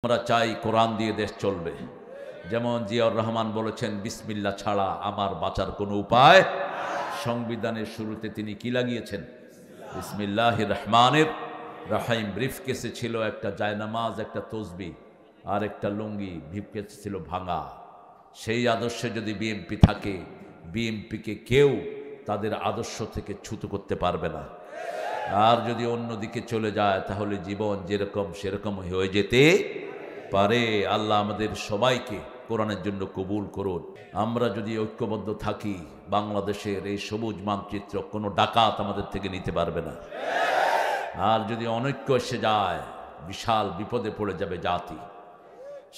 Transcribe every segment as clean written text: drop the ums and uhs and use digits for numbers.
আমরা চাই কোরআন দিয়ে দেশ চলবে। যেমন জিয়াউর রহমান বলেছেন, বিসমিল্লাহ ছাড়া আমার বাঁচার কোনো উপায়। সংবিধানের শুরুতে তিনি কি লাগিয়েছেন? বিসমিল্লাহির রহমানির রহিম। ব্রিফকেসে ছিল একটা জায়নামাজ, একটা তসবি আর একটা লুঙ্গি। ব্রিফকেসে ছিল ভাঙা। সেই আদর্শে যদি বিএনপি থাকে, বিএনপিকে কেউ তাদের আদর্শ থেকে ছুতো করতে পারবে না। আর যদি অন্যদিকে চলে যায় তাহলে জীবন যেরকম সেরকম হয়ে যেতে পারে। আল্লাহ আমাদের সবাইকে কোরআনের জন্য কবুল করুন। আমরা যদি ঐক্যবদ্ধ থাকি, বাংলাদেশের এই সবুজ মানচিত্র কোনো ডাকাত আমাদের থেকে নিতে পারবে না। আর যদি অনৈক্য এসে যায়, বিশাল বিপদে পড়ে যাবে জাতি।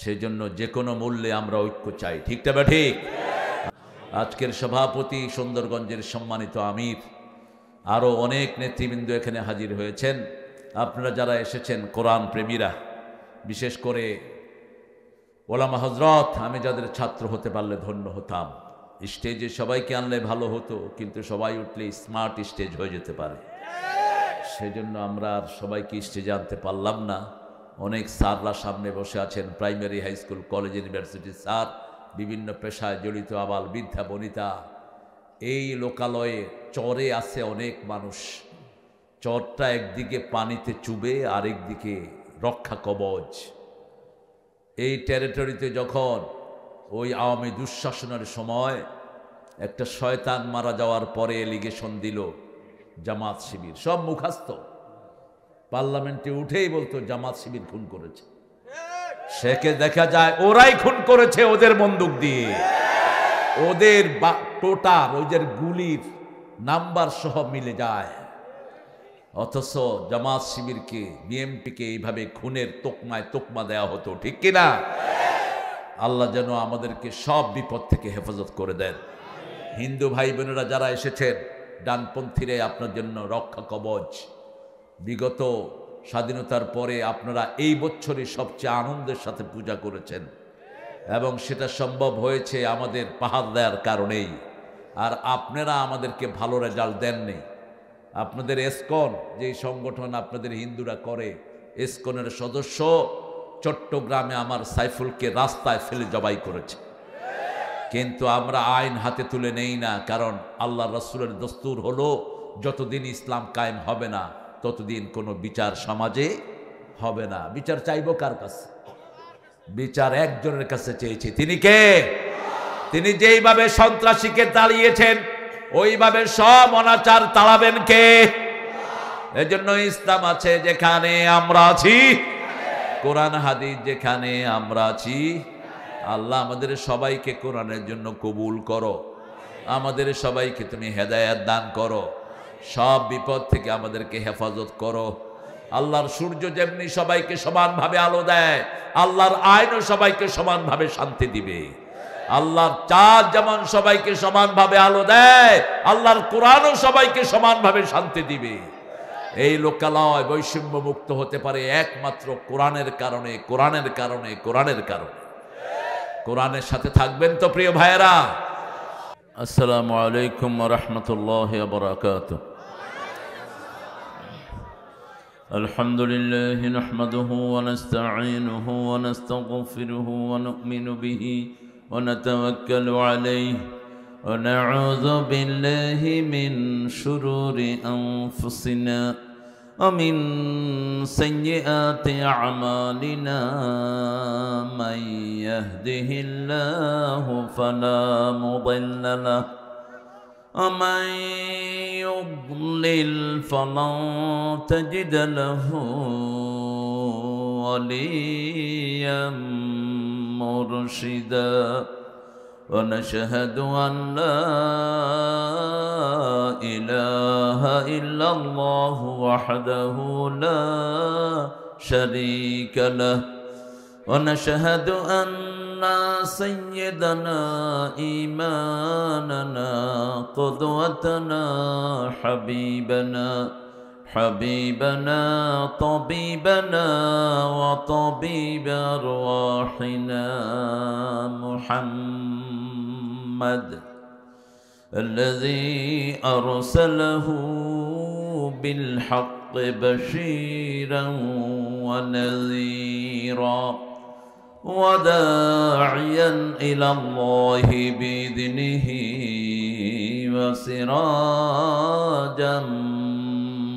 সেজন্য যে কোনো মূল্যে আমরা ঐক্য চাই। ঠিকটা বা ঠিক? আজকের সভাপতি, সুন্দরগঞ্জের সম্মানিত আমির, আরও অনেক নেতৃবৃন্দ এখানে হাজির হয়েছেন। আপনারা যারা এসেছেন কোরআন প্রেমীরা, বিশেষ করে ওলামা হজরত, আমি যাদের ছাত্র হতে পারলে ধন্য হতাম। স্টেজে সবাইকে আনলে ভালো হতো, কিন্তু সবাই উঠলে স্মার্ট স্টেজ হয়ে যেতে পারে। সেজন্য আমরা আর সবাইকে স্টেজে আনতে পারলাম না। অনেক স্যাররা সামনে বসে আছেন, প্রাইমারি, হাই স্কুল, কলেজ, ইউনিভার্সিটির স্যার, বিভিন্ন পেশায় জড়িত আবাল বৃদ্ধা বনিতা। এই লোকালয়ে চরে আছে অনেক মানুষ। চরটা একদিকে পানিতে চুবে, আরেকদিকে রক্ষা কবচ। এই টেরিটরিতে যখন ওই আওয়ামী দুঃশাসনের সময় একটা শয়তান মারা যাওয়ার পরে এলিগেশন দিল জামাত শিবির, সব মুখাস্ত, পার্লামেন্টে উঠেই বলতো জামাত শিবির খুন করেছে। সেকে দেখা যায় ওরাই খুন করেছে, ওদের বন্দুক দিয়ে, ওদের টোটার ওদের গুলির নাম্বার সহ মিলে যায়। অথচ জামাত শিবিরকে, বিএনপিকে এইভাবে খুনের তোকমা দেওয়া হতো। ঠিক কিনা? আল্লাহ যেন আমাদেরকে সব বিপদ থেকে হেফাজত করে দেন। হিন্দু ভাই বোনেরা যারা এসেছেন, ডানপন্থীরা আপনার জন্য রক্ষা কবচ। বিগত স্বাধীনতার পরে আপনারা এই বছরই সবচেয়ে আনন্দের সাথে পূজা করেছেন, এবং সেটা সম্ভব হয়েছে আমাদের পাহাড় দেওয়ার কারণেই। আর আপনারা আমাদেরকে ভালো রেজাল্ট দেননি। আপনাদের এসকন, যে সংগঠন আপনাদের হিন্দুরা করে, এসকনের সদস্য চট্টগ্রামে আমার সাইফুলকে রাস্তায় ফেলে জবাই করেছে। কিন্তু আমরা আইন হাতে তুলে নেই না, কারণ আল্লাহ রসুলের দস্তুর হলো যতদিন ইসলাম কায়েম হবে না ততদিন কোনো বিচার সমাজে হবে না। বিচার চাইবো কার কাছে? বিচার একজনের কাছে চেয়েছি। তিনি কে? তিনি যেইভাবে সন্ত্রাসীকে তাড়িয়েছেন, ওইভাবে সব অনাচার তাড়াবেন কে? এজন্য ইসলাম আছে যেখানে আমরা আছি, কোরআন হাদিস যেখানে আমরা আছি। আল্লাহ আমাদের সবাইকে কোরআনের জন্য কবুল করো। আমাদের সবাইকে তুমি হেদায়েত দান করো। সব বিপদ থেকে আমাদেরকে হেফাজত করো। আল্লাহর সূর্য যেমনি সবাইকে সমানভাবে আলো দেয়, আল্লাহর আইনও সবাইকে সমানভাবে শান্তি দিবে। আল্লাহর চাঁদ যেমন সবাইকে সমানভাবে আলো দেয়, আল্লাহর কোরআনও সবাইকে সমানভাবে শান্তি দিবে। এই লোকালয় বৈষম্য মুক্ত হতে পারে একমাত্র কোরআনের কারণে, কোরআনের কারণে, কোরআনের কারণে। কোরআনের সাথে থাকবেন তো প্রিয় ভাইয়েরা? আসসালামু আলাইকুম ওয়া রাহমাতুল্লাহি ওয়া বারাকাতুহু। আলহামদুলিল্লাহি নাহমাদুহু ওয়া নাস্তাঈনুহু ওয়া নাস্তাগফিরুহু ওয়া নু'মিনু বিহি ওয়া নাতাওয়াক্কালু আলাইহি ওয়া নাউযু বিল্লাহি মিন শুরুরি আনফুসিনা ওয়া মিন সাইয়্যাতি আ'মালিনা। মান ইয়াহদিহিল্লাহু ফালা মুদিল্লা লাহু ওয়া মান ইউদ্লিল ফালান তাজিদ লাহু ওয়ালিয়্যাম মুরশিদা। ونشهد أن لا إله إلا الله وحده لا شريك له ونشهد أن سيدنا إمامنا قدوتنا حبيبنا طبيبنا وطبيب أرواحنا محمد الذي أرسله بالحق بشيرا ونذيرا وداعيا إلى الله بإذنه وسراجا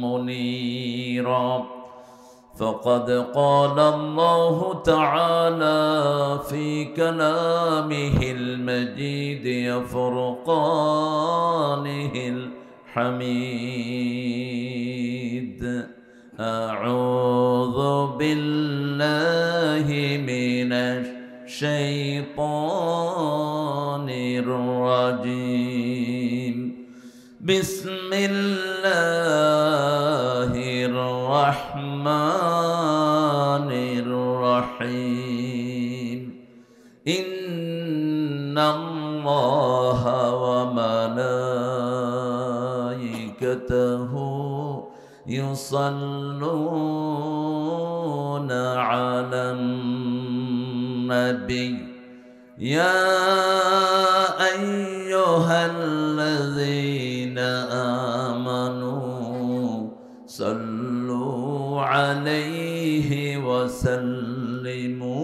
منيرا فقد قال الله تعالى في كلامه المجيد وفرقانه الحميد أعوذ بالله من الشيطان الرجيم بسم الله الرحمن الرحيم إن الله وملائكته يصلون على النبي يا أيها الذين آمنوا صلوا عليه وسلموا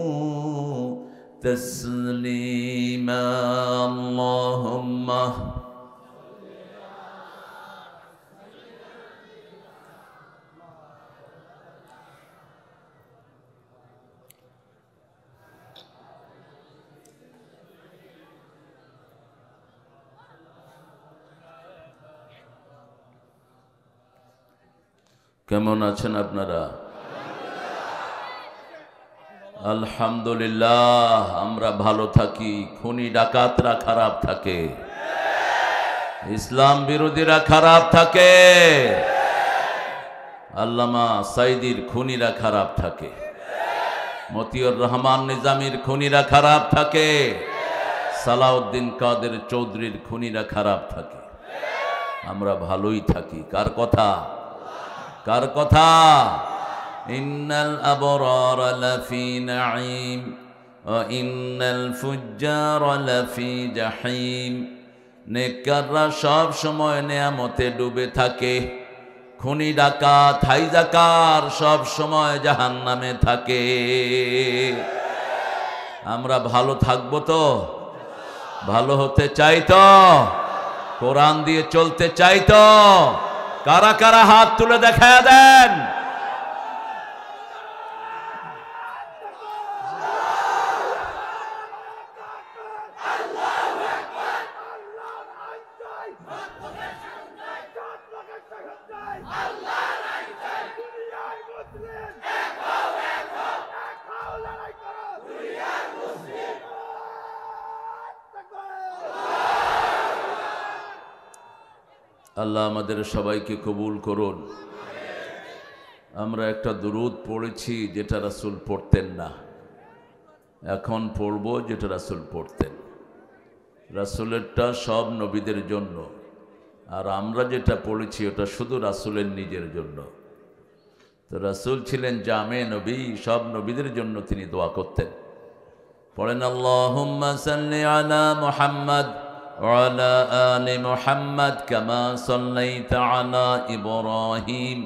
تسليما اللهم কেমন আছেন আপনারা? আলহামদুলিল্লাহ আমরা ভালো থাকি, খুনি ডাকাতরা খারাপ থাকে, ইসলাম বিরোধীরা খারাপ থাকে, আল্লামা সাইদির খুনিরা খারাপ থাকে, মতিউর রহমান নিজামীর খুনিরা খারাপ থাকে, সালাউদ্দিন কাদের চৌধুরীর খুনিরা খারাপ থাকে, আমরা ভালোই থাকি। কার কথা? কার কথা? ইন্নাল আবরারা লাফি নাঈম ওয়া ইন্নাল ফুজ্জারা লাফি জাহিম। নেককাররা সব সময় নেয়ামতে ডুবে থাকে, খুনি ডাকাত হাইজাকার সব সময় জাহান্নামে থাকে। আমরা ভালো থাকবো তো? ভালো হতে চাই তো? কোরআন দিয়ে চলতে চাই তো? কারা কারা হাত তুলে দেখায় দেন? আল্লাহ আমাদের সবাইকে কবুল করুন। আমরা একটা দুরূদ পড়েছি যেটা রাসূল পড়তেন না, এখন পড়ব যেটা রাসূল পড়তেন। রাসূলেরটা সব নবীদের জন্য, আর আমরা যেটা পড়েছি ওটা শুধু রাসূলের নিজের জন্য। তো রাসূল ছিলেন জামে নবী, সব নবীদের জন্য তিনি দোয়া করতেন। পড়েন আল্লাহুম্মা সাল্লি আলা মুহাম্মাদ وعلى آل محمد كما صليت على إبراهيم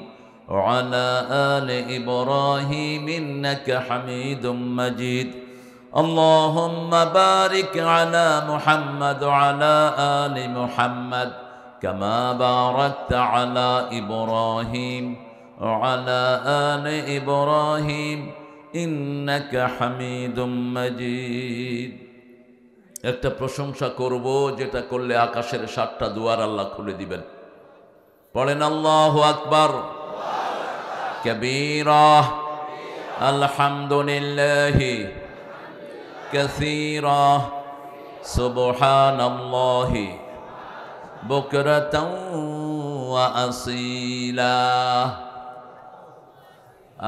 وعلى آل إبراهيم إنك حميد مجيد اللهم بارك على محمد وعلى آل محمد كما باركت على إبراهيم وعلى آل إبراهيم إنك حميد مجيد। একটা প্রশংসা করব যেটা করলে আকাশের 7টা দুয়ার আল্লাহ খুলে দিবেন। পড়েন আল্লাহু আকবার কবীরা আলহামদুলিল্লাহি কাসীরা সুবহানাল্লাহি বুকরাতাও ওয়া আসীলা।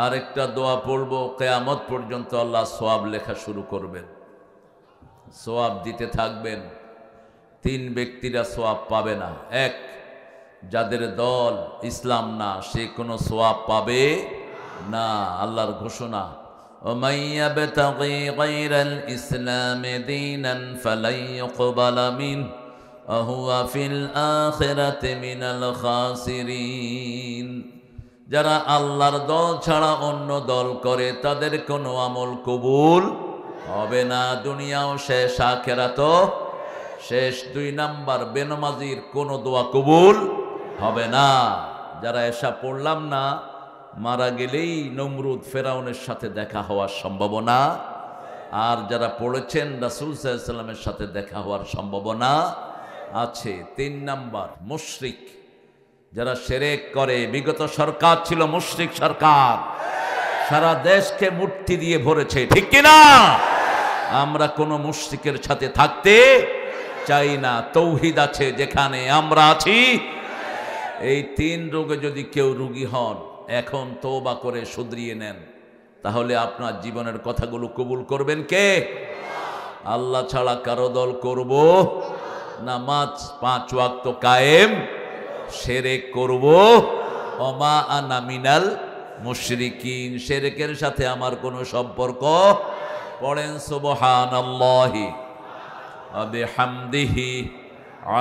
আরেকটা দোয়া পড়ব, কিয়ামত পর্যন্ত আল্লাহ সওয়াব লেখা শুরু করবেন, সোয়াব দিতে থাকবেন। 3 ব্যক্তিরা সোয়াব পাবে না। 1, যাদের দল ইসলাম না সে কোনো সোয়াব পাবে না, আল্লাহর ঘোষণা। ومن يبتغي غير الإسلام دينا فلن يقبل منه وهو في الآخرة من الخاسرين। যারা আল্লাহর দল ছাড়া অন্য দল করে তাদের কোনো আমল কবুল হবে না, দুনিয়াও শেষ আখিরাতও শেষ। 2 নাম্বার, বেনমাজির কোনো দোয়া কবুল হবে না। যারা এসা পড়লাম না, মারা গেলেই নমরুদ ফেরাউনের সাথে দেখা হওয়ার সম্ভাবনা, আর যারা পড়েছেন রাসূল সাল্লাল্লাহু আলাইহি ওয়াসাল্লামের সাথে দেখা হওয়ার সম্ভাবনা আছে। 3 নাম্বার, মুশরিক যারা শিরক করে। বিগত সরকার ছিল মুশরিক সরকার, সারা দেশকে মূর্তি দিয়ে ভরেছে, ঠিক কিনা? আমরা কোনো মুশরিকের সাথে থাকতে চাই না। তৌহিদ আছে যেখানে, আমরা আছি। এই 3 রোগে যদি কেউ রোগী হন, এখন তওবা করে শুধরিয়ে নেন, তাহলে আপনার জীবনের কথাগুলো কবুল করবেন কে? আল্লাহ ছাড়া কারো দল করব নামাজ 5 ওয়াক্ত কায়েম, শিরক করব, ওমা আনা মিনাল মুশরিকিন, শিরকের সাথে আমার কোনো সম্পর্ক। পড়েন সুবহানাল্লাহি ওয়া বিহামদিহি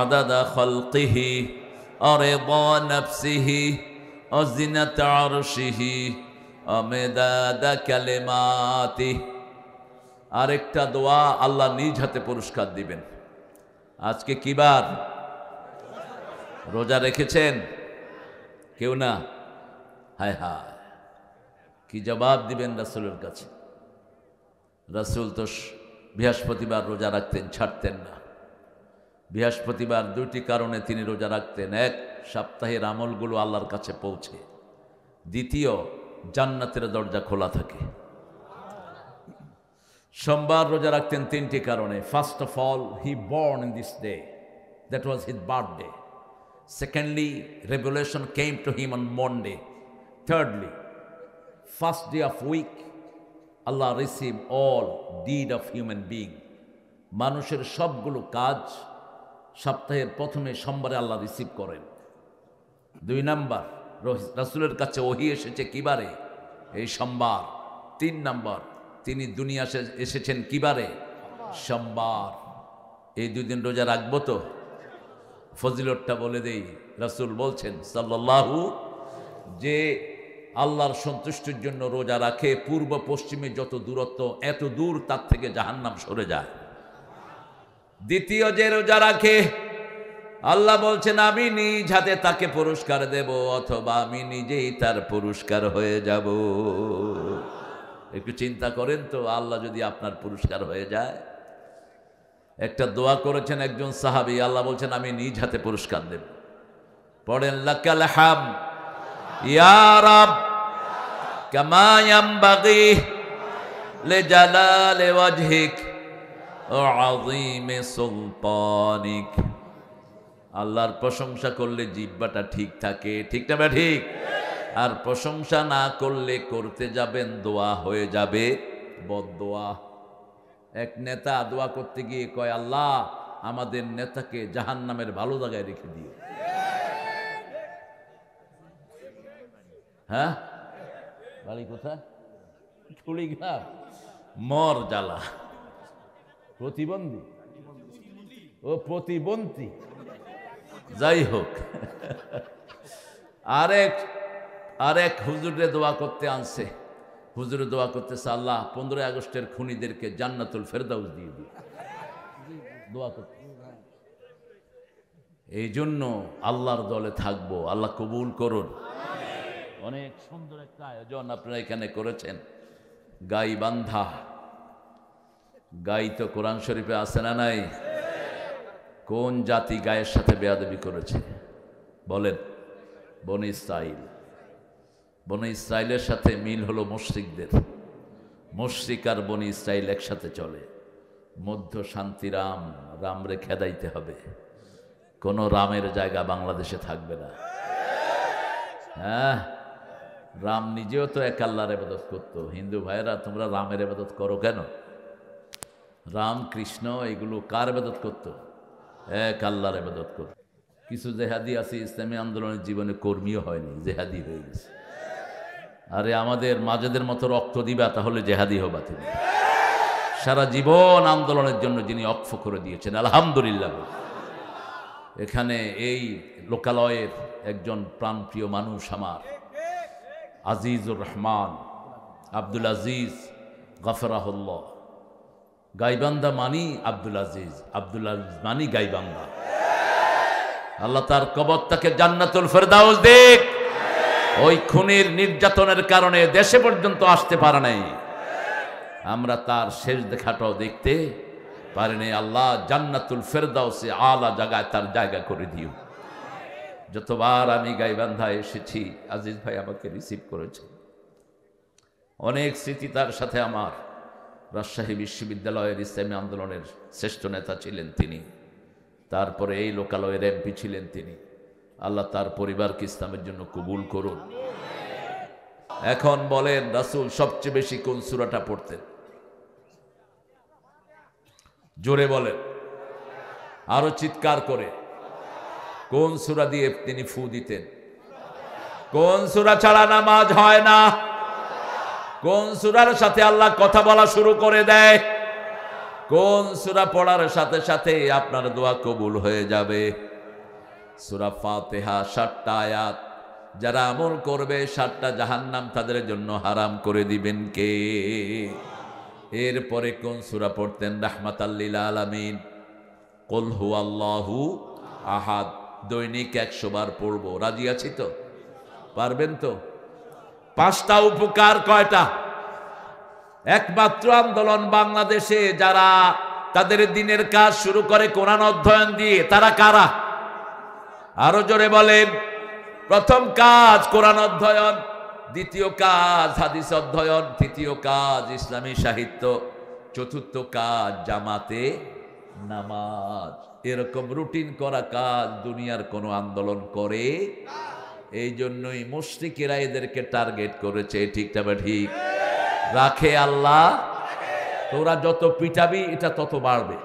আদাদা খালকিহি ওয়া রিদা নাফসিহি ওয়া জিনাতা আরশিহি ওয়া মিদাদা কালিমাতিহি। আরেকটা দোয়া আল্লাহ নিজ হাতে পুরস্কার দিবেন। আজকে কি বার? রোজা রেখেছেন কেউ? না? হায় হায়, কি জবাব দিবেন রাসূলের কাছে? রাসূল তো বৃহস্পতিবার রোজা রাখতেন, ছাড়তেন না। বৃহস্পতিবার 2টি কারণে তিনি রোজা রাখতেন: 1, সপ্তাহের আমলগুলো আল্লাহর কাছে পৌঁছে; 2, জান্নাতের দরজা খোলা থাকে। সোমবার রোজা রাখতেন 3টি কারণে: first of all, he born in this day, that was his birthday; secondly, revelation came to him on Monday; thirdly, first day of week, Allah receive all deed of human being. মানুষের সবগুলো কাজ সপ্তাহের প্রথমে সোমবারে আল্লাহ receive করেন। 2 number, রাসূলের কাছে ওহী এসেছে কিবারে? এই সোমবার। 3 নাম্বার, তিনি দুনিয়া এসেছেন কিবারে? সোমবার। এই 2 দিন রোজা রাখবো তো? ফজিলতটা বলে দেই। রাসূল বলছেন সাল্লাল্লাহু, যে আল্লাহর সন্তুষ্টির জন্য রোজা রাখে, পূর্ব পশ্চিমে যত দূরত্ব, এত দূর তার থেকে জাহান্নাম সরে যায়। 2, যে রোজা রাখে, আল্লাহ বলছেন আমি নিজ হাতে তাকে পুরস্কার দেব, অথবা আমি নিজেই তার পুরস্কার হয়ে যাব। একটু চিন্তা করেন তো, আল্লাহ যদি আপনার পুরস্কার হয়ে যায়। একটা দোয়া করেছেন একজন সাহাবী, আল্লাহ বলছেন আমি নিজ হাতে পুরস্কার দেব। পড়েন, লাকাল হামদ ইয়া রাব কামা ইয়ানবাগি লিজালালি ওয়াজহিক ওয়া আযীমি সুলতানিক। আল্লাহর প্রশংসা করলে জিহ্বাটা ঠিক থাকে, ঠিক না ভাই? ঠিক। আর প্রশংসা না করলে করতে যাবেন, দোয়া হয়ে যাবে বদদোয়া। এক নেতা দোয়া করতে গিয়ে কয়, আল্লাহ আমাদের নেতাকে জাহান্নামের ভালো জায়গায় রেখে দিও। হ্যাঁ, বাড়ি কোথায়? কুড়িগ্রাম। মর জ্বালা, প্রতিবন্ধী, ও প্রতিবন্ধী, যাই হোক। আরেক হুজুরে দোয়া করতে আনছে। হুজুরে দোয়া করতেছে, আল্লাহ 15 আগস্টের খুনিদেরকে জান্নাতুল ফেরদাউস দিয়ে দিও। দোয়া করতে। এই জন্য আল্লাহর দলে থাকবো। আল্লাহ কবুল করুন। অনেক সুন্দর একটা আয়োজন আপনারা এখানে করেছেন। গাই বান্ধা, গাই তো কোরআন শরীফে আছে না নাই? কোন জাতি গায়ের সাথে বেয়াদবি করেছে বলেন? বনি ইসরাইল। বনি ইসরাইলের সাথে মিল হলো মুশরিকদের। মুশরিক আর বনি ইসরাইল একসাথে চলে। মধ্য শান্তিরাম, রামরে খেদাইতে হবে। কোনো রামের জায়গা বাংলাদেশে থাকবে না। হ্যাঁ, রাম নিজেও তো এক আল্লাহর ইবাদত করতো। হিন্দু ভাইয়েরা, তোমরা রামের ইবাদত করো কেন? রাম কৃষ্ণ এগুলো কার ইবাদত করতো? এক আল্লাহর ইবাদত করতো। কিছু জেহাদি আছে ইসলামী আন্দোলনের জীবনে কর্মীও হয়নি, জেহাদি হয়ে গেছে। আরে আমাদের মাঝেদের মতো রক্ত দিবা, তাহলে জেহাদি হবা তুমি। সারা জীবন আন্দোলনের জন্য যিনি অক্ষ করে দিয়েছেন, আলহামদুলিল্লাহ। এখানে এই লোকালয়ের একজন প্রাণপ্রিয় মানুষ আমার, আজিজুর রহমান আব্দুল আজিজ গফরাহুল্লাহ, গাইবান্ধা মানি আব্দুল আজিজ, আব্দুল আজিজ মানি গাইবান্ধা। আল্লাহ তার কবরটাকে জান্নাতুল ফেরদাউস দিক। ওই খুনির নির্যাতনের কারণে দেশে পর্যন্ত আসতে পারে নাই, আমরা তার শেষ দেখাটাও দেখতে পারিনি। আল্লাহ জান্নাতুল ফেরদাউসে আলা জায়গায় তার জায়গা করে দিও। যতবার আমি গাইবান্ধায় এসেছি আজিজ ভাই আমাকে রিসিভ করেছে, অনেক স্মৃতি তার সাথে আমার। রাজশাহী বিশ্ববিদ্যালয়ের ইসলামী আন্দোলনের শ্রেষ্ঠ নেতা ছিলেন তিনি, তারপরে এই লোকালয়ের এমপি ছিলেন তিনি। আল্লাহ তার পরিবারকে ইসলামের জন্য কবুল করুন। এখন বলেন রাসূল সবচেয়ে বেশি কোন সূরাটা পড়তেন? জোরে বলেন, আরো চিৎকার করে। কোন সূরা দিয়ে তিনি ফু দিতেন? কোন সূরা ছাড়া নামাজ হয় না? কোন সূরার সাথে আল্লাহ কথা বলা শুরু করে দেয়? কোন সূরা পড়ার সাথে সাথে আপনার দোয়া কবুল হয়ে যাবে? সূরা ফাতিহা 7টা আয়াত, যারা আমল করবে 7টা জাহান্নাম তাদের জন্য হারাম করে দিবেন কে? এরপরে কোন সূরা পড়তেন? রাহমাতাল লিল আলামিন, কুল হুয়াল্লাহু আহাদ। দৈনিক 100 বার পড়বো, রাজি আছি তো? পারবেন তো? 5টা উপকার কয়টা? একমাত্র আন্দোলন বাংলাদেশে যারা তাদের দিনের কাজ শুরু করে কোরআন অধ্যয়ন দিয়ে, তারা কারা? আরো জোরে বলেন। প্রথম কাজ কোরআন অধ্যয়ন, দ্বিতীয় কাজ হাদিস অধ্যয়ন, তৃতীয় কাজ ইসলামী সাহিত্য, চতুর্থ কাজ জামাতে নামাজ। এরকম রুটিন করা কাজ দুনিয়ার কোনো আন্দোলন করে? এই জন্যই মুশরিকেরা এদেরকে টার্গেট করেছে। ঠিকটা বা ঠিক? রাখে আল্লাহ। তোরা যত পিটাবি এটা তত বাড়বে,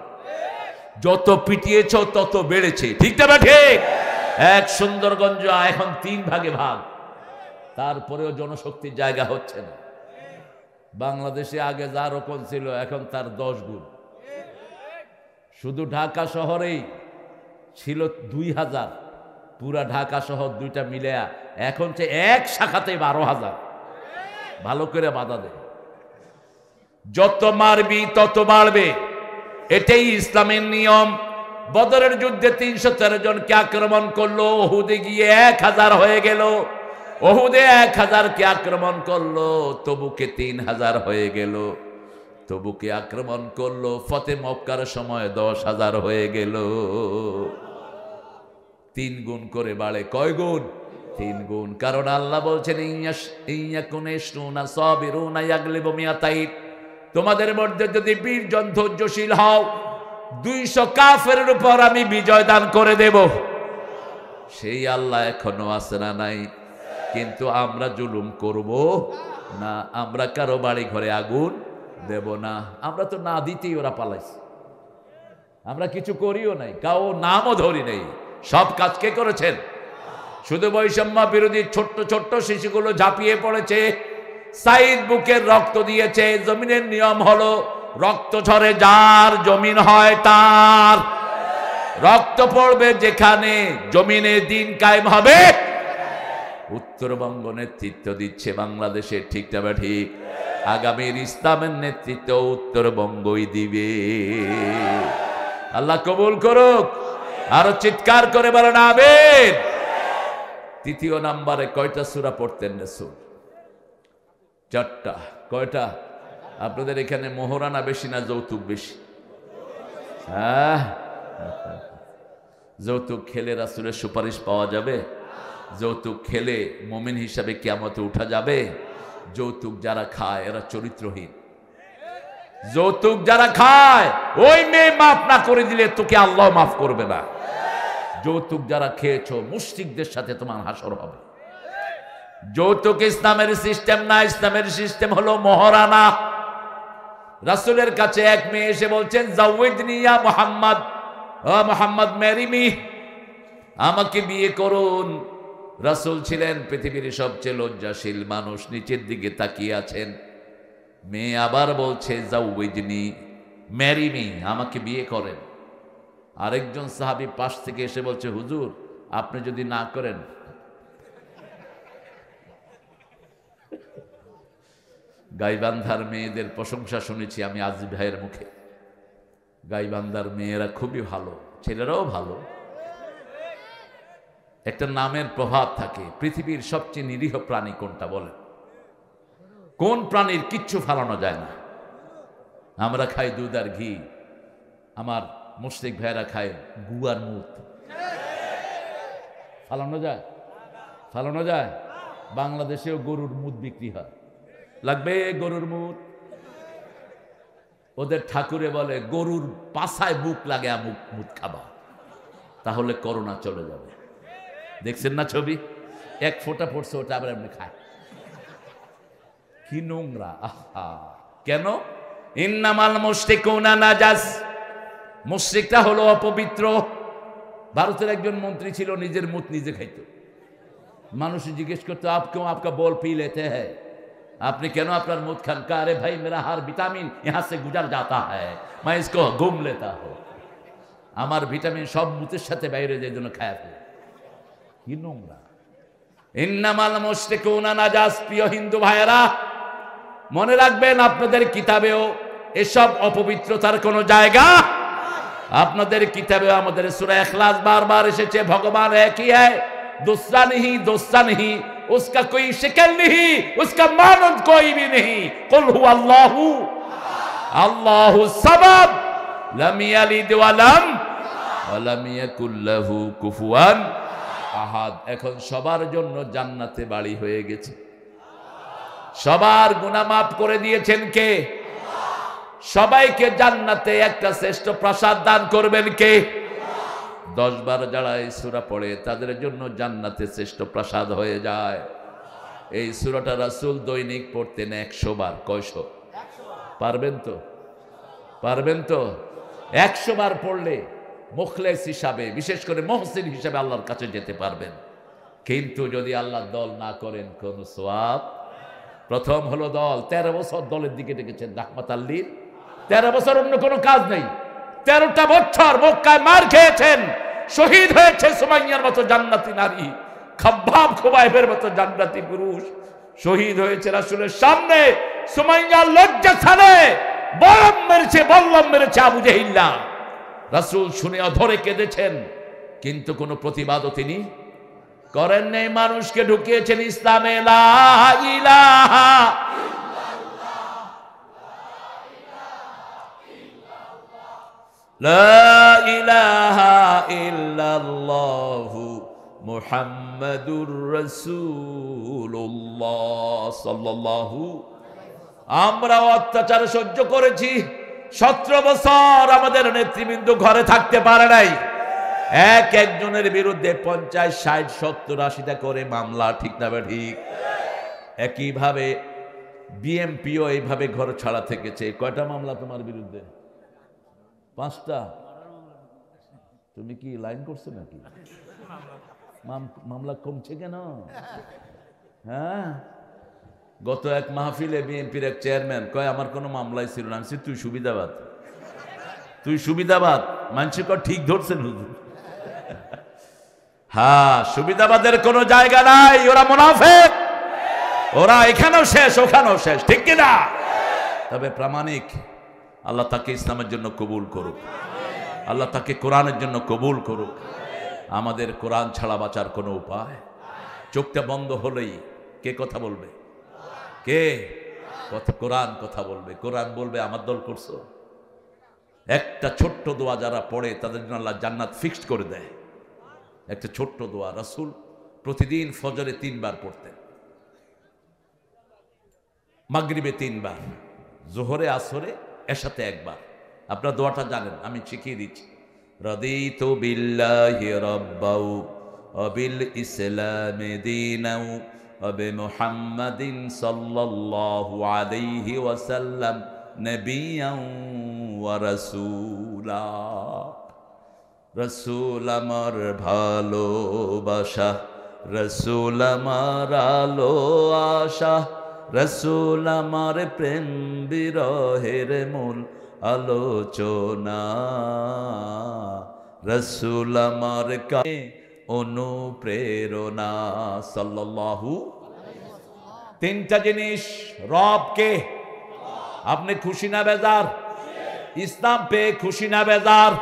যত পিটিয়েছ তত বেড়েছে। ঠিকটা বা ঠিক? এক সুন্দরগঞ্জ এখন 3 ভাগে ভাগ, তারপরেও জনশক্তির জায়গা হচ্ছে না। বাংলাদেশে আগে যা রকম ছিল এখন তার 10 গুণ। শুধু ঢাকা শহরেই ছিল 2000, পুরা ঢাকা শহর 2টা মিলে এখন এক শাখাতে 12,000। ভালো করে বাধা দে, যত মারবি তত বাড়বে। এটাই ইসলামের নিয়ম। বদরের যুদ্ধে 313 জনকে আক্রমণ করলো, ওহুদে গিয়ে 1000 হয়ে গেল। ওহুদে 1000কে আক্রমণ করলো, তবুকে 3000 হয়ে গেল। তবুকে আক্রমণ করলো, ফতে মক্কার সময় 10,000 হয়ে গেল। 3 গুণ করে বাড়ে। কয় গুণ? 3 গুণ। কারণ আল্লাহ বলছেন তোমাদের মধ্যে যদি 20 জন ধৈর্যশীল হও, 200 কাফেরের উপর আমি বিজয় দান করে দেব। সেই আল্লাহ এখনো আছে না নাই? কিন্তু আমরা জুলুম করব না, আমরা কারো বাড়ি ঘরে আগুন দেব না। আমরা তো না দিতেই ওরা পালাইছে, আমরা কিছু করিও নাই, কাউ নামও ধরি নেই। সব কাজ কে করেছেন? শুধু বৈষম্য বিরোধী ছোট্ট ছোট্ট শিশুগুলো ঝাঁপিয়ে পড়েছে, সাইদ বুকের রক্ত দিয়েছে। জমিনের নিয়ম হলো রক্ত ঝরে যার জমিন হয় তার। রক্ত পড়বে যেখানে, জমিনে দিন কায়েম হবে। উত্তরবঙ্গ নেতৃত্ব দিচ্ছে বাংলাদেশের। ঠিকটা বা ঠিক? আগামীর ইসলামের নেতৃত্ব উত্তরবঙ্গই দিবে। আল্লাহ কবুল করুক। আরো চিৎকার করে বলেন আমিন। তৃতীয় নাম্বারে কয়টা সূরা পড়তেন রাসূল? 4টা। কয়টা? আপনাদের এখানে মোহরানা বেশি না যৌতুক বেশি? হ্যাঁ, যৌতুক খেলে রাসূলের সুপারিশ পাওয়া যাবে? যৌতুক খেলে মুমিন হিসাবে কিয়ামতে উঠা যাবে? যৌতুক যারা খায় এরা চরিত্রহীন। যৌতুক যারা খায়, ওই মেয়ে মাফ না করে দিলে তোকে আল্লাহ মাফ করবে না। যৌতুক যারা খেয়েছো, মুশরিকদের সাথে তোমার হাসর হবে। যৌতুক ইসলামের সিস্টেম না, ইসলামের সিস্টেম হলো মোহরানা। রাসূলের কাছে এক মেয়ে এসে বলছেন, জাওয়াইদনি ইয়া মুহাম্মদ, ও মুহাম্মদ ম্যারি মি, আমাকে বিয়ে করুন। রাসূল ছিলেন পৃথিবীর সবচেয়ে লজ্জাশীল মানুষ, নিচের দিকে তাকিয়ে আছেন। মেয়ে আবার বলছে, জাওয়াইদনি, ম্যারি মি, আমাকে বিয়ে করেন। আরেকজন সাহাবী পাশ থেকে এসে বলছে, হুজুর আপনি যদি না করেন। গাইবান্ধার মেয়েদের প্রশংসা শুনেছি আমি আজিজ ভাইয়ের মুখে। গাইবান্ধার মেয়েরা খুবই ভালো, ছেলেরাও ভালো। একটা নামের প্রভাব থাকে। পৃথিবীর সবচেয়ে নিরীহ প্রাণী কোনটা বলেন? কোন প্রাণীর কিচ্ছু ফালানো যায় না? আমরা খাই দুধ আর ঘি, আমার মুশরিক ভাইয়েরা খায় গুয়ার মুত। ফালানো যায়? ফালানো যায়? বাংলাদেশেও গরুর মুত বিক্রি হয়, লাগবে গরুর মুত। ওদের ঠাকুরে বলে গরুর পাছায় বুক লাগে আমুক মুত খাবা, তাহলে করোনা চলে যাবে। দেখছেন না ছবি? এক ফোঁটা পড়ছে, ওটা আবার এমনি খায়। কি নোংরা! আহা! কেন? ইন্নামাল মুশরিকুনা নাজাস। মুশরিকরা হলো অপবিত্র। ভারতের একজন মন্ত্রী ছিল, নিজের মুত নিজে খাইত। মানুষ জিজ্ঞেস করতো, আপ क्यों आपका बोल पी लेते हैं? আপনি কেন আপনার মুত খান? का अरे भाई मेरा हर विटामिन यहाँ से गुजर जाता है, मैं इसको घूम लेता हूँ। আমার ভিটামিন সব মুতের সাথে বাইরে যায়, জন্য খায় ফেলে। কি নোংরা! ইন্নামাল মুশরিকুনা নাজাস। প্রিয় হিন্দু ভাইয়েরা, মনে রাখবেন আপনাদের কিতাবেও এসব অপবিত্রতার কোনো জায়গা। আপনাদের কিতাবেও আমাদের সূরা ইখলাস বারবার এসেছে, ভগবান একই है, दूसरा नहीं, दोस्ता नहीं, उसका कोई शिकल नहीं, उसका मानंद कोई भी नहीं। कुल हुवा अल्लाहु अल्लाहु सबब, लम यलिद वलम याकुल लाहु कुफुवान আহাদ। এখন সবার জন্য জান্নাতে বাড়ি হয়ে গেছে। সবার গুনাহ মাফ করে দিয়েছেন কে? সবাইকে জান্নাতে একটা শ্রেষ্ঠ প্রাসাদ দান করবেন কে? 10 বার যারা এই সূরা পড়ে তাদের জন্য জান্নাতে শ্রেষ্ঠ প্রাসাদ হয়ে যায়। এই সূরাটা রাসূল দৈনিক পড়তেন 100 বার। কয়শো? পারবেন তো? পারবেন তো? 100 বার পড়লে মুখলেস হিসাবে, বিশেষ করে মুহসিন হিসাবে আল্লাহর কাছে যেতে পারবেন। কিন্তু যদি আল্লাহ দল না করেন, কোন সওয়াব। প্রথম হলো দল। 13 বছর দলের দিকে ডেকেছেন রাহমাতাল লিল। 13 বছর অন্য কোনো কাজ নেই। 13টা বছর মক্কায় মার খেয়েছেন, শহীদ হয়েছে সুমাইয়ার মতো জান্নাতি নারী, খাব্বাব খুবাইবের মতো জান্নাতি পুরুষ শহীদ হয়েছে রাসূলের সামনে। সুমাইয়ার লজ্জা ছাড়ে বল্লম মেরেছে আবু জেহিল্লা। রাসূল শুনে অধরে কেঁদেছেন, কিন্তু কোনো প্রতিবাদও তিনি করেন নাই। মানুষকে ঢুকিয়েছেন ইসলামে। লা ইলাহা লা ইলাহা ইল্লাল্লাহু মুহাম্মাদুর রাসূলুল্লাহ সাল্লাল্লাহু। আমরা অত্যাচার সহ্য করেছি 17 বছর, আমাদের নেতৃবৃন্দ ঘরে থাকতে পারে নাই। একজনের বিরুদ্ধে 50, 60, 70, 80টা করে মামলা, ঠিক না ঠিক? একইভাবে বিএমপিও এইভাবে ঘর ছাড়া থেকেছে। কয়টা মামলা তোমার বিরুদ্ধে? 5টা। তুমি কি লাইন করছো নাকি? মামলা কমছে কেন? হ্যাঁ, গত এক মাহফিলে বিএনপির এক চেয়ারম্যান কয় আমার কোনো মামলাই ছিল না। আমি তুই সুবিধাবাদ, তুই সুবিধাবাদ। মানুষে কয় ঠিক ধরছেন হুজুর। হ্যাঁ, সুবিধাবাদের কোনো জায়গা নাই। ওরা মুনাফিক, ওরা এখানেও শেষ ওখানেও শেষ, ঠিক কিনা? তবে প্রামাণিক, আল্লাহ তাকে ইসলামের জন্য কবুল করুক, আল্লাহ তাকে কোরআনের জন্য কবুল করুক। আমাদের কোরআন ছাড়া বাঁচার কোনো উপায়? চোখটা বন্ধ হলেই কে কথা বলবে? কে কথা? কোরআন কথা বলবে। কোরআন বলবে আমার দল করছো। একটা ছোট্ট দোয়া যারা পড়ে তাদের জন্য আল্লাহ জান্নাত ফিক্সড করে দেয়। একটা ছোট্ট দোয়া রাসূল প্রতিদিন ফজরে 3 বার পড়তেন, মাগরিবে 3 বার, জোহরে, আসরে, এশাতে 1 বার। আপনারা দোয়াটা জানেন, আমি শিখিয়ে দিচ্ছি। রাদিতু বিল্লাহি রাব্বাও ওয়া বিল ইসলামি দীনাও ওয়া বিমুহাম্মাদিন সাল্লাল্লাহু আলাইহি ওয়াসাল্লাম নবিয়্যান ওয়া রাসূলা। রাসূল আমার ভালোবাসা, রাসূল আমার আলো আশা, রাসূল আমার প্রেম বিরহের মূল আলোচনা, রাসূল আমার কাছে অনুপ্রেরণা। সাল্লাল্লাহু। 3টা জিনিস। রবকে আপনি খুশি না বেজার? ইসলাম পেয়ে খুশি না বেজার?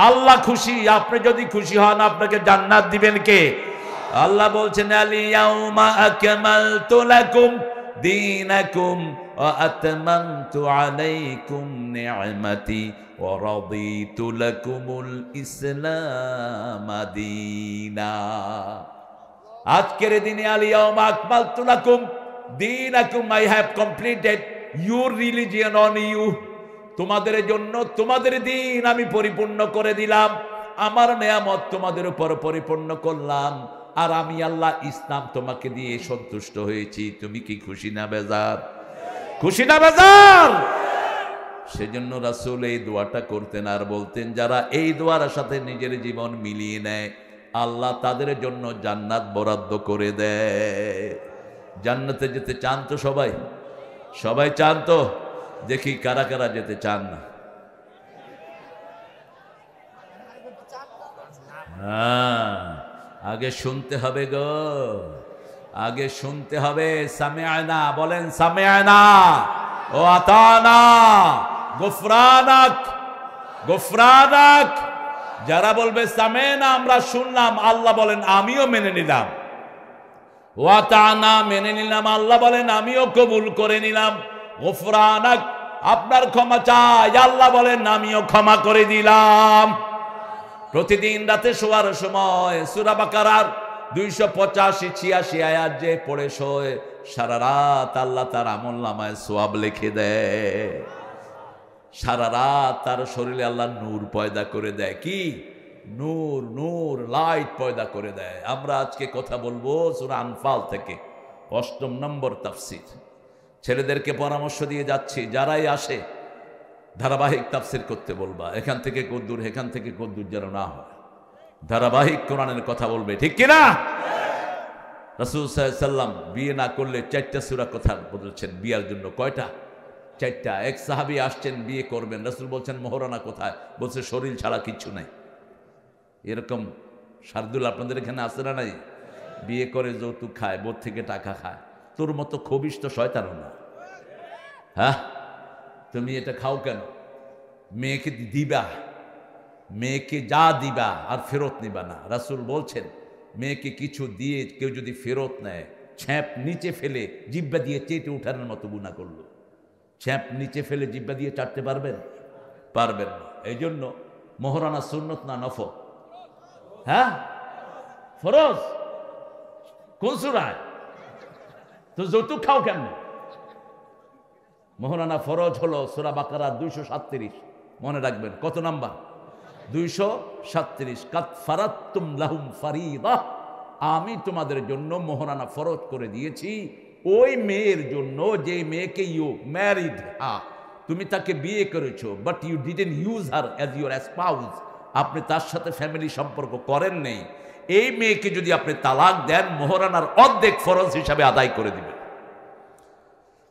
আল্লাহ খুশি। আপনি যদি খুশি হন আপনাকে জান্নাত দিবেন কে? আল্লাহ বলছেন আল-ইয়াউমা আকমালতু লাকুম দীনাকুম ওয়া আতমামতু আলাইকুম নি'মাতি ওয়া রাদিতু লাকুমুল ইসলাম দীনা। আজকের দিনে আল-ইয়াউমা আকমালতু লাকুম দীনাকুম, I have completed your religion on you. তোমাদের জন্য তোমাদের দিন আমি পরিপূর্ণ করে দিলাম, আমার নেয়ামত তোমাদের উপর পরিপূর্ণ করলাম, আর আমি আল্লাহ ইসলাম তোমাকে দিয়ে সন্তুষ্ট হয়েছি। তুমি কি খুশি না বেজার? খুশি না বেজার? সেজন্য রাসূল এই দোয়াটা করতেন আর বলতেন, যারা এই দোয়ার সাথে নিজের জীবন মিলিয়ে নেয় আল্লাহ তাদের জন্য জান্নাত বরাদ্দ করে দেয়। জান্নাতে যেতে চান তো সবাই? সবাই চান তো? দেখি কারা কারা যেতে চান না। হ্যাঁ, আগে শুনতে হবে গো, আগে শুনতে হবে। সামিআনা বলেন, সামিআনা ও আতানা গুফরানাক, গুফরানাক। যারা বলবে সামিআনা আমরা শুনলাম, আল্লাহ বলেন আমিও মেনে নিলাম। ওয়া আতানা মেনে নিলাম, আল্লাহ বলেন আমিও কবুল করে নিলাম। গুফরানাক আপনার ক্ষমা চাই, আল্লাহ বলেন আমিও ক্ষমা করে দিলাম। প্রতিদিন রাতে শোয়ার সময় সূরা বাকারার 285-86 আয়াত যে পড়ে শোয়, সারা রাত আল্লাহ তার আমলনামায় সওয়াব লিখে দেয়। সারা রাত তার শরীরে আল্লাহ নূর পয়দা করে দেয়। কি নূর? নূর, লাইট পয়দা করে দেয়। আমরা আজকে কথা বলবো সূরা আনফাল থেকে 8 নম্বর তাফসীর। ছেলেদেরকে পরামর্শ দিয়ে যাচ্ছি, যারাই আসে ধারাবাহিক তাফসীর করতে বলবা। এখান থেকে কদ্দুর, এখান থেকে কদ্দুর যেন না হয়, ধারাবাহিক কোরআনের কথা বলবে, ঠিক কিনা? রাসূল সাল্লাল্লাহু আলাইহি ওয়াসাল্লাম বিয়ে না করলে 4টা সূরা কথা বলেছেন বিয়ার জন্য। কয়টা? 4টা। এক সাহাবী আসছেন বিয়ে করবেন, রাসূল বলছেন মোহরানা কোথায়? বলছে শরীর ছাড়া কিচ্ছু নাই। এরকম শার্দুল আপনাদের এখানে আছে না নাই? বিয়ে করে যৌতুক খায়, বোর থেকে টাকা খায়। তোর মতো খবিশ তো শয়তানও না। হ্যাঁ, তুমি এটা খাও কেন? মেয়েকে দিবা, মেয়েকে যা দিবা আর ফেরত নিবা না। রাসূল বলছেন মেয়েকে কিছু দিয়ে কেউ যদি ফেরত নেয়, ছ্যাপ নিচে ফেলে জিহ্বা দিয়ে চেটে উঠানোর মতো গুনাহ করলো। ছ্যাপ নিচে ফেলে জিহ্বা দিয়ে চাটতে পারবেন? পারবেন না। এই জন্য মোহরানা সুন্নত না নফল? হ্যাঁ, ফরজ। কোন সূরায়? তো যৌতুক খাও কেমনে? মোহরানা ফরজ হলো সূরা বাকারা 237। মনে রাখবেন কত নাম্বার? 237। কাদ ফারাতুম লাহুম ফারিদা, আমি তোমাদের জন্য মোহরানা ফরজ করে দিয়েছি ওই মেয়ের জন্য যে মেয়েকে ইউ ম্যারিড, তুমি তাকে বিয়ে করেছো, but you didn't use her as your spouse, আপনি তার সাথে ফ্যামিলি সম্পর্ক করেন নেই। এই মেয়েকে যদি আপনি তালাক দেন, মোহরানার অর্ধেক ফরজ হিসাবে আদায় করে দিবেন।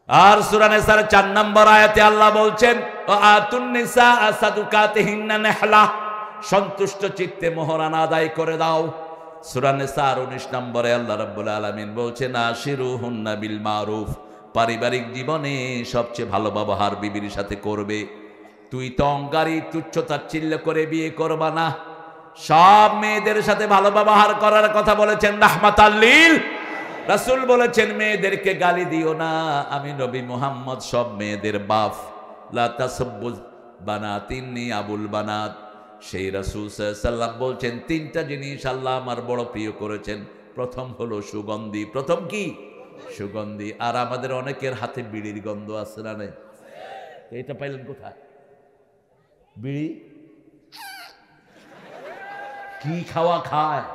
আর সূরা নিসার 4 নম্বর আয়াতে আল্লাহ বলছেন আতুন নিসা সাদুকাতিহিন্না নিহলা, সন্তুষ্ট চিত্তে মোহরানা আদায় করে দাও। সূরা নিসার 19 নম্বরে আল্লাহ রাব্বুল আলামিন বলছেন আশিরুহুন্না বিল মারুফ, পারিবারিক জীবনে সবচেয়ে ভালো ব্যবহার বিবির সাথে করবে। তুই তো অঙ্গারি তুচ্ছ তাচ্ছিল্য করে বিয়ে করবা না। সব মেয়েদের সাথে ভালো ব্যবহার করার কথা বলেছেন রাহমাতাল লিল। রাসূল বলেছেন মেয়েদেরকে গালি দিও না, আমি নবী মুহাম্মদ সব মেয়েদের বাপ। লা তাসাব্বু বানাতিনি আবুল বানাত। সেই রাসূল সাল্লাল্লাহু আলাইহি ওয়াসাল্লাম বলছেন 3টা জিনিস আল্লাহ আমার বড় প্রিয় করেছেন। প্রথম হলো সুগন্ধি। প্রথম কি? সুগন্ধি। আর আমাদের অনেকের হাতে বিড়ির গন্ধ আছে না নেই? এইটা পাইলেন কোথায়? বিড়ি কি খাওয়া খায়?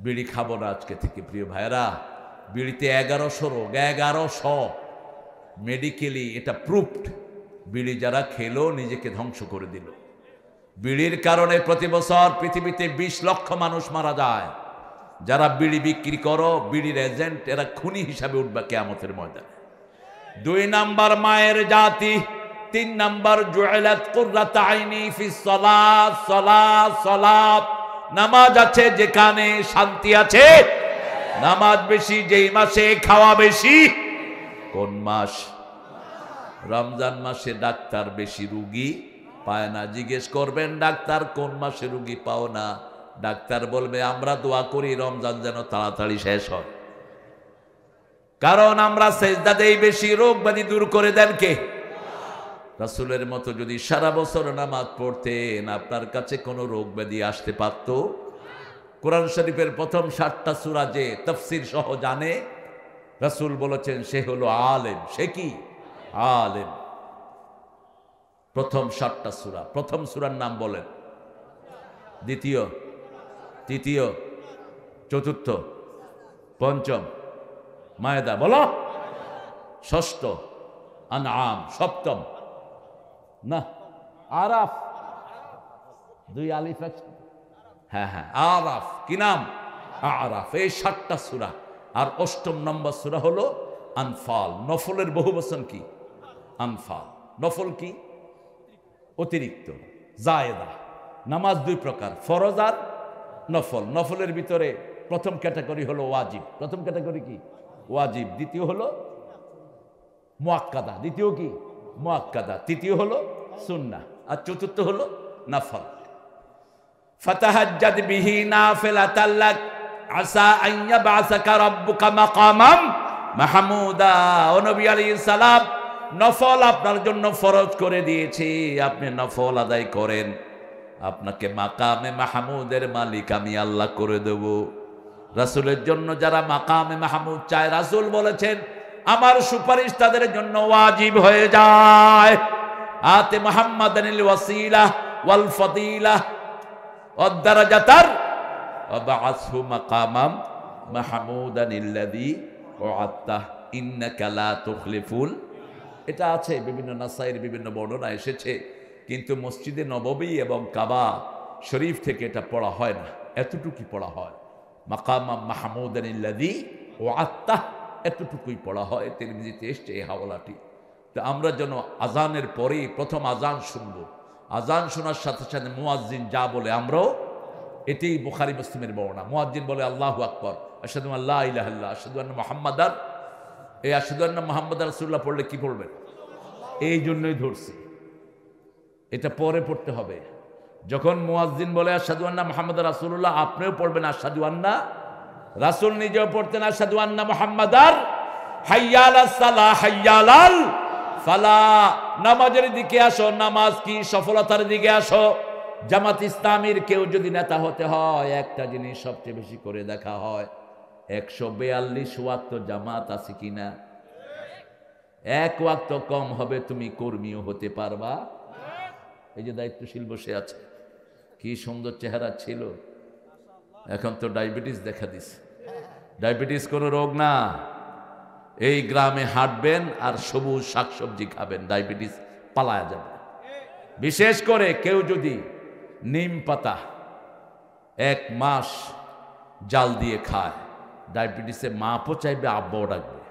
বিড়ি খাবো না আজকে থেকে প্রিয় ভাইরা। বিড়িতে 1100 রোগ, 1100 মেডিকেলি এটা প্রুফড। বিড়ি যারা খেলো নিজেকে ধ্বংস করে দিল। বিড়ির কারণে প্রতি বছর পৃথিবীতে 20 লক্ষ মানুষ মারা যায়। যারা বিড়ি বিক্রি করো, বিড়ির এজেন্ট, এরা খুনি হিসাবে উঠবে কিয়ামতের ময়দানে। 2 নাম্বার মায়ের জাতি। 3 নাম্বার জুইলাত কুররাতু আইনি ফিস সালাত, সালাত, সালাত। নামাজ আছে যেখানে শান্তি আছে, নামাজ বেশি যেই মাসে খাওয়া বেশি। কোন মাস? রমজান মাসে ডাক্তার বেশি রুগী পায় না। জিজ্ঞেস করবেন ডাক্তার কোন মাসে রুগী পাও না, ডাক্তার বলবে আমরা দোয়া করি রমজান যেন তাড়াতাড়ি শেষ হয়, কারণ আমরা সেজদা দেই বেশি, রোগ ব্যাধি দূর করে দেন কে? রাসূলের মতো যদি সারা বছর নামাজ পড়তেন আপনার কাছে কোনো রোগ ব্যাধি আসতে পারত? কোরআন শরীফের প্রথম 7টা সূরা যে তাফসীর সহ জানে, রাসূল বলেছেন সে হলো আলেম। সে কি? আলেম। প্রথম 7টা সূরা, প্রথম সূরার নাম বলেন, দ্বিতীয়, তৃতীয়, চতুর্থ, পঞ্চম মায়েদা, বলো, ষষ্ঠ আনআম, সপ্তম না আরাফ, 2 আলিফ আছে, হ্যাঁ হ্যাঁ আরাফ। কি নাম? আরাফ। এই 7টা সূরা। আর 8ম নম্বর সূরা হলো আনফাল। নফলের বহুবচন কি? আনফাল। নফল কি? অতিরিক্ত, জায়েদা। নামাজ 2 প্রকার, ফরজ আর নফল। নফলের ভিতরে প্রথম ক্যাটাগরি হলো ওয়াজিব। প্রথম ক্যাটাগরি কি? ওয়াজিব। দ্বিতীয় হলো মুআক্কাদা। দ্বিতীয় কি? মুআক্কাদা। তৃতীয় হলো সুন্নাহ। আর চতুর্থ হলো নফল। ফাতাহাজ্জাদ বিহি নাফিলাতাল লাক আসা আন ইয়াবআসাকা রাব্বুকা মাকামাম মাহমুদা। ও নবী আলাইহিস সালাম, নফল আপনার জন্য ফরজ করে দিয়েছি, আপনি নফল আদায় করেন, আপনাকে মাকামে মাহমুদের মালিক আমি আল্লাহ করে দেব। রাসূলের জন্য যারা মাকামে মাহমুদ চায়, রাসূল বলেছেন আমার সুপারিশ তাদের জন্য ওয়াজিব হয়ে যায়। আতে মুহাম্মাদানিল ওয়াসিলা ওয়াল ফাদিলা ওয়াদ দারাজাতার ওয়া বাআসহু মাকামাম মাহমুদানিল্লাযী ওয়া'আদতা ইন্নাকা লা তুখলিফুল। এটা আছে বিভিন্ন নাসাইর বিভিন্ন বর্ণনা এসেছে, কিন্তু মসজিদে নববী এবং কাবা শরীফ থেকে এটা পড়া হয় না, এতটুকুই পড়া হয়। মাকামাম মাহমুদানিল্লাযী ওয়া'আদতা, এতটুকুই পড়া হয়। তিরমিজিতে এসছে এই হাওলাটি। তো আমরা যেন আজানের পরেই প্রথম আজান শুনবো, আজান শোনার সাথে সাথে মুয়াজ্জিন যা বলে আমরাও, এটাই বুখারী মুসলিমের বর্ণনা। মুয়াজ্জিন বলে আল্লাহু আকবার, আশহাদু আল্লা ইলাহা ইল্লাল্লাহ, আশহাদু আন্না মুহাম্মাদার। এই আশহাদু আন্না মুহাম্মাদার রাসূলুল্লাহ পড়লে কি পড়বেন? এই জন্যই ধরছি, এটা পরে পড়তে হবে। যখন মুয়াজ্জিন বলে আশহাদু আন্না মুহাম্মাদার রাসূলুল্লাহ, আপনিও পড়বেন আশহাদু আন্না। রাসূল নিজেও পড়তেন আশহাদু আন্না মুহাম্মাদার। হাইয়া আলাস সালাহ হাইয়া আলাল ফালাহ। নামাজের দিকে আসো, নামাজ কি সফলতার দিকে আসো। জামাত ইসলামীর কেউ যদি নেতা হতে হয়, একটা জিনিস সবচেয়ে বেশি করে দেখা হয়, 142 ওয়াক্ত জামাত আছে কিনা। 1 ওয়াক্ত কম হবে তুমি কর্মীও হতে পারবা। এই যে দায়িত্বশীল বসে আছে, কি সুন্দর চেহারা ছিল, এখন তো ডায়াবেটিস দেখা দিছে। ডায়াবেটিস কোনো রোগ না, এই গ্রামে হাঁটবেন আর সবুজ শাকসবজি খাবেন, ডায়াবেটিস পালায়া যাবে। বিশেষ করে কেউ যদি নিম পাতা 1 মাস জাল দিয়ে খায়, ডায়াবেটিসে মাপও চাইবে, আব্বাও ডাকবে,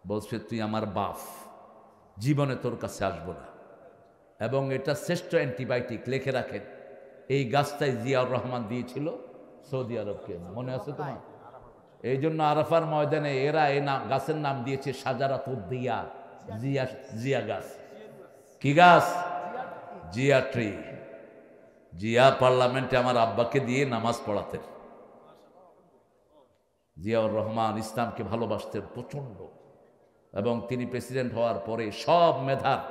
বলছে তুই আমার বাপ, জীবনে তোর কাছে আসবো না। এবং এটা শ্রেষ্ঠ অ্যান্টিবায়োটিক, লিখে রাখেন। এই গাছটাই জিয়াউর রহমান দিয়েছিল সৌদি আরবকে, মনে আছে তোমার? এই জন্য আরাফার ময়দানে এরা এই গাছের নাম দিয়েছে শাজারাতুদ্দিয়া, জিয়া, জিয়া গাছ। কি গাছ? জিয়া ট্রি। জিয়া পার্লামেন্টে আমার আব্বাকে দিয়ে নামাজ পড়াতেন। জিয়াউর রহমান ইসলামকে ভালোবাসতেন প্রচণ্ড, এবং তিনি প্রেসিডেন্ট হওয়ার পরে সব মেধার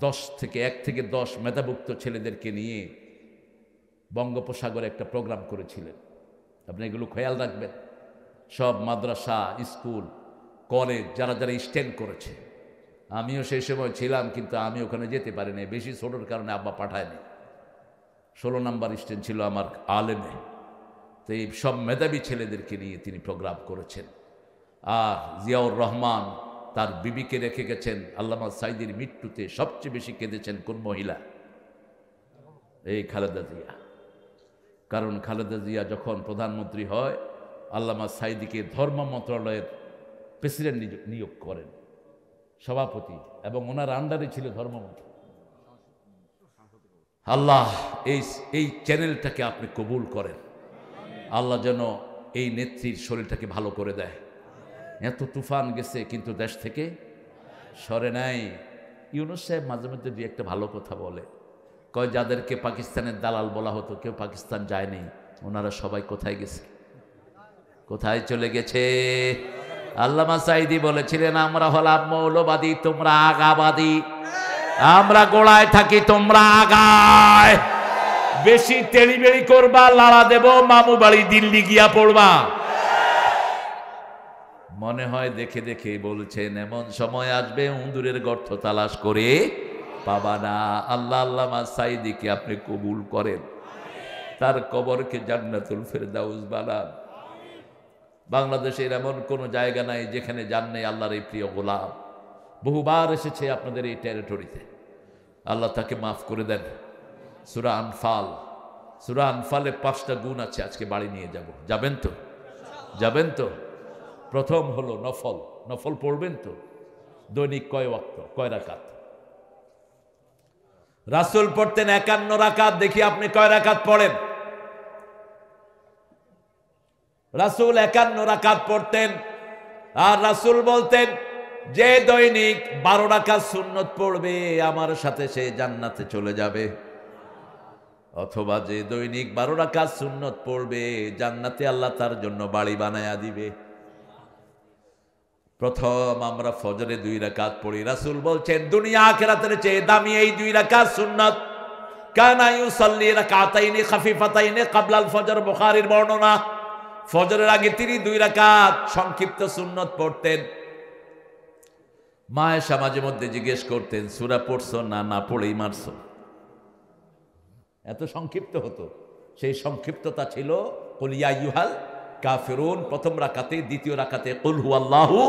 1 থেকে 10 মেধাভুক্ত ছেলেদেরকে নিয়ে বঙ্গোপসাগরে একটা প্রোগ্রাম করেছিলেন। আপনি এগুলো খেয়াল রাখবেন। সব মাদ্রাসা, স্কুল, কলেজ যারা যারা স্ট্যান্ড করেছে, আমিও সেই সময় ছিলাম, কিন্তু আমি ওখানে যেতে পারিনি, বেশি ছোটোর কারণে আব্বা পাঠায়নি। 16 নম্বর স্ট্যান্ড ছিল আমার আলেমে। তো এই সব মেধাবী ছেলেদেরকে নিয়ে তিনি প্রোগ্রাম করেছেন। আর জিয়াউর রহমান তার বিবিকে রেখে গেছেন। আল্লামা সাঈদীর মৃত্যুতে সবচেয়ে বেশি কেঁদেছেন কোন মহিলা? এই খালেদা জিয়া। কারণ খালেদা জিয়া যখন প্রধানমন্ত্রী হয়, আল্লামা সাঈদীকে ধর্ম মন্ত্রণালয়ের প্রেসিডেন্ট নিয়োগ করেন, সভাপতি, এবং ওনার আন্ডারে ছিল ধর্মমন্ত্রী। আল্লাহ এই চ্যানেলটাকে আপনি কবুল করেন। আল্লাহ যেন এই নেত্রীর শরীরটাকে ভালো করে দেয়। এত তুফান গেছে, কিন্তু দেশ থেকে সরে নাই। ইউনূস সাহেব মাঝে মধ্যে দুই একটা ভালো কথা বলে, কয় যাদেরকে পাকিস্তানের দালাল বলা হতো কেউ পাকিস্তান যায়নি, ওনারা সবাই কোথায় গেছে? কোথায় চলে গেছে? আল্লামা সাঈদী বলেছিলেন, আমরা হলাম মৌলবাদী, তোমরা আগাবাদী। আমরা গোড়ায় থাকি, তোমরা আগায়। বেশি তেড়িবেড়ি করবা, লাড়া দেব, মামু বাড়ি দিল্লি গিয়া পড়বা। মনে হয় দেখে দেখে বলছেন, এমন সময় আসবে উন্দুরের গর্ত তালাশ করে পাবা না। আল্লাহ আল্লামা সাঈদীকে আপনি কবুল করেন, তার কবরকে জান্নাতুল ফেরদাউস বানান। বাংলাদেশের এমন কোনো জায়গা নাই যেখানে যান নাই আল্লাহর এই প্রিয় গোলাম। বহুবার এসেছে আপনাদের এই টেরিটরিতে, আল্লাহ তাকে মাফ করে দেন। সূরা আনফাল, সূরা আনফালে 5টা গুণ আছে, আজকে বাড়ি নিয়ে যাব। যাবেন তো? যাবেন তো? প্রথম হলো নফল। নফল পড়বেন তো? দৈনিক কয় ওয়াক্ত, কয় রাকাত? রাসূল পড়তেন 51 রাকাত। দেখি আপনি কয় রাকাত পড়েন? রাসূল 51 রাকাত পড়তেন। আর রাসূল বলতেন, যে দৈনিক 12 রাকাত সুন্নত পড়বে আমার সাথে সে জান্নাতে চলে যাবে। অথবা যে দৈনিক 12 রাকাত সুন্নত পড়বে জান্নাতে আল্লাহ তার জন্য বাড়ি বানায়া দিবে। প্রথম আমরা ফজরে 2 রাকাত পড়ি। রাসূল বলছেন, দুনিয়া আখিরাতের চেয়ে দামি এই 2 রাকাত সুন্নত। কানা ইউসাল্লি রাকাতাইনি খাফিফাতাইনি ক্বাবলাল ফজর, বুখারীর বর্ণনা। ফজরের আগে তিনি 2 রাকাত সংক্ষিপ্ত সুন্নত পড়তেন। মা আয়েশা মাঝে মধ্যে জিজ্ঞেস করতেন, সূরা পড়ছো না না পড়েই মারছো? এত সংক্ষিপ্ত হতো। সেই সংক্ষিপ্ততা ছিল কুল ইয়া আইয়ুহাল কাফিরুন প্রথম রাকাতে, দ্বিতীয় রাকাতে কুল হুয়াল্লাহু।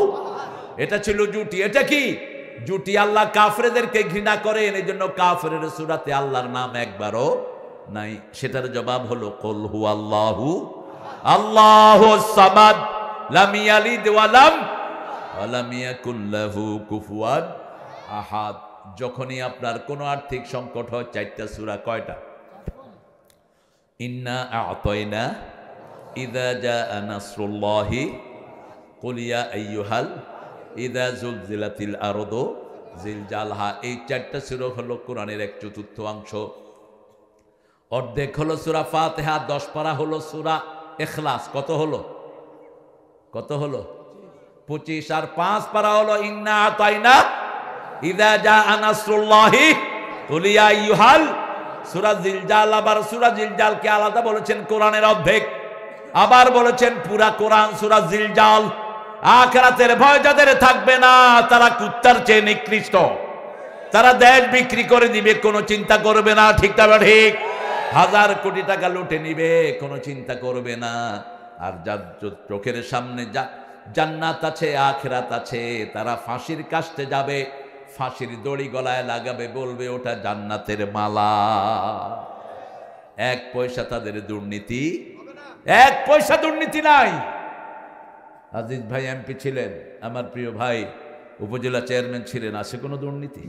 এটা ছিল জুটি। এটা কি জুটি? আল্লাহ কাফেরদেরকে ঘৃণা করেন, এজন্য কাফেরের সূরাতে আল্লাহর নাম একবারও নাই। সেটার জবাব হলো কুল হুয়াল্লাহু আল্লাহুস সামাদ লাম ইয়ালিদ ওয়া লাম ইয়াকুল লাহু কুফুয়ান আহাদ। যখনই আপনার কোনো আর্থিক সংকট হয়, 4টা সূরা। কয়টা? ইন্না আ'তাইনা, ইযা জাআ নাসরুল্লাহি, কুল ইয়া আইয়ুহাল, ইযা যুলজিলাতিল আরদু জিলজালহা। এই 4টা সূরা হলো কোরআনের 1/4 অর্ধেক হলো সূরা ফাতিহা, 10 পারা হলো সূরা ইখলাস। কত হলো? কত হলো? 25। আর 5 পারা হলো ইন্না আ'তাইনা, ইযা জাআ নাসরুল্লাহি, কুল ইয়া আইয়ুহাল। সূরা জিলজাল, আবার সূরা জিলজালকে আলাদা বলেছেন কোরআনের অর্ধেক, আবার বলেছেন পুরা কোরআন সূরা জিলজাল। আখিরাতের ভয় যাদের থাকবে না তারা কুত্তার চেয়ে নিকৃষ্ট। তারা দেশ বিক্রি করে দিবে, কোনো চিন্তা করবে না। ঠিক না ঠিক? 1000 কোটি টাকা লুটে নিবে, কোনো চিন্তা করবে না। আর যার চোখের সামনে জান্নাত আছে, আখিরাত আছে, তারা ফাঁসির কাস্টে যাবে, ফাঁসির দড়ি গলায় লাগাবে, বলবে ওটা জান্নাতের মালা। 1 পয়সা তাদের দুর্নীতি, 1 পয়সা দুর্নীতি নাই। আজিজ ভাই এমপি ছিলেন, আমার প্রিয় ভাই উপজেলা চেয়ারম্যান ছিলেন, আছে কোনো দুর্নীতি?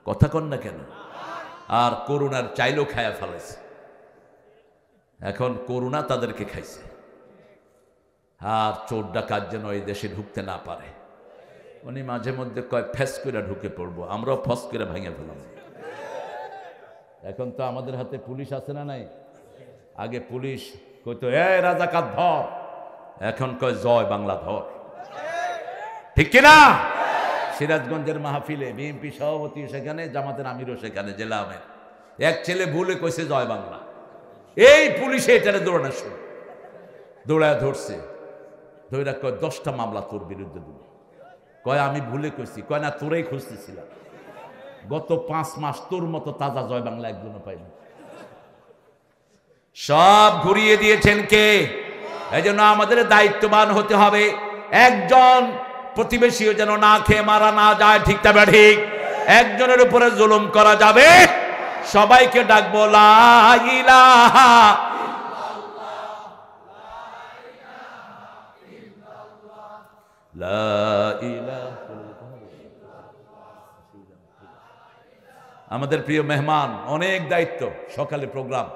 কথা কন না কেন? আর করুণার চাইলেও খায়া ফেলেছে। এখন করুণা তাদেরকে খাইছে। আর চোর ডাকাত যেন এই দেশে ঢুকতে না পারে। উনি মাঝে মধ্যে কয় ফেস করে ঢুকে পড়বো, আমরাও ফস করে ভেঙে ফেলাম। এখন তো আমাদের হাতে পুলিশ আছে না নাই? আগে পুলিশ কইতো এ রাজাকার ধর, এখন কয় জয় বাংলা ধর। ঠিক কিনা? সিরাজগঞ্জের মাহফিলে বিএনপি সভাপতি সেখানে, জামাতের আমিরও সেখানে, জেলা আমির। এক ছেলে ভুলে কইছে জয় বাংলা, এই পুলিশে এটারে দৌড়ানো শুরু, দৌড়ায় ধরছে। ধৈরা কয় 10টা মামলা তোর বিরুদ্ধে দেব। কয় আমি ভুলে কইছি। কয় না, তোরেই খুঁজতেছিলাম, গত 5 মাস তোর মতো তাজা জয় বাংলা একজনও পাইনি। সব ঘুরিয়ে দিয়েছেন কে? এই জন্য আমাদের দায়িত্ববান হতে হবে। একজন প্রতিবেশীও যেন না খেয়ে মারা না যায়। ঠিক না ঠিক? একজনের উপরে জুলুম করা যাবে। সবাইকে ডাকবো লা ইলাহা আমাদের প্রিয় মেহমান, অনেক দায়িত্ব। সকালে প্রোগ্রাম,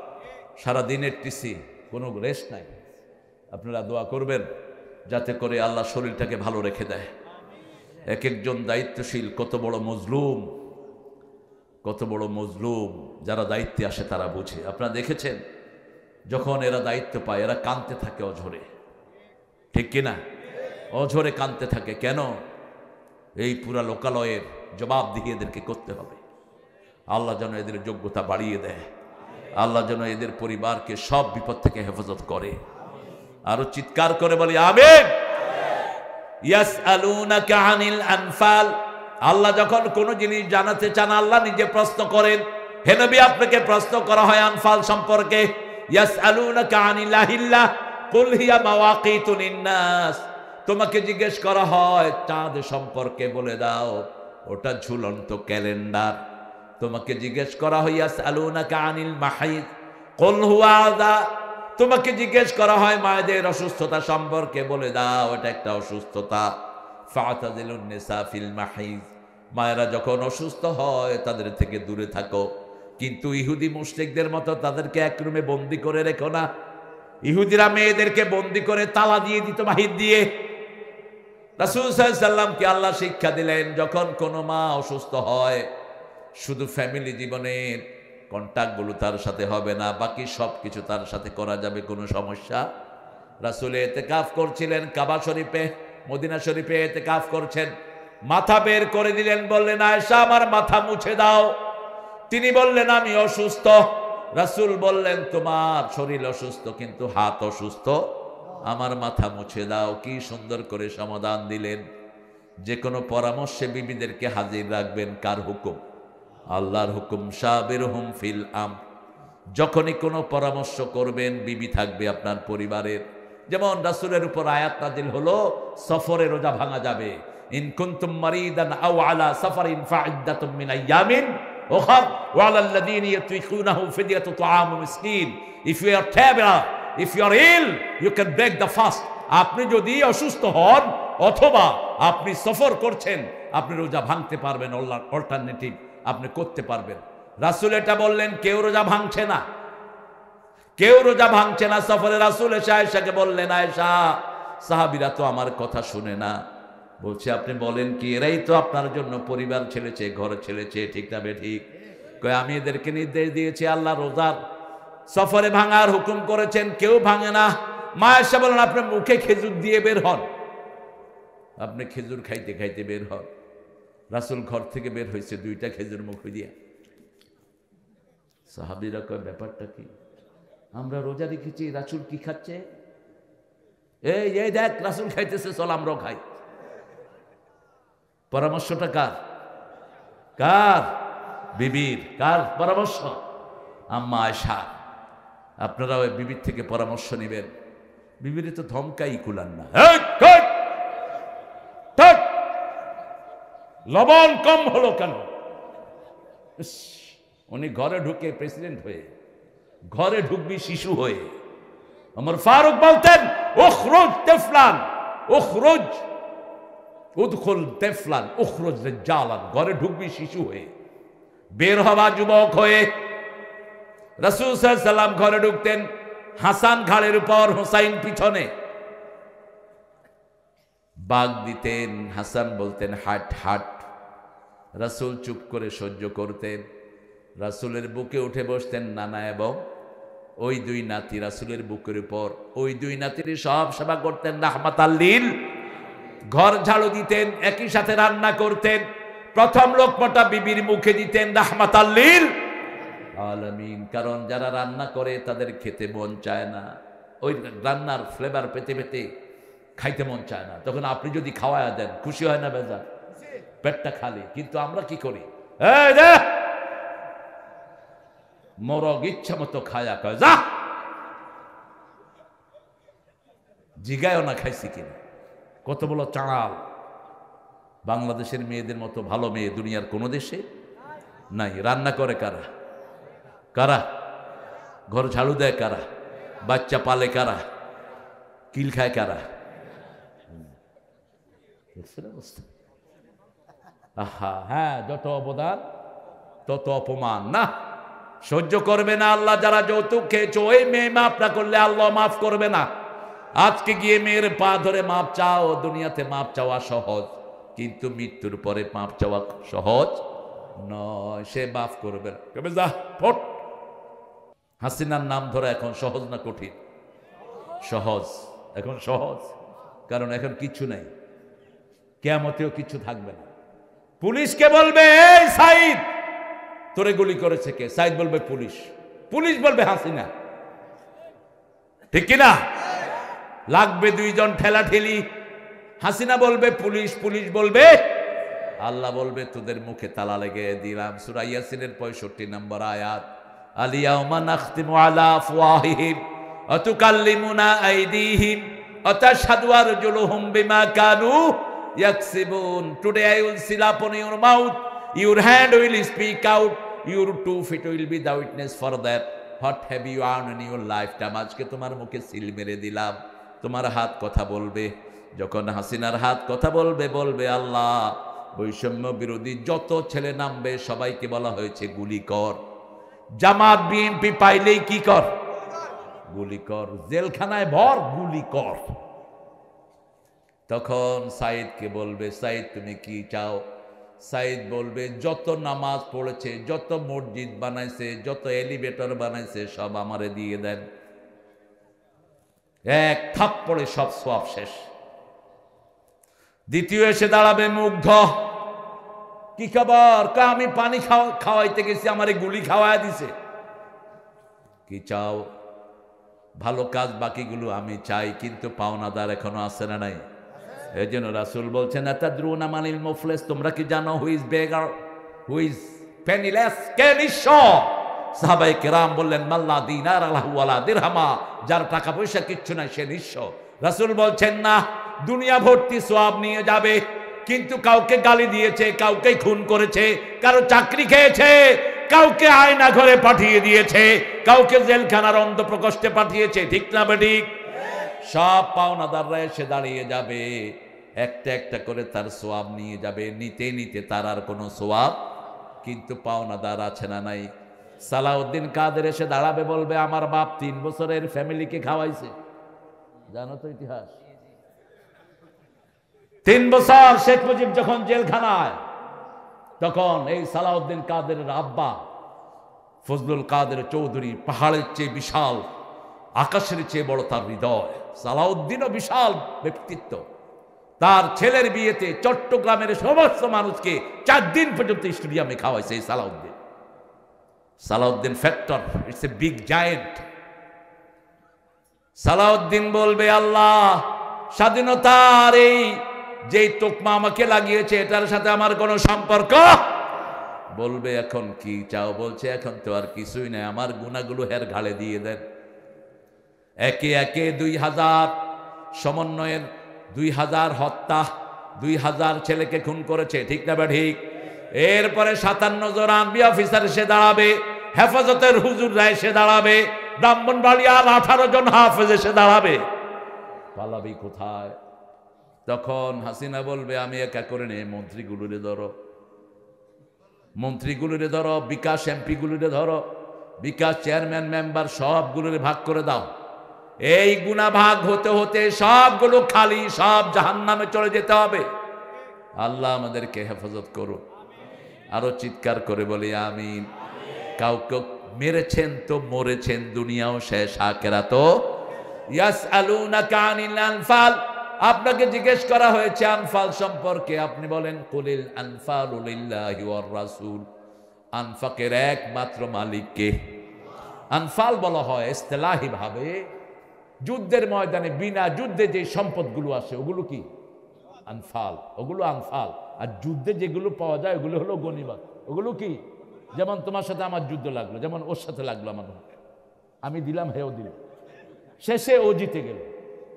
সারা দিনের টিসি, কোনো রেস্ট নাই। আপনারা দোয়া করবেন যাতে করে আল্লাহ শরীরটাকে ভালো রেখে দেয়। এক একজন দায়িত্বশীল কত বড় মজলুম, কত বড় মজলুম। যারা দায়িত্বে আসে তারা বুঝে। আপনারা দেখেছেন যখন এরা দায়িত্ব পায় এরা কাঁদতে থাকে অঝরে, ঠিক কিনা? অঝরে কাঁদতে থাকে। কেন? এই পুরা লোকালয়ের জবাবদিহি এদেরকে করতে হবে। আল্লাহ যেন এদের যোগ্যতা বাড়িয়ে দেয়, আল্লাহ যেন এদের পরিবারকে সব বিপদ থেকে হেফাজত করে। আরো চিৎকার করে বলি আমিন। ইয়াসআলুনাকা আনিল আনফাল, আল্লাহ যখন কোনো জিনিস জানাতে চান আল্লাহ নিজে প্রশ্ন করেন। হে নবী, আপনাকে প্রশ্ন করা হয় আনফাল সম্পর্কে। ইয়াসআলুনাকা আনিল আহিল্লাহ কুল হিয়া মাওয়াকিতু লিন্নাস, তোমাকে জিজ্ঞেস করা হয় চাঁদ সম্পর্কে, বলে দাও ওটা ঝুলন্ত ক্যালেন্ডার। তোমাকে জিজ্ঞেস করা হয় ইয়াসআলুনাকা আনিল মাহিদ কুল হুয়া আযা, তোমাকে জিজ্ঞেস করা হয় মায়েদের অসুস্থতা সম্পর্কে, বলে দাও এটা একটা অসুস্থতা। ফাতাজিলুন নিসা ফিল মাহিদ, মায়েরা যখন অসুস্থ হয় তাদের থেকে দূরে থাকো। কিন্তু ইহুদি মুশরিকদের মতো তাদেরকে এক রুমে বন্দি করে রেখো না। ইহুদিরা মেয়েদেরকে বন্দি করে তালা দিয়ে দিত বাহির দিয়ে। রাসূল সাল্লাল্লাহু আলাইহি সাল্লামকে আল্লাহ শিক্ষা দিলেন যখন কোনো মা অসুস্থ হয় শুধু ফ্যামিলি জীবনের কন্ট্যাক্টগুলো তার সাথে হবে না, বাকি সব কিছু তার সাথে করা যাবে, কোনো সমস্যা। রাসূল ইতিকাফ করছিলেন কাবা শরীফে, মদিনা শরীফে ইতিকাফ করছেন। মাথা বের করে দিলেন, বললেন আয়েশা আমার মাথা মুছে দাও। তিনি বললেন আমি অসুস্থ। রাসূল বললেন তোমার শরীর অসুস্থ কিন্তু হাত অসুস্থ, আমার মাথা মুছে দাও। কি সুন্দর করে সমাধান দিলেন। যে কোনো পরামর্শে বিবিদেরকে হাজির রাখবেন। কার হুকুম? আল্লাহর হুকুম। সাবিরহুম ফিল আমর, যখনই কোনো পরামর্শ করবেন বিবি থাকবে আপনার পরিবারের। যেমন রাসূলের উপর আয়াত নাজিল হলো সফরে রোজা ভাঙা যাবে। ইন কুনতুম মারিদান আও আলা সাফারিন ফাইদ্দাতুম মিন আইয়ামিন উখর ওয়া আলাল্লাযীনা ইয়াতিকুনাহু ফিদিয়াতু তুআমু মিসকিন। If you are traveler, if you are ill, you can break the fast. আপনি যদি অসুস্থ হন অথবা আপনি সফর করছেন, আপনি রোজা ভাঙতে পারবেন। অল্টারনেটিভ আপনি করতে পারবেন। রাসূল এটা বললেন, কেউ রোজা ভাঙছে না, কেউ রোজা ভাঙছে না সফরে। রাসূল এসে আয়েশাকে বললেন আয়েশা সাহাবীরা তো আমার কথা শুনে না। বলছে আপনি বলেন কি? এরাই তো আপনার জন্য পরিবার ছেড়েছে, ঘর ছেড়েছে, ঠিক না বেঠিক? কই আমি এদেরকে নির্দেশ দিয়েছি, আল্লাহ রোজার সফরে ভাঙার হুকুম করেছেন, কেউ ভাঙে না। মা আয়েশা বলেন আপনি মুখে খেজুর দিয়ে বের হন, আপনি খেজুর খাইতে খাইতে বের হন। রাসূল ঘর থেকে বের হয়েছে দুইটা খেজুর মুখে দিয়া। সাহাবীরা কয় ব্যাপারটা কি? আমরা রোজা রেখেছি, রাসূল কি খাচ্ছে? এই দেখ রাসূল খাইতেছে, চল আমরাও খাই। পরামর্শটা কার? কার? বিবির। কার পরামর্শ? আম্মা আয়েশা। আপনারা ওই বিবির থেকে পরামর্শ নেবেন। বিবির তো ধমকাই কুলান না। লবণ কম হলো কেন? উনি ঘরে ঢুকে প্রেসিডেন্ট হয়ে, ঘরে ঢুকবি শিশু হয়ে। ওমর ফারুক বলতেন উখরুজ তিফলান উখরুজ উদখুল তিফলান উখরুজ রিজালান, ঘরে ঢুকবি শিশু হয়ে, বের হওয়া যুবক হয়ে। রাসূল সাল্লাল্লাহু আলাইহি সাল্লাম ঘরে ঢুকতেন, হাসান ঘাড়ের উপর, হুসাইন পিছনে। বাগ দিতেন, হাসান বলতেন হাট হাট। রাসূল চুপ করে সহ্য করতেন। রাসূলের বুকে উঠে বসতেন নানা এবং ওই দুই নাতি রাসূলের বুকের উপর। ওই দুই নাতির সব সেবা করতেন রাহমাতাল লিল। ঘর ঝাড়ু দিতেন, একই সাথে রান্না করতেন। প্রথম লোকমাটা বিবির মুখে দিতেন রাহমাতাল লিল আলামিন। কারণ যারা রান্না করে তাদের খেতে মন চায় না, ওই রান্নার ফ্লেভার পেতে পেতে খাইতে মন চায় না। তখন আপনি যদি খাওয়ায়া দেন খুশি হয় না? বেজার, পেটটা খালি। কিন্তু আমরা কি করি? এই দে মোরগ ইচ্ছা মতো খায়া কয় যা, জিগায়ও না খাইছি কিনা। কত বড় চাঁড়াল! বাংলাদেশের মেয়েদের মতো ভালো মেয়ে দুনিয়ার কোনো দেশে নাই। রান্না করে কারা? কারা? ঘর ঝাড়ু দেয় কারা? বাচ্চা পালে কারা? কিল খায় কারা? আহা, হ্যাঁ, যত অবদান তত অপমান। না, সহ্য করবে না আল্লাহ। যারা যৌতুক খেয়েছো, ওই মেয়ে মাফ না করলে আল্লাহ মাফ করবে না। আজকে গিয়ে মেয়ের পা ধরে মাপ চাও, দুনিয়াতে মাপ চাওয়া সহজ, কিন্তু মৃত্যুর পরে মাপ চাওয়া সহজ নয়। সে মাফ করবে না, কবে যা ফট। হাসিনার নাম ধরা এখন সহজ না কঠিন? সহজ, এখন সহজ, কারণ এখন কিছু নাই, কিয়ামতেও কিছু থাকবে না। পুলিশকে বলবে এই সাইদ তোরে গুলি করেছে কে? সাইদ বলবে পুলিশ, পুলিশ বলবে হাসিনা, ঠিক কিনা? লাগবে দুইজন ঠেলা ঠেলি, হাসিনা বলবে পুলিশ, পুলিশ বলবে আল্লাহ বলবে তোদের মুখে তালা লেগে দিলাম। সূরা ইয়াসিনের 65 নম্বর আয়াত, আলিয়াউমা নাখতিমু আলা আফওয়াহিহিম ওয়া তুকাল্লিমুনা আইদিহিম ওয়া তাশহাদু আরজুলুহুম বিমা কানু ইয়াকসিবুন। Today I will seal upon your mouth, your hand will speak out, your 2 feet will be the witness for that. What have you earned in your lifetime? আজকে তোমার মুখে সিল মেরে দিলাম, তোমার হাত কথা বলবে। যখন হাসিনার হাত কথা বলবে, বলবে আল্লাহ বৈষম্য বিরোধী যত ছেলে নামবে সবাইকে বলা হয়েছে গুলি কর। জামাত বিএনপি পাইলেই কি কর? গুলি কর, জেলখানায় ভর, গুলি কর। তখন সাইদকে বলবে সাইদ তুমি কি চাও? সাইদ বলবে যত নামাজ পড়েছে, যত মসজিদ বানাইছে, যত এলিভেটর বানাইছে সব আমারে দিয়ে দেন। এক থাপ্পড়ে সব সওয়াব শেষ। দ্বিতীয় এসে দাঁড়াবে মুগ্ধ, কি খবর? আমি পানি খাওয়াইতে গেছি, আমারে গুলি খাওয়ায় দিছে। কি চাও? ভালো কাজ বাকিগুলো আমি চাই, কিন্তু পাওনাদার এখনো আছে না নাই? এই জন্য রাসূল বলছেন আতাদরুনা মানিল মুফলিস, তোমরা কি জানো who is beggar, who is penniless, কে নিঃস্ব? সাহাবায়ে কেরাম বললেন মাল্লা দিনার লাহু ওয়ালা দিরহামা, যার টাকা পয়সা কিচ্ছু নাই সে নিঃস্ব। রাসূল বলছেন না, দুনিয়া ভর্তি সওয়াব নিয়ে যাবে, কিন্তু কাউকে গালি দিয়েছে, কাউকে খুন করেছে, কারো চাকরি খেয়েছে, কাউকে আয়না ঘরে পাঠিয়ে দিয়েছে, কাউকে জেলখানার অন্ধ প্রকোষ্ঠে পাঠিয়েছে, ঠিক না বেঠিক? সব পাওনাদাররা এসে দাঁড়িয়ে যাবে, একটা একটা করে তার সওয়াব নিয়ে যাবে, নিতে নিতে তার আর কোনো সওয়াব, কিন্তু পাওনাদার আছে না নাই? সালাউদ্দিন কাদের এসে দাঁড়াবে, বলবে আমার বাপ 3 বছরের ফ্যামিলিকে খাওয়াইছে। জানো তো ইতিহাস, 3 বছর শেখ মুজিব যখন জেলখানায়, তখন এই সালাউদ্দিন কাদেরের আব্বা ফজলুল কাদের চৌধুরী, পাহাড়ের চেয়ে বিশাল, আকাশের চেয়ে বড় তার হৃদয়। সালাউদ্দিনও বিশাল ব্যক্তিত্ব। তার ছেলের বিয়েতে চট্টগ্রামের সমস্ত মানুষকে 4 দিন পর্যন্ত স্টেডিয়ামে খাওয়াইছে এই Salauddin. Salauddin factor, it's a big giant. Salauddin বলবে আল্লাহ স্বাধীনতার এই যে তোকমা আমাকে লাগিয়েছে এটার সাথে আমার কোনো সম্পর্ক? বলবে এখন কি চাও? বলছে এখন তো আর কিছুই নাই, আমার গুনাহগুলো হের ঘাড়ে দিয়ে দেন। একে একে 2000 সমন্বয়ের 2000 হত্যা, 2000 ছেলেকে খুন করেছে, ঠিক না বা ঠিক? এরপরে 57 জন আর্মি অফিসার এসে দাঁড়াবে, হেফাজতের হুজুররা এসে দাঁড়াবে, ব্রাহ্মণবাড়িয়ার 18 জন হাফেজ এসে দাঁড়াবে। পালাবি কোথায়? তখন হাসিনা বলবে আমি একা করে নেই, মন্ত্রীগুলোরে ধরো, মন্ত্রীগুলোরে ধরো, বিকাশ এমপিগুলোরে ধরো, বিকাশ চেয়ারম্যান মেম্বার সবগুলোরে ভাগ করে দাও। এই গুনাহ ভাগ হতে হতে সবগুলো খালি, সব জাহান্নামে চলে যেতে হবে। আল্লাহ আমাদেরকে হেফাজত করুন। আরো চিৎকার করে বলি আমিন। কাউকে মেরেছেন তো মরেছেন, দুনিয়াও শেষ, আখিরাতও। ইয়াসআলুনাকা আনিল আনফাল, আপনাকে জিজ্ঞেস করা হয়েছে আনফাল সম্পর্কে, আপনি বলেন কুলিল আনফালু লিল্লাহি ওয়ার রাসূল, আনফাকের একমাত্র মালিক কে? আনফাল বলা হয় ইসতিলাহি ভাবে যুদ্ধের ময়দানে বিনা যুদ্ধে যে সম্পদগুলো আসে ওগুলো কি? আনফাল, ওগুলো আনফাল। আর যুদ্ধে যেগুলো পাওয়া যায় ওগুলো হলো গনিমত। ওগুলো কি? যেমন তোমার সাথে আমার যুদ্ধ লাগলো, যেমন ওর সাথে লাগলো আমার, আমি দিলাম, হেও দিল, শেষে ও জিতে গেল,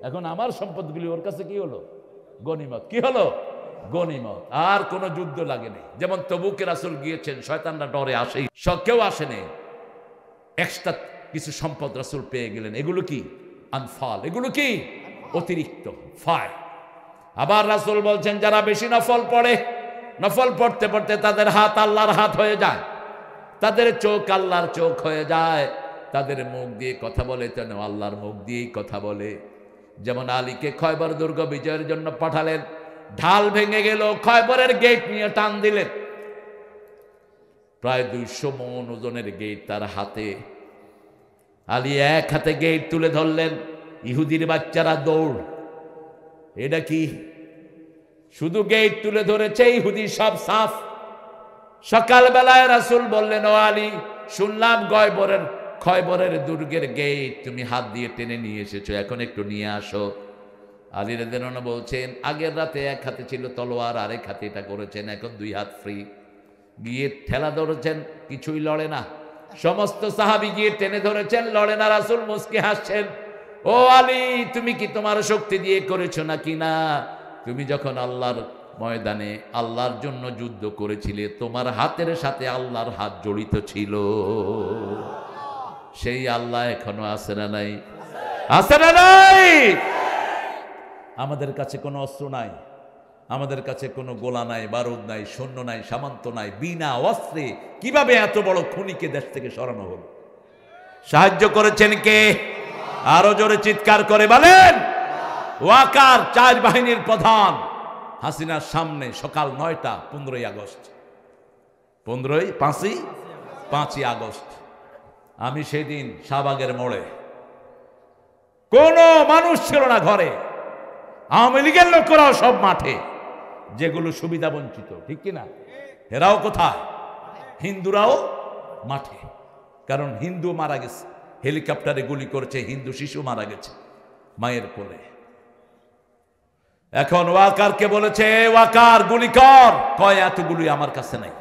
এখন আমার সম্পদগুলি ওর কাছে কি হলো? গনিমত। কি হলো? গনিমত। আর কোনো যুদ্ধ লাগেনি। যেমন তবুকে রাসূল গিয়েছেন, শয়তানরা ডরে আসেই, কেউ আসেনি, এক্সট্রা কিছু সম্পদ রাসূল পেয়ে গেলেন। এগুলো কি? আনফাল। এগুলো কি? অতিরিক্ত ফায়। আবার রাসূল বলছেন যারা বেশি নফল পড়ে, নফল পড়তে পড়তে তাদের হাত আল্লাহর হাত হয়ে যায়, তাদের চোখ আল্লাহর চোখ হয়ে যায়, তাদের মুখ দিয়ে কথা বলে তেন আল্লাহর মুখ দিয়েই কথা বলে। যেমন আলীকে খয়বর দুর্গ বিজয়ের জন্য পাঠালেন, ঢাল ভেঙে গেল, খয়বরের গেট নিয়ে টান দিলেন। প্রায় 200 মণ ওজনের গেট তার হাতে। আলী এক হাতে গেট তুলে ধরলেন, ইহুদির বাচ্চারা দৌড়। এটা কি? শুধু গেট তুলে ধরেছে, ইহুদি সব সাফ। সকালবেলায় রাসূল বললেন, ও আলী, শুনলাম খয়বরের দুর্গের গেট তুমি হাত দিয়ে টেনে নিয়ে এসেছো, এখন একটু নিয়ে আসো। আলী রাদিয়াল্লাহু আনহু বলছেন, আগের রাতে এক হাতে ছিল তলোয়ার, আরেক হাতে এটা করেছেন, এখন 2 হাত ফ্রি। গিয়ে ঠেলা ধরেছেন, কিছুই লড়ে না। সমস্ত সাহাবী গিয়ে টেনে ধরেছেন, লড়ে না। রাসূল মুস্কি হাসছেন, ও আলী, তুমি কি তোমার শক্তি দিয়ে করেছো নাকি? না, তুমি যখন আল্লাহর ময়দানে আল্লাহর জন্য যুদ্ধ করেছিলে, তোমার হাতের সাথে আল্লাহর হাত জড়িত ছিল। সেই আল্লাহ এখনো আছে না নাই? আছে না নাই? আমাদের কাছে কোনো অস্ত্র নাই, আমাদের কাছে কোনো গোলা নাই, বারুদ নাই, সৈন্য নাই, সামন্ত নাই। বিনা অস্ত্রে কিভাবে এত বড় খুনিকে দেশ থেকে সরানো হলো? সাহায্য করেছেন কে? আরো জোরে চিৎকার করে বলেন। ওয়াকার 4 বাহিনীর প্রধান হাসিনার সামনে সকাল 9টা, 15ই আগস্ট। 5ই আগস্ট। আমি সেদিন শাহবাগের মোড়ে, কোনো মানুষ ছিল না ঘরে। আওয়ামী লীগের লোকেরাও সব মাঠে, যেগুলো সুবিধা বঞ্চিত, ঠিক কিনা? এরাও কোথায়? হিন্দুরাও মাঠে। কারণ হিন্দু মারা গেছে, হেলিকপ্টারে গুলি করেছে, হিন্দু শিশু মারা গেছে মায়ের কোলে। এখন ওয়াকারকে বলেছে, ওয়াকার গুলি কর। কয়, এতগুলি আমার কাছে নাই।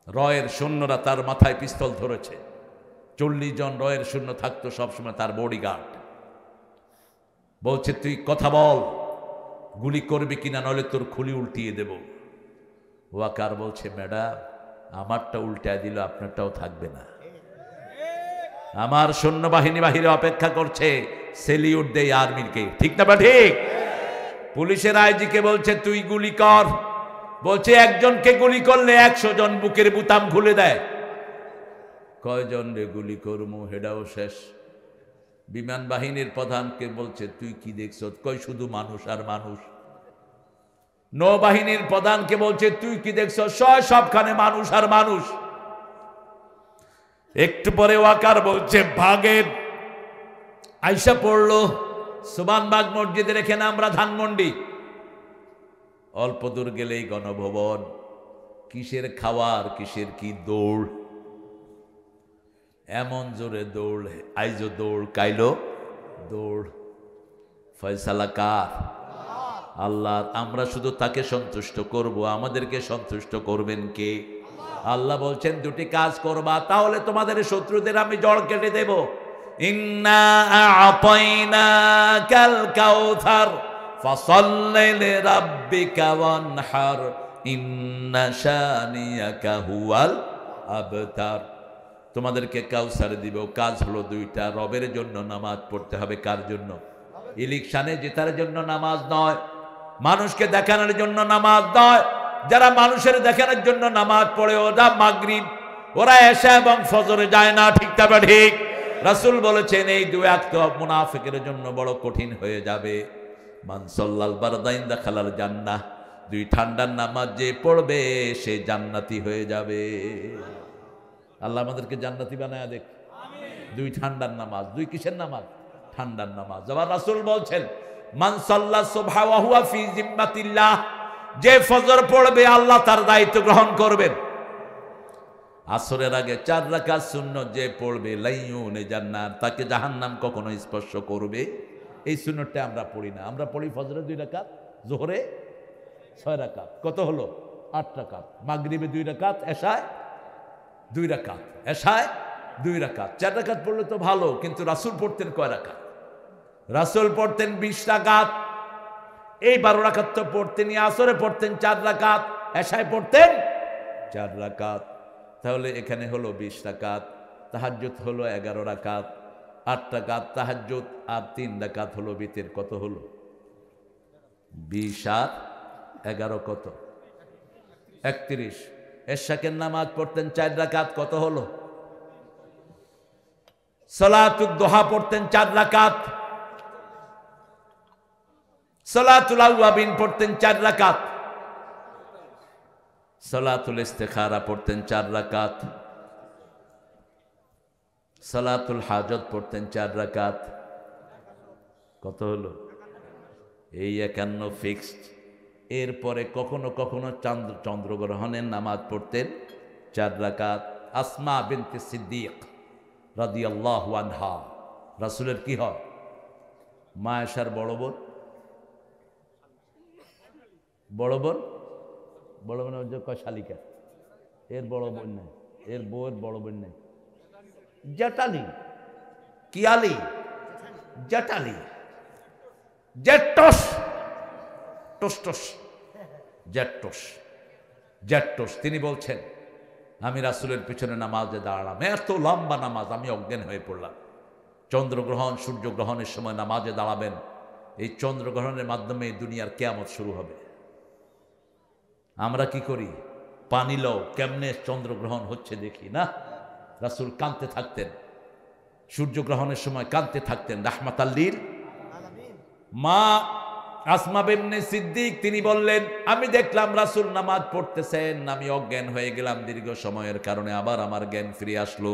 রয়ের সৈন্যরা তার মাথায় পিস্তল ধরেছে। 40 জন রয়ের সৈন্য থাকতো সবসময়, তার বডিগার্ড। বলছে, তুই কথা বল, গুলি করবি কিনা, নইলে তোর খুলি উল্টিয়ে দেব। ওয়াকার বলছে, ম্যাডাম, আমারটা উল্টায় দিল, আপনারটাও থাকবে না। আমার সৈন্যবাহিনী বাহিরে অপেক্ষা করছে, সেলিউট দেই আর্মিকে, ঠিক না? বা ঠিক? পুলিশের আইজিকে বলছে, তুই গুলি কর। বলছে, একজনকে গুলি করলে 100 জন বুকের বুতাম খুলে দেয়। কয়জন রে গুলি করমু, হেডাও শেষ। বিমান বাহিনীর প্রধানকে বলছে, তুই কি দেখছ? কই, শুধু মানুষ আর মানুষ। নৌবাহিনীর প্রধানকে বলছে, তুই কি দেখছ? সবখানে মানুষ আর মানুষ। একটু পরে ওয়াকার বলছে, ভাগের আইসা পড়লো সুবানবাগ মসজিদের এখানে, আমরা ধানমন্ডি। অল্প দূর গেলেই গণভবন। কিসের খাওয়ার, কিসের কি দৌড়, এমন জোরে দৌড়। আইজো দৌড়, কাইলো দৌড়। ফয়সালা কার? আল্লাহর। আমরা শুধু তাকে সন্তুষ্ট করব, আমাদেরকে সন্তুষ্ট করবেন কে? আল্লাহ বলছেন, 2টি কাজ করবা, তাহলে তোমাদের শত্রুদের আমি জড় কেটে দেব। ইন্না আ'তাইনাকাল কাউসার ফাসাল্লি লিরাব্বিকা ওয়ানহার ইন্না শানিয়াকা হুয়াল আবতার। তোমাদেরকে কাউসার দিব। কাজ হলো 2টা। রবের জন্য নামাজ পড়তে হবে। কার জন্য? ইলেকশনে জেতার জন্য নামাজ নয়, মানুষকে দেখানোর জন্য নামাজ নয়। যারা মানুষের দেখানোর জন্য নামাজ পড়ে, ওরা মাগরিব, ওরা এশা এবং ফজরে যায় না, ঠিক তবে ঠিক? রাসূল বলেছেন, এই 2 ওয়াক্ত মুনাফিকের জন্য বড় কঠিন হয়ে যাবে। মান সাল্লাল বারদাইন দাখালাল জান্নাহ। 2 ঠান্ডার নামাজ যে পড়বে, সে জান্নাতি হয়ে যাবে। আল্লাহ আমাদেরকে জান্নাতি বানায় দেখ। 2 ঠান্ডার নামাজ। 2 কিসের নামাজ? ঠান্ডার নামাজ। আবার রাসূল বলছেন, মান সাল্লা সুবহা ওয়া হুয়া ফি জিম্মাতিল্লাহ। যে ফজর পড়বে, আল্লাহ তার দায়িত্ব গ্রহণ করবেন। আসরের আগে 4 রাকাত সুন্নত যে পড়বে, লাইয়ুনে জান্নাত, তাকে জাহান্নাম কখনো স্পর্শ করবে। এই সুন্নতটা আমরা পড়ি না। আমরা পড়ি ফজরে 2 রাকাত, যোহরে 6 রাকাত। কত হলো? 8 রাকাত। মাগরিবে 2 রাকাত, এশায় 2 রাকাত। এশায় 2 রাকাত। 4 রাকাত পড়লে তো ভালো, কিন্তু রাসূল পড়তেন কয় রাকাত? রাসূল পড়তেন 20 রাকাত। এই 12 রাকাত তো পড়তেনই। আসরে পড়তেন 4 রাকাত, এশায় পড়তেন 4 রাকাত। তাহলে এখানে হলো 20 রাকাত। তাহাজ্জুদ হলো 11 রাকাত। 8 রাকাত তাহাজ্জুদ আর 3 রাকাত হলো বিতের। কত হলো? 20 আর 11 কত? 31। এশাকের নামাজ পড়তেন 4 রাকাত। কত হলো? সালাতুদ দুহা পড়তেন 4 রাকাত। সালাতুল আওয়াবিন পড়তেন 4 রাকাত, সালাতুল ইস্তিখারা পড়তেন 4 রাকাত, সালাতুল হাজত পড়তেন 4 রাকাত। কত হলো? এই 51 ফিক্সড। এরপরে কখনো কখনো চন্দ্রগ্রহণের নামাজ পড়তেন 4 রাকাত। আসমা বিনতে সিদ্দিক রাদিয়াল্লাহু আনহা, রাসূলের কি হয়? মা আয়েশার বড় বোন। বড় বোন, বড় বোন হচ্ছে কয় শালিকা? এর বড় বোন নেই, এর বউয়ের বড় বোন নেই, জেঠানি। কি আলী? জেঠালি, জেট্টস, টস, জেট্টস, জেট্টস। তিনি বলছেন, আমি রাসূলের পিছনে নামাজে দাঁড়ালাম, এত লম্বা নামাজ, আমি অজ্ঞান হয়ে পড়লাম। চন্দ্রগ্রহণ, সূর্যগ্রহণের সময় নামাজে দাঁড়াবেন, এই চন্দ্রগ্রহণের মাধ্যমে এই দুনিয়ার কিয়ামত শুরু হবে। আমরা কি করি? পানি লও, কেমনে চন্দ্রগ্রহণ হচ্ছে দেখি না। রাসূল কাঁদতে থাকতেন, সূর্যগ্রহণের সময় কাঁদতে থাকতেন। রাহমাতাল লিল আলামিন। মা আসমা বিনতে সিদ্দিক তিনি বললেন, আমি দেখলাম রাসূল নামাজ পড়তেছেন, আমি অজ্ঞান হয়ে গেলাম দীর্ঘ সময়ের কারণে। আবার আমার জ্ঞান ফিরে আসলো,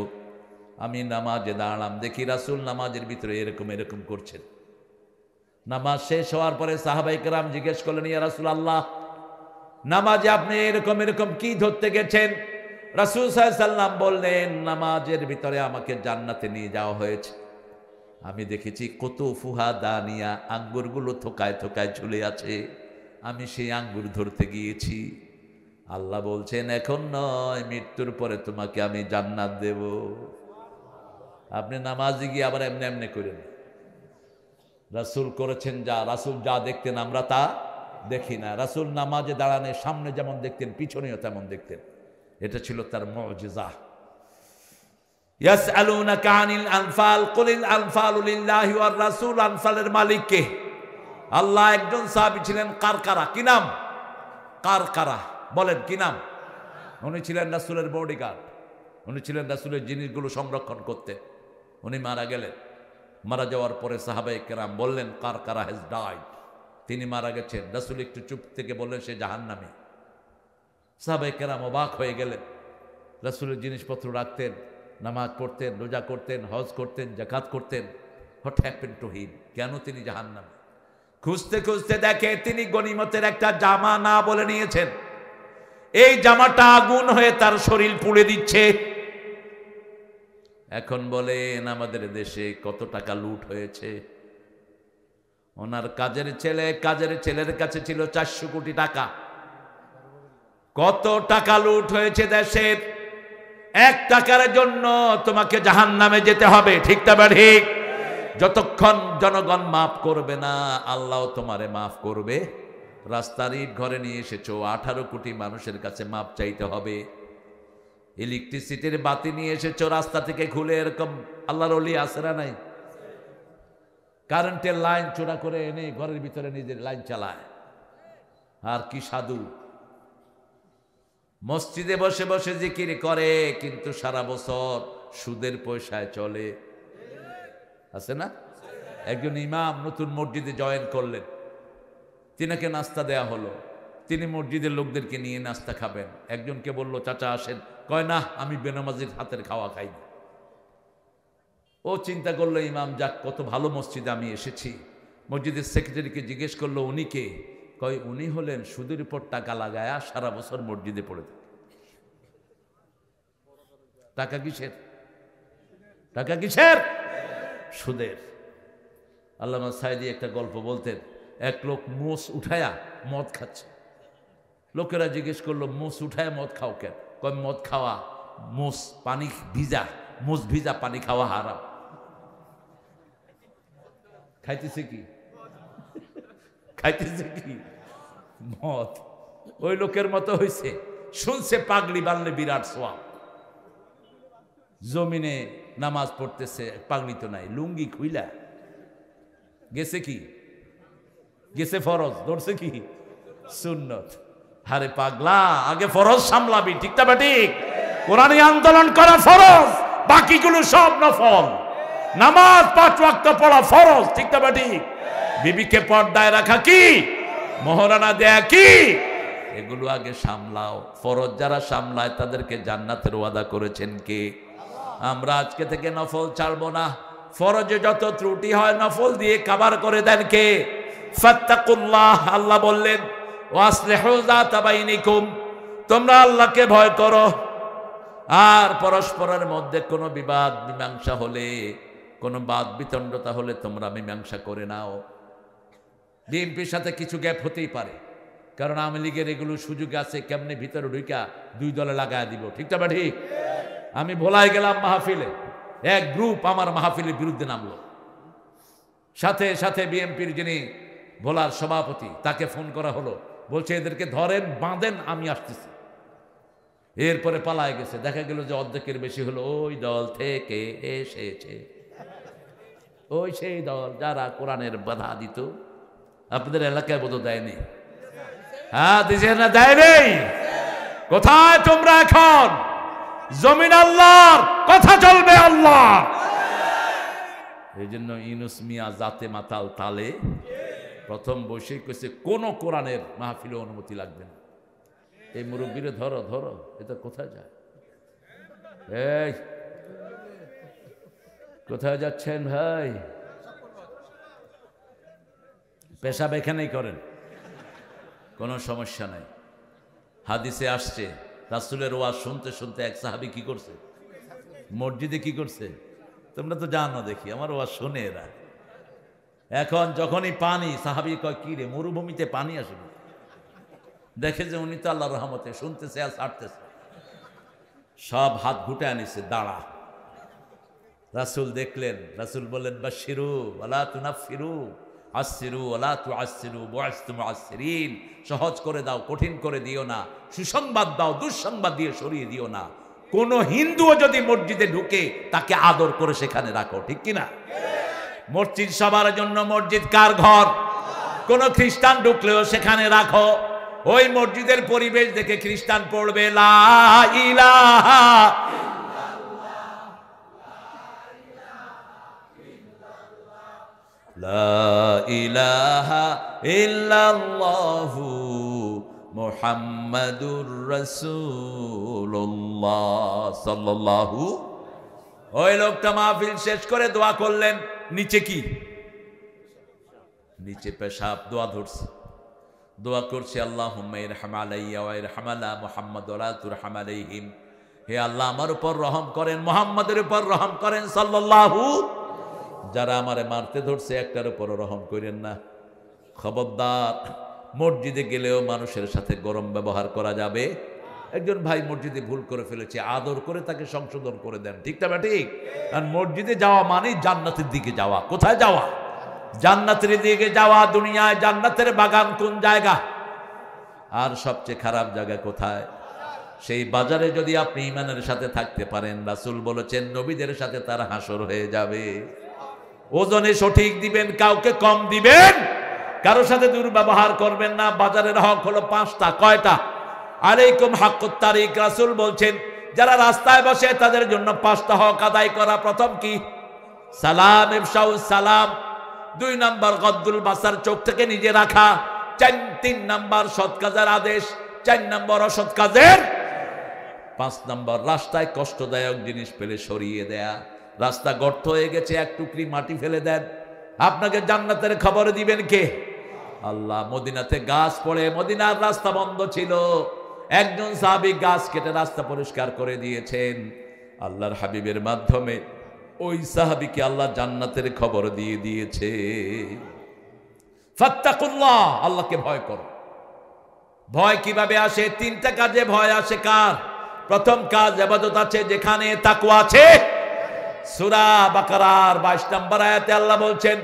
আমি নামাজে দাঁড়ালাম, দেখি রাসূল নামাজের ভিতরে এরকম এরকম করছেন। নামাজ শেষ হওয়ার পরে সাহাবায়ে কেরাম জিজ্ঞেস করলেন, ইয়া রাসূলুল্লাহ, নামাজে আপনি এরকম এরকম কি ধরতে গেছেন? রাসূল সাল্লাল্লাহু আলাইহি সাল্লাম বললেন, নামাজের ভিতরে আমাকে জান্নাতে নিয়ে যাওয়া হয়েছে, আমি দেখেছি কুতুফুহা দানিয়া, আঙ্গুরগুলো থোকায় থোকায় ঝুলে আছে, আমি সেই আঙ্গুর ধরতে গিয়েছি। আল্লাহ বলছেন, এখন নয়, মৃত্যুর পরে তোমাকে আমি জান্নাত দেব। আপনি নামাজে গিয়ে আবার এমনি এমনি করেন। রাসূল করেছেন যা, রাসূল যা দেখতেন আমরা তা দেখি না। রাসূল নামাজে দাঁড়ানোর সামনে যেমন দেখতেন, পিছনেও তেমন দেখতেন। এটা ছিল তার মুজিজা। ইয়াসআলুনাকা আনিল আনফাল কুলিল আনফালু লিল্লাহি ওয়ার রাসূল। আনফালের মালিক কে? আল্লাহ। একজন সাহাবী ছিলেন কারকারা। কি নাম? কারকারা। বলেন কি নাম? উনি ছিলেন রাসূলের বডিগার্ড, উনি ছিলেন রাসূলের জিনিসগুলো সংরক্ষণ করতেন। উনি মারা গেলেন। মারা যাওয়ার পরে সাহাবায়ে কেরাম বললেন, কারকারা হ্যাজ ডাইড, তিনি মারা গেছেন। রাসূল একটু চুপ থেকে বললেন, সে জাহান্নামী। সাহাবায়ে কেরাম অবাক হয়ে গেলেন। রাসূলের জিনিসপত্র রাখতেন, নামাজ পড়তেন, রোজা করতেন, হজ করতেন, যাকাত করতেন। What happened to him? কেন তিনি জাহান্নামী? খুঁজতে খুঁজতে দেখে তিনি গনিমতের একটা জামা না বলে নিয়েছেন। এই জামাটা আগুন হয়ে তার শরীর পুড়ে দিচ্ছে। এখন বলেন, আমাদের দেশে কত টাকা লুট হয়েছে। ওনার কাজের ছেলের কাছে ছিল 400 কোটি টাকা। কত টাকা লুট হয়েছে দেশের। 1 টাকার জন্য তোমাকে জাহান্নামে যেতে হবে, ঠিক না ঠিক? যতক্ষণ জনগণ মাফ করবে না, আল্লাহ তোমারে মাফ করবে। রাস্তার ইট ঘরে নিয়ে এসেছো, 18 কোটি মানুষের কাছে মাপ চাইতে হবে। ইলেকট্রিসিটির বাতি নিয়ে এসেছো, রাস্তা থেকে খুলে, এরকম আল্লাহর ওলি আছে না নাই? কারেন্টের লাইন চোরা করে এনে ঘরের ভিতরে নিজের লাইন চালায়। আর কি সাধু! মসজিদে বসে বসে জিকির করে, কিন্তু সারা বছর সুদের পয়সায় চলে। আছে না? একজন ইমাম নতুন মসজিদে জয়েন করলেন, তিনাকে নাস্তা দেয়া হলো। তিনি মসজিদের লোকদেরকে নিয়ে নাস্তা খাবেন। একজনকে বলল, চাচা আসেন। কয় না, আমি বেনামাজির হাতের খাওয়া খাই না। ও চিন্তা করলো, ইমাম যাক, কত ভালো মসজিদে আমি এসেছি। মসজিদের সেক্রেটারিকে জিজ্ঞেস করলো, উনি কে? কয়, উনি হলেন সুদের উপর টাকা লাগায়া সারা বছর মসজিদে পড়ে থাকে। টাকা কিসের? টাকা কিসের? সুদের। আল্লামা সাইদি একটা গল্প বলতেন। এক লোক মোষ উঠায়া মদ খাচ্ছে। লোকেরা জিজ্ঞেস করলো, মোষ উঠায়া মদ খাও কেন? কয়, মদ খাওয়া, মোষ পানি ভিজা, মোষ ভিজা পানি খাওয়া হারাম। খাইতেছে কি? খাইতেছে কি? মদ। ওই লোকের মতো হয়েছে, শুনছে পাগড়ি বানলে বিরাট সোয়াব। জমিনে নামাজ পড়তেছে, পাগড়ি তো নাই, লুঙ্গি খুইলা গেছে কি? গেছে ফরজ, ধরছে কি? সুন্নত। আরে পাগলা, আগে ফরজ সামলাবি, ঠিক না ঠিক? কোরআনী আন্দোলন করা ফরজ, বাকিগুলো সব নফল। নামাজ 5 ওয়াক্ত পড়া ফরজ, ঠিক না ঠিক? বিবিকে পর্দায় রাখা কি, মহারানা দেয়া কি, এগুলো আগে সামলাও। ফরজ যারা সামলায় তাদেরকে জান্নাতের ওয়াদা করেছেন কে? আমরা আজকে থেকে নফল ছাড়বো না। ফরজে যত ত্রুটি হয় নফল দিয়ে কভার করে দেন কে? ফাত্তাকুল্লাহ, আল্লাহ বললেন ওয়াসলিহু যাতা বাইনিকুম, তোমরা আল্লাহকে ভয় করো। আর পরস্পরের মধ্যে কোনো বিবাদ মীমাংসা হলে, কোনো বাদ বিতণ্ডতা হলে তোমরা মীমাংসা করে নাও। বিএনপির সাথে কিছু গ্যাপ হতেই পারে, কারণ আওয়ামী লীগের এগুলো সুযোগ আছে, কেমনে ভিতরে ঢুকা দুই দলে লাগায় দিব, ঠিক না ঠিক? আমি ভোলাই গেলাম মাহফিলে, এক গ্রুপ আমার মাহফিলের বিরুদ্ধে নামলো, সাথে সাথে বিএনপির যিনি ভোলার সভাপতি তাকে ফোন করা হলো, বলছে এদেরকে ধরেন বাঁধেন, আমি আসতেছি। এরপরে পালায় গেছে। দেখা গেল যে অর্ধেকের বেশি হলো ওই দল থেকে এসেছে, ওই সেই দল যারা কোরআনের বাধা দিত। আপনাদের এলাকায় বোধ দেয়নি? হ্যাঁ দিছে না, দেয় নেই? কোথায় তোমরা এখন? জমিন আল্লাহর, কথা চলবে আল্লাহ। এই জন্য ইউনুস মিয়া জাতে মাতাল তালে প্রথম বসে কইছে কোন কোরআনের মাহফিলে অনুমতি লাগবে না। এই মুরব্বীরে ধরো ধরো, এটা কোথায় যায়? এই কোথায় যাচ্ছেন ভাই? পেশাব এখানেই করেন, কোনো সমস্যা নাই। হাদিসে আসছে রাসূলের ওয়াজ শুনতে শুনতে এক সাহাবী কি করছে? মসজিদে কি করছে? তোমরা তো জানো, দেখি আমার ওয়াজ শুনে এরা। এখন যখনই পানি, সাহাবী কয় কি রে মরুভূমিতে পানি আসে না? দেখে যে উনি তো আল্লাহর রহমতে শুনতেছে আর ছাড়তেছে, সব হাত ঘুটে আনিছে, দাঁড়া। রাসূল দেখলেন, রাসূল বললেন বাশিরু ওয়ালা তুনাফিরু, আসিরু ওয়ালা তুআসিরু, বুইসতু মুআসসিরিন, সহজ করে দাও, কঠিন করে দিও না, সুসংবাদ দাও, দুঃসংবাদ দিয়ে সরিয়ে দিও না। কোন হিন্দুও যদি মসজিদে ঢুকে তাকে আদর করে সেখানে রাখো, ঠিক কিনা? মসজিদ সবার জন্য, মসজিদ কার ঘর? কোন খ্রিস্টান ঢুকলেও সেখানে রাখো। ওই মসজিদের পরিবেশ দেখে খ্রিস্টান পড়বে লা ইলাহা লা ইলাহা ইল্লাল্লাহু মুহাম্মাদুর রাসূলুল্লাহ সাল্লাল্লাহু। ওই লোকটা মাহফিল শেষ করে দোয়া করলেন, নিচে কি? নিচে পেশাব, দোয়া ধরছে, দোয়া করছে আল্লাহুম্মা ইরহাম আলাইয়া ওয়া ইরহাম আলা মুহাম্মাদ ওয়া লা তুরহাম আলাইহিম। হে আল্লাহ আমার উপর রহম করেন, মুহাম্মাদের উপর রহম করেন সাল্লাল্লাহু। যারা আমারে মারতে ধরছে একটার উপর রহম করেন না। খবরদার, মসজিদে গেলেও মানুষের সাথে গরম ব্যবহার করা যাবে। একজন ভাই মসজিদে ভুল করে ফেলেছে, আদর করে তাকে সংশোধন করে দেন, ঠিক না ঠিক? আর মসজিদে যাওয়া মানে জান্নাতের দিকে যাওয়া। কোথায় যাওয়া? জান্নাতের দিকে যাওয়া। দুনিয়ায় জান্নাতের বাগান কোন জায়গা? আর সবচেয়ে খারাপ জায়গা কোথায়? সেই বাজারে যদি আপনি ঈমানের সাথে থাকতে পারেন, রাসূল বলেছেন নবীদের সাথে তার হাসর হয়ে যাবে। ওজনে সঠিক দিবেন, কাউকে কম দিবেন, কারোর সাথে দুর্ব্যবহার করবেন না। বাজারের হক হলো 5টা। কয়টা? আলাইকুম হাক্কুত তারিক। রাসূল বলছেন যারা রাস্তায় বসে তাদের জন্য 5টা হক আদায় করা। প্রথম কি? সালাম, ইফশাউস সালাম। 2 নাম্বার গদ্দুল বাসার, চোখ থেকে নিজে রাখা। 3 নাম্বার সৎ কাজের আদেশ, 4 নাম্বার অসৎ কাজের। 5 নাম্বার রাস্তায় কষ্টদায়ক জিনিস পেলে সরিয়ে দেয়া। রাস্তা গর্ত হয়ে গেছে, এক টুকরি মাটি ফেলে দেন, আপনাকে জান্নাতের খবর দিবেন কে? আল্লাহ। মদিনাতে গাছ পড়ে, মদিনার রাস্তা বন্ধ ছিল, একজন সাহাবী গাছ কেটে রাস্তা পরিষ্কার করে দিয়েছেন। আল্লাহর হাবিবের মাধ্যমে ওই সাহাবীকে আল্লাহ জান্নাতের খবর দিয়ে দিয়েছে। ফাত্তাকুল্লাহ, আল্লাহকে ভয় করো। ভয় কিভাবে আসে? 3টা কাজে ভয় আসে। কার? প্রথম কাজ ইবাদত আছে যেখানে তাকওয়া আছে। সূরা বাকারার 22 নম্বর আয়াতে আল্লাহ বলছেন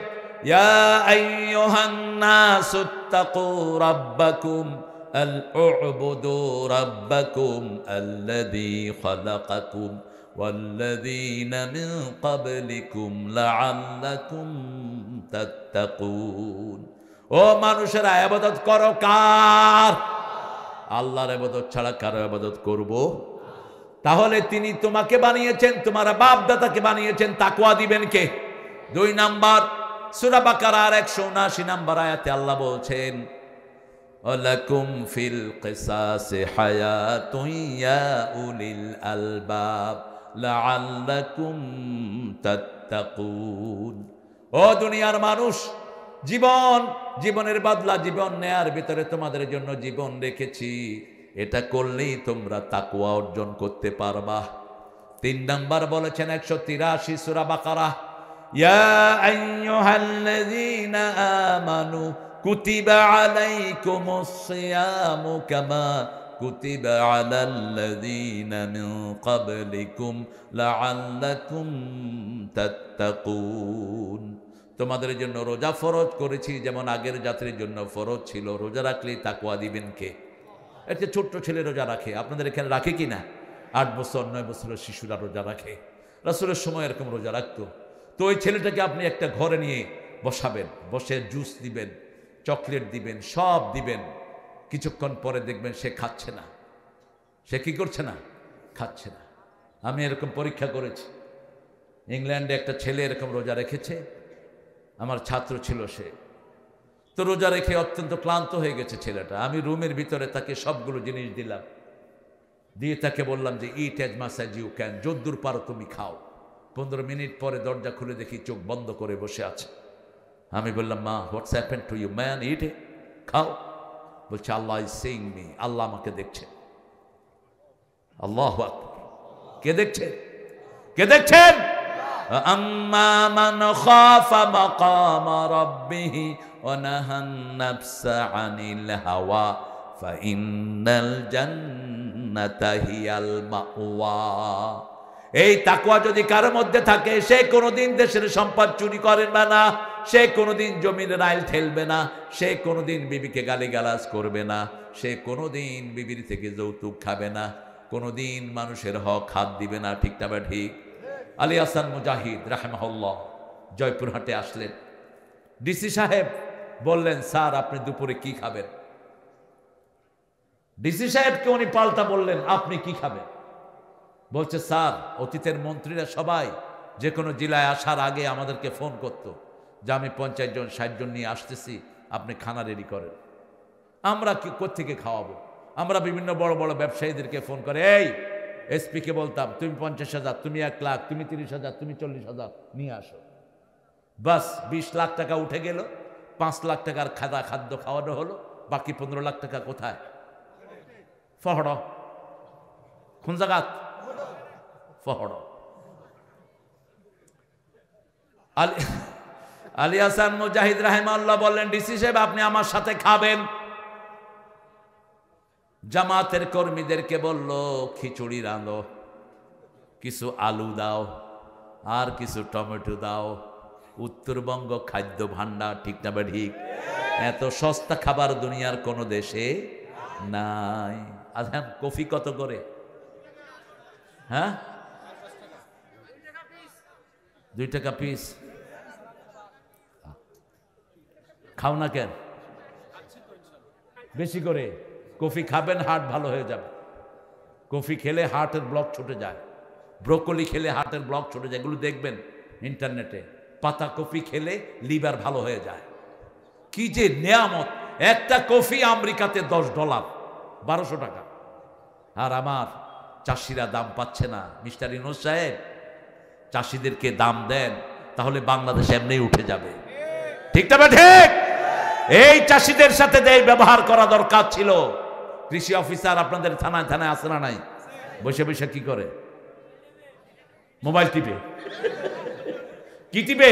ইয়া আইয়ুহান নাসুত্তাকু রাব্বাকুম আল-উ'বুদু রাব্বাকুম আল্লাযী খালাকাকুম ওয়াল্লাযীনা মিন ক্বাবলিকুম লাআল্লাকুম তাত্তাকুন। ও মানুষেরা, ইবাদত করো কার? আল্লাহর ইবাদত ছাড়া কারো ইবাদত করব? তাহলে তিনি তোমাকে বানিয়েছেন, তোমার বাপ দাদাকে বানিয়েছেন, তাকওয়া দিবেন কে? 2 নাম্বার সূরা বাকারার 179 নম্বর আয়াতে আল্লাহ বলছেন, ওয়ালাকুম ফিল কিসাসি হায়াতুন ইয়া উলিল আলবাব লাআল্লাকুম তাত্তাকুন। ও দুনিয়ার মানুষ, জীবনের বদলা জীবন নেয়ার ভিতরে তোমাদের জন্য জীবন রেখেছি, এটা করলেই তোমরা তাকওয়া অর্জন করতে পারবা। 3 নাম্বার বলেছেন 183 সূরা বাকারা, ইয়া আইয়ুহাল্লাযীনা আমানু কুতিবা আলাইকুমুস সিয়ামু কামা কুতিবা আলাল্লাযীনা মিন ক্বাবলিকুম লাআল্লাকুম তাত্তাকুন। তোমাদের জন্য রোজা ফরজ করেছি যেমন আগের জাতির জন্য ফরজ ছিল। রোজা রাখলেই তাকওয়া দিবেন কে? একটা ছোট্ট ছেলে রোজা রাখে, আপনাদের এখানে রাখে কি না? 8 বছর 9 বছরের শিশুরা রোজা রাখে। রাসূলের সময় এরকম রোজা রাখতো। তো ওই ছেলেটাকে আপনি একটা ঘরে নিয়ে বসাবেন, বসে জুস দিবেন, চকলেট দিবেন, সব দিবেন। কিছুক্ষণ পরে দেখবেন সে খাচ্ছে না। সে কি করছে না? খাচ্ছে না। আমি এরকম পরীক্ষা করেছি। ইংল্যান্ডে একটা ছেলে এরকম রোজা রেখেছে, আমার ছাত্র ছিল সে। তো রোজা রেখে অত্যন্ত ক্লান্ত হয়ে গেছে ছেলেটা। আমি রুমের ভিতরে তাকে সবগুলো জিনিস দিলাম, দিয়ে তাকে বললাম যে eat as much as you can, যদ্দূর পারো তুমি খাও। 15 মিনিট পরে দরজা খুলে দেখি চোখ বন্ধ করে বসে আছে। আমি বললাম, মা what's happen to you man, eat, খাও। বলছে Allah is seeing me, Allah আমাকে দেখছে। আল্লাহু আকবার। কে দেখছে? কে দেখছেন? আম্মা মান খাফা মাকামা রাব্বিহি ওয়া নাহান নাফসা আনিল হাওয়া ফাইন্নাল জান্নাতা হিয়াল মাওয়া। এই তাকওয়া যদি কারো মধ্যে থাকে, সে কোনোদিন দেশের সম্পদ চুরি করবে না, সে কোনোদিন জমিনের আইল ঠেলবে না, সে কোনোদিন বিবিকে গালিগালাজ করবে না, সে কোনোদিন বিবির থেকে যৌতুক খাবে না, কোনোদিন মানুষের হক হাত দিবে না। ঠিক না? ঠিক। আলী হাসান মুজাহিদ রাহিমাহুল্লাহ জয়পুরহাটে আসলেন। ডিসি সাহেব বললেন, স্যার আপনি দুপুরে কি খাবেন? ডিসি সাহেবকে উনি পাল্টা বললেন, আপনি কি খাবেন? বলছে, স্যার অতীতের মন্ত্রীরা সবাই যে কোনো জেলায় আসার আগে আমাদেরকে ফোন করতো যে আমি 50 জন 60 জন নিয়ে আসতেছি, আপনি খানা রেডি করেন। আমরা কি কোত্থেকে খাওয়াবো? আমরা বিভিন্ন বড় বড় ব্যবসায়ীদেরকে ফোন করে, এই এসপিকে বলতাম তুমি 50,000, তুমি 1 লাখ, তুমি 30,000, তুমি 40,000 নিয়ে আসো। বাস 20 লাখ টাকা উঠে গেল। 5 লাখ টাকার খাদ্য খাওয়ানো হলো। বাকি 15 লাখ টাকা কোথায়? ফহড়। কোন জায়গাত? ফহড়। আলী হাসান মুজাহিদ রাহিমাহুল্লাহ বললেন, ডিসি সাহেব আপনি আমার সাথে খাবেন। জামাতের কর্মীদেরকে বলল, খিচুড়ি রাঁধো, কিছু আলু দাও, আর কিছু টমেটো দাও। উত্তরবঙ্গ খাদ্য ভান্ডার। ঠিক না? ঠিক। এত সস্তা খাবার দুনিয়ার কোন দেশে নাই। আচ্ছা, কফি কত করে? হ্যাঁ, 2 টাকা পিস। খাও না কেন? বেশি করে কফি খাবেন, হার্ট ভালো হয়ে যাবে। কফি খেলে হার্টের ব্লক ছুটে যায়। ব্রোকলি খেলে হার্টের ব্লক ছুটে যায়, এগুলো দেখবেন ইন্টারনেটে। পাতা কফি খেলে লিভার ভালো হয়ে যায়। কি যে নেয়ামত! একটা কফি আমেরিকাতে $10, 1200 টাকা। আর আমার চাষিরা দাম পাচ্ছে না। মিস্টার ইউনূস সাহেব, চাষিদেরকে দাম দেন, তাহলে বাংলাদেশ এমনি উঠে যাবে। ঠিক না? ঠিক। এই চাষিদের সাথে ব্যবহার করা দরকার ছিল। কৃষি অফিসার আপনাদের থানায় থানায় আসে না নাই? বসে বসে কি করে? মোবাইল টিপে। কি টিপে?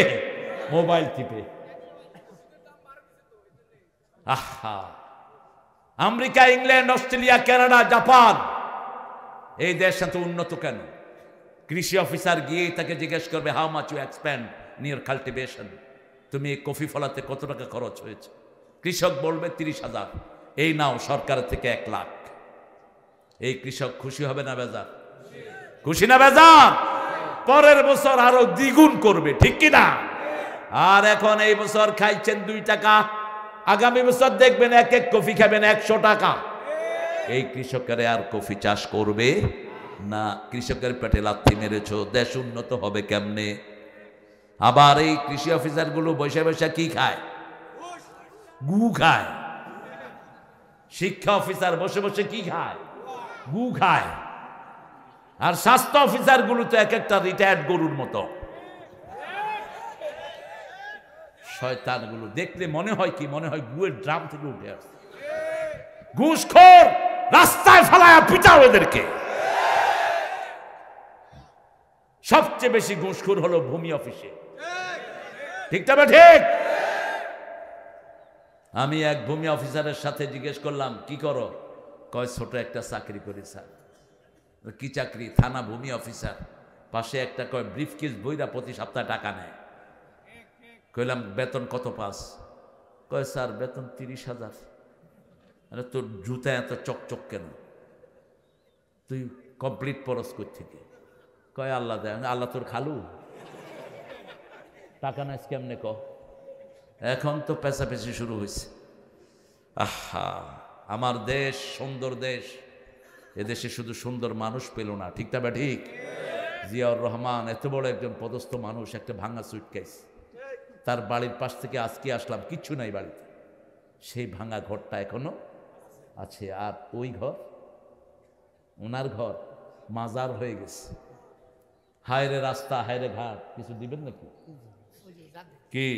মোবাইল টিপে। আহা, America, England, Australia, Canada, Japan, এই দেশ এত উন্নত কেন? কৃষি অফিসার গিয়ে তাকে জিজ্ঞেস করবে, how much you expend in your cultivation, তুমি এই কফি ফলাতে কত টাকা খরচ হয়েছে? কৃষক বলবে 30,000। এই নাও সরকারের থেকে 1 লাখ। এই কৃষক খুশি হবে না বেজার? খুশি না বেজার? পরের বছর আরো দ্বিগুণ করবে। ঠিক কি না? আর এখন এই বছর খাইছেন 2 টাকা, আগামী বছর দেখবেন এক কফি খাবেন 100 টাকা। এই কৃষকের আর কফি চাষ করবে না। কৃষকের পেটে লাথি মেরেছ, দেশ উন্নত হবে কেমনে? আবার এই কৃষি অফিসারগুলো বসে বসে কি খায়? গু খায়। শিক্ষা অফিসার বসে বসে কি খায়? গু খায়। আর স্বাস্থ্য অফিসারগুলো তো এক একটা রিটায়ার্ড গরুর মতো। শয়তানগুলো দেখলে মনে হয় কি, মনে হয় গুয়ের ড্রাম থেকে উঠে আসছে। ঘুষখোর, রাস্তায় ফেলায়া পিটাও এদেরকে। সবচেয়ে বেশি ঘুষখোর হলো ভূমি অফিসে, ঠিক তবে ঠিক। আমি এক ভূমি অফিসারের সাথে জিজ্ঞেস করলাম, কি করো? কয় ছোট একটা চাকরি করি স্যার। কি চাকরি? থানা ভূমি অফিসার। পাশে একটা কয় ব্রিফকেস বইরা প্রতি সপ্তাহে টাকা নেয়। কইলাম বেতন কত পাস? কয় স্যার বেতন 30,000। আরে তোর জুতা এত চকচক কেন? তুই কমপ্লিট পরস কই থেকে? কয় আল্লাহ দেয়। আল্লাহ তোর খালু? টাকা নাই কেমনে ক? এখন তো পেঁচাপেচি শুরু হয়েছে। আহা, আমার দেশ সুন্দর দেশ। এদেশে শুধু সুন্দর মানুষ পেল না, ঠিক তা বা ঠিক? জিয়াউর রহমান এত বড় একজন পদস্থ মানুষ, একটা ভাঙা সুটকেস। তার বাড়ির পাশ থেকে আজকে আসলাম, কিচ্ছু নাই বাড়িতে। সেই ভাঙা ঘরটা এখনো আছে। আর ওই ঘর, ওনার ঘর মাজার হয়ে গেছে। হায়রে রাস্তা, হায়রে ঘাট, কিছু দিবেন নাকি? কি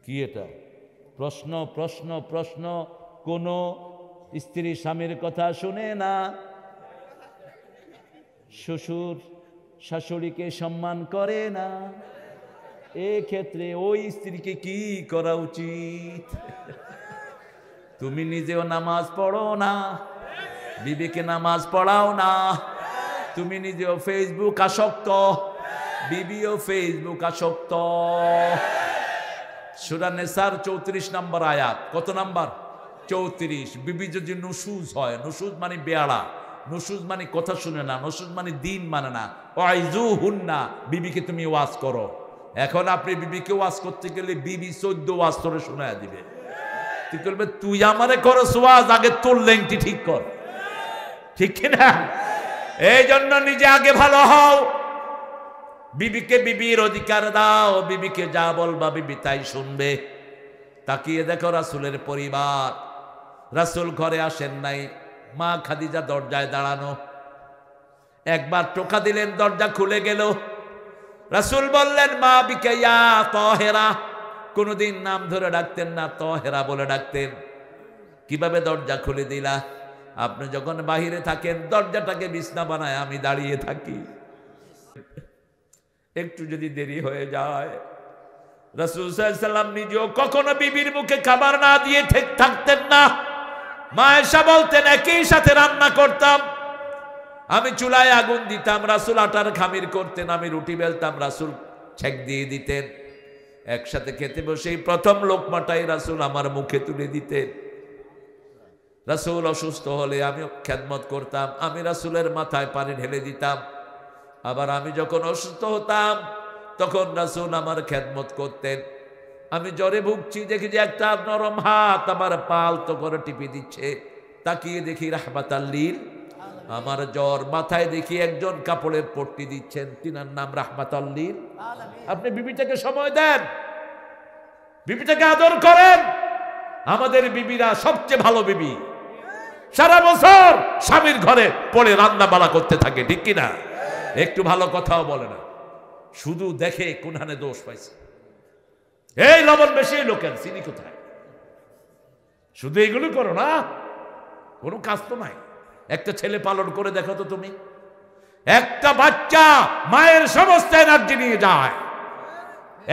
কি এটা? প্রশ্ন প্রশ্ন প্রশ্ন। কোন স্ত্রী স্বামীর কথা শুনে না, শ্বশুর শাশুড়িকে সম্মান করে না, এক্ষেত্রে ওই স্ত্রীকে কি করা উচিত? তুমি নিজেও নামাজ পড়ো না, বিবিকে নামাজ পড়াও না। তুমি নিজেও ফেসবুক আসক্ত, বিবিও ফেসবুক আসক্ত। সূরা নিসার 34 নম্বর আয়াত। কত নাম্বার? 34। বিবি যদি নুশুজ হয়, নুশুজ মানে বেয়াড়া, নুশুজ মানে কথা শুনে না, নুশুজ মানে দিন মানে না। ওয়াইজুহুন্না, বিবিকে তুমি ওয়াজ করো। এখন আপনি বিবিকে ওয়াজ করতে গেলে বিবি 14 ওয়াজ করে শোনায় দিবে। তুই বলবে তুই আমারে করস ওয়াজ, আগে তোর লেংটি ঠিক কর, ঠিক কিনা? এই জন্য নিজে আগে ভালো হও, বিবিকে বিবির অধিকার দাও। বিবিকে যা বলবা বিবি তাই শুনবে। তাকিয়ে দেখো রাসূলের পরিবার। রাসূল ঘরে আসেন নাই, মা খাদিজা দরজায় দাঁড়ানো। একবার টোকা দিলেন, দরজা খুলে গেল। রাসূল বললেন মা বিকা ইয়া তাহেরা। কোনদিন নাম ধরে ডাকতেন না, তাহেরা বলে ডাকতেন। কিভাবে দরজা খুলে দিলা? আপনি যখন বাহিরে থাকেন দরজাটাকে বিছনা বানায় আমি দাঁড়িয়ে থাকি। একটু যদি দেরি হয়ে যায়, রাসূল সাল্লাল্লাহু আলাইহি ওয়াসাল্লাম নিজেও কখনো বিবির মুখে খাবার না দিয়ে ঠিক থাকতেন না। মা আয়েশা বলতেন একই সাথে রান্না করতাম, আমি চুলায় আগুন দিতাম, রাসূল আটার খামির করতেন, আমি রুটি বেলতাম, রাসূল ছেক দিয়ে দিতেন। একসাথে খেতে বসেই প্রথম লোকমাটাই রাসূল আমার মুখে তুলে দিতেন। রাসূল অসুস্থ হলে আমি খেদমত করতাম, আমি রাসূলের মাথায় পানি ঢেলে দিতাম। আবার আমি যখন অসুস্থ হতাম তখন রাসূল আমার খেদমত করতেন। আমি জ্বরে ভুগছি, দেখি যে একটা নরম হাত আমার পালতো করে টিপে দিচ্ছে। তাকিয়ে দেখি রাহমাতাল লিল, আমার জ্বর মাথায় দেখি একজন কাপড়ের পট্টি দিচ্ছেন, তিনার নাম রাহমাতাল লিল। আপনি বিবিটাকে সময় দেন, বিবিটাকে আদর করেন। আমাদের বিবিরা সবচেয়ে ভালো বিবি, সারা বছর স্বামীর ঘরে পড়ে রান্না বাড়া করতে থাকে, ঠিক কিনা? একটু ভালো কথাও বলে না, শুধু দেখে কোনখানে দোষ পাইছে। এই লবণ বেশি, লোকের চিনি কোথায়? শুধু এগুলো করো না, কোনো কাজ তো নাই। একটা ছেলে পালন করে দেখো তো তুমি, একটা বাচ্চা মায়ের সমস্ত এনার্জি নিয়ে যায়।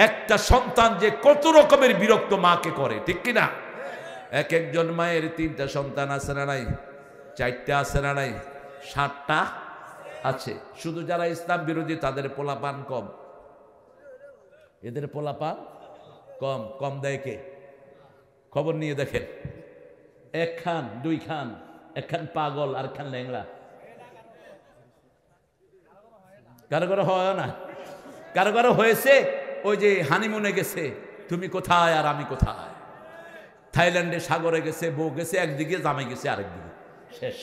একটা সন্তান যে কত রকমের বিরক্ত মাকে করে, ঠিক কিনা? এক একজন মায়ের 3টা সন্তান আছে না নাই? 4টা আছে না নাই? 7টা আছে। শুধু যারা ইসলাম বিরোধী তাদের পোলাপান কম, এদের পোলাপান কম। কম দেয় কে? খবর নিয়ে দেখেন, 1 খান 2 খান, 1 খান পাগল আর 1 খান ল্যাংড়া। কারো কারো হয় না, কারো কারো হয়েছে ওই যে হানিমুনে গেছে, তুমি কোথায় আর আমি কোথায়। থাইল্যান্ডে সাগরে গেছে, বউ গেছে একদিকে, জামাই গেছে আরেকদিকে, শেষ।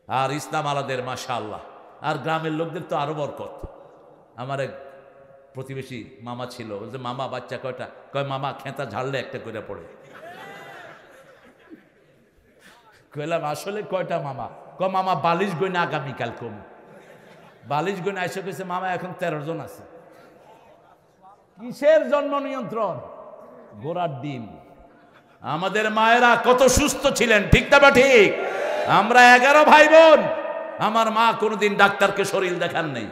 আর ইসলাম আলাদের মাশাআল্লাহ। আর গ্রামের লোকদের তো আরো বরকত। আমার এক প্রতিবেশী মামা ছিল, বলছে মামা বাচ্চা কয়টা? কয় মামা খেতা ঝাড়লে একটা করে পড়ে। কইলাম আসলে কয়টা মামা? কয় মামা বালিশ গইনা আগামীকাল কম। বালিশ গইনা এসে কইছে মামা এখন 13 জন আছে। কিসের জন্ম নিয়ন্ত্রণ? ঘোড়ার ডিম। আমাদের মায়েরা কত সুস্থ ছিলেন, ঠিক না বা ঠিক? আমরা 11 ভাই বোন, আমার মা কোনোদিন ডাক্তারকে শরীর দেখান নেই।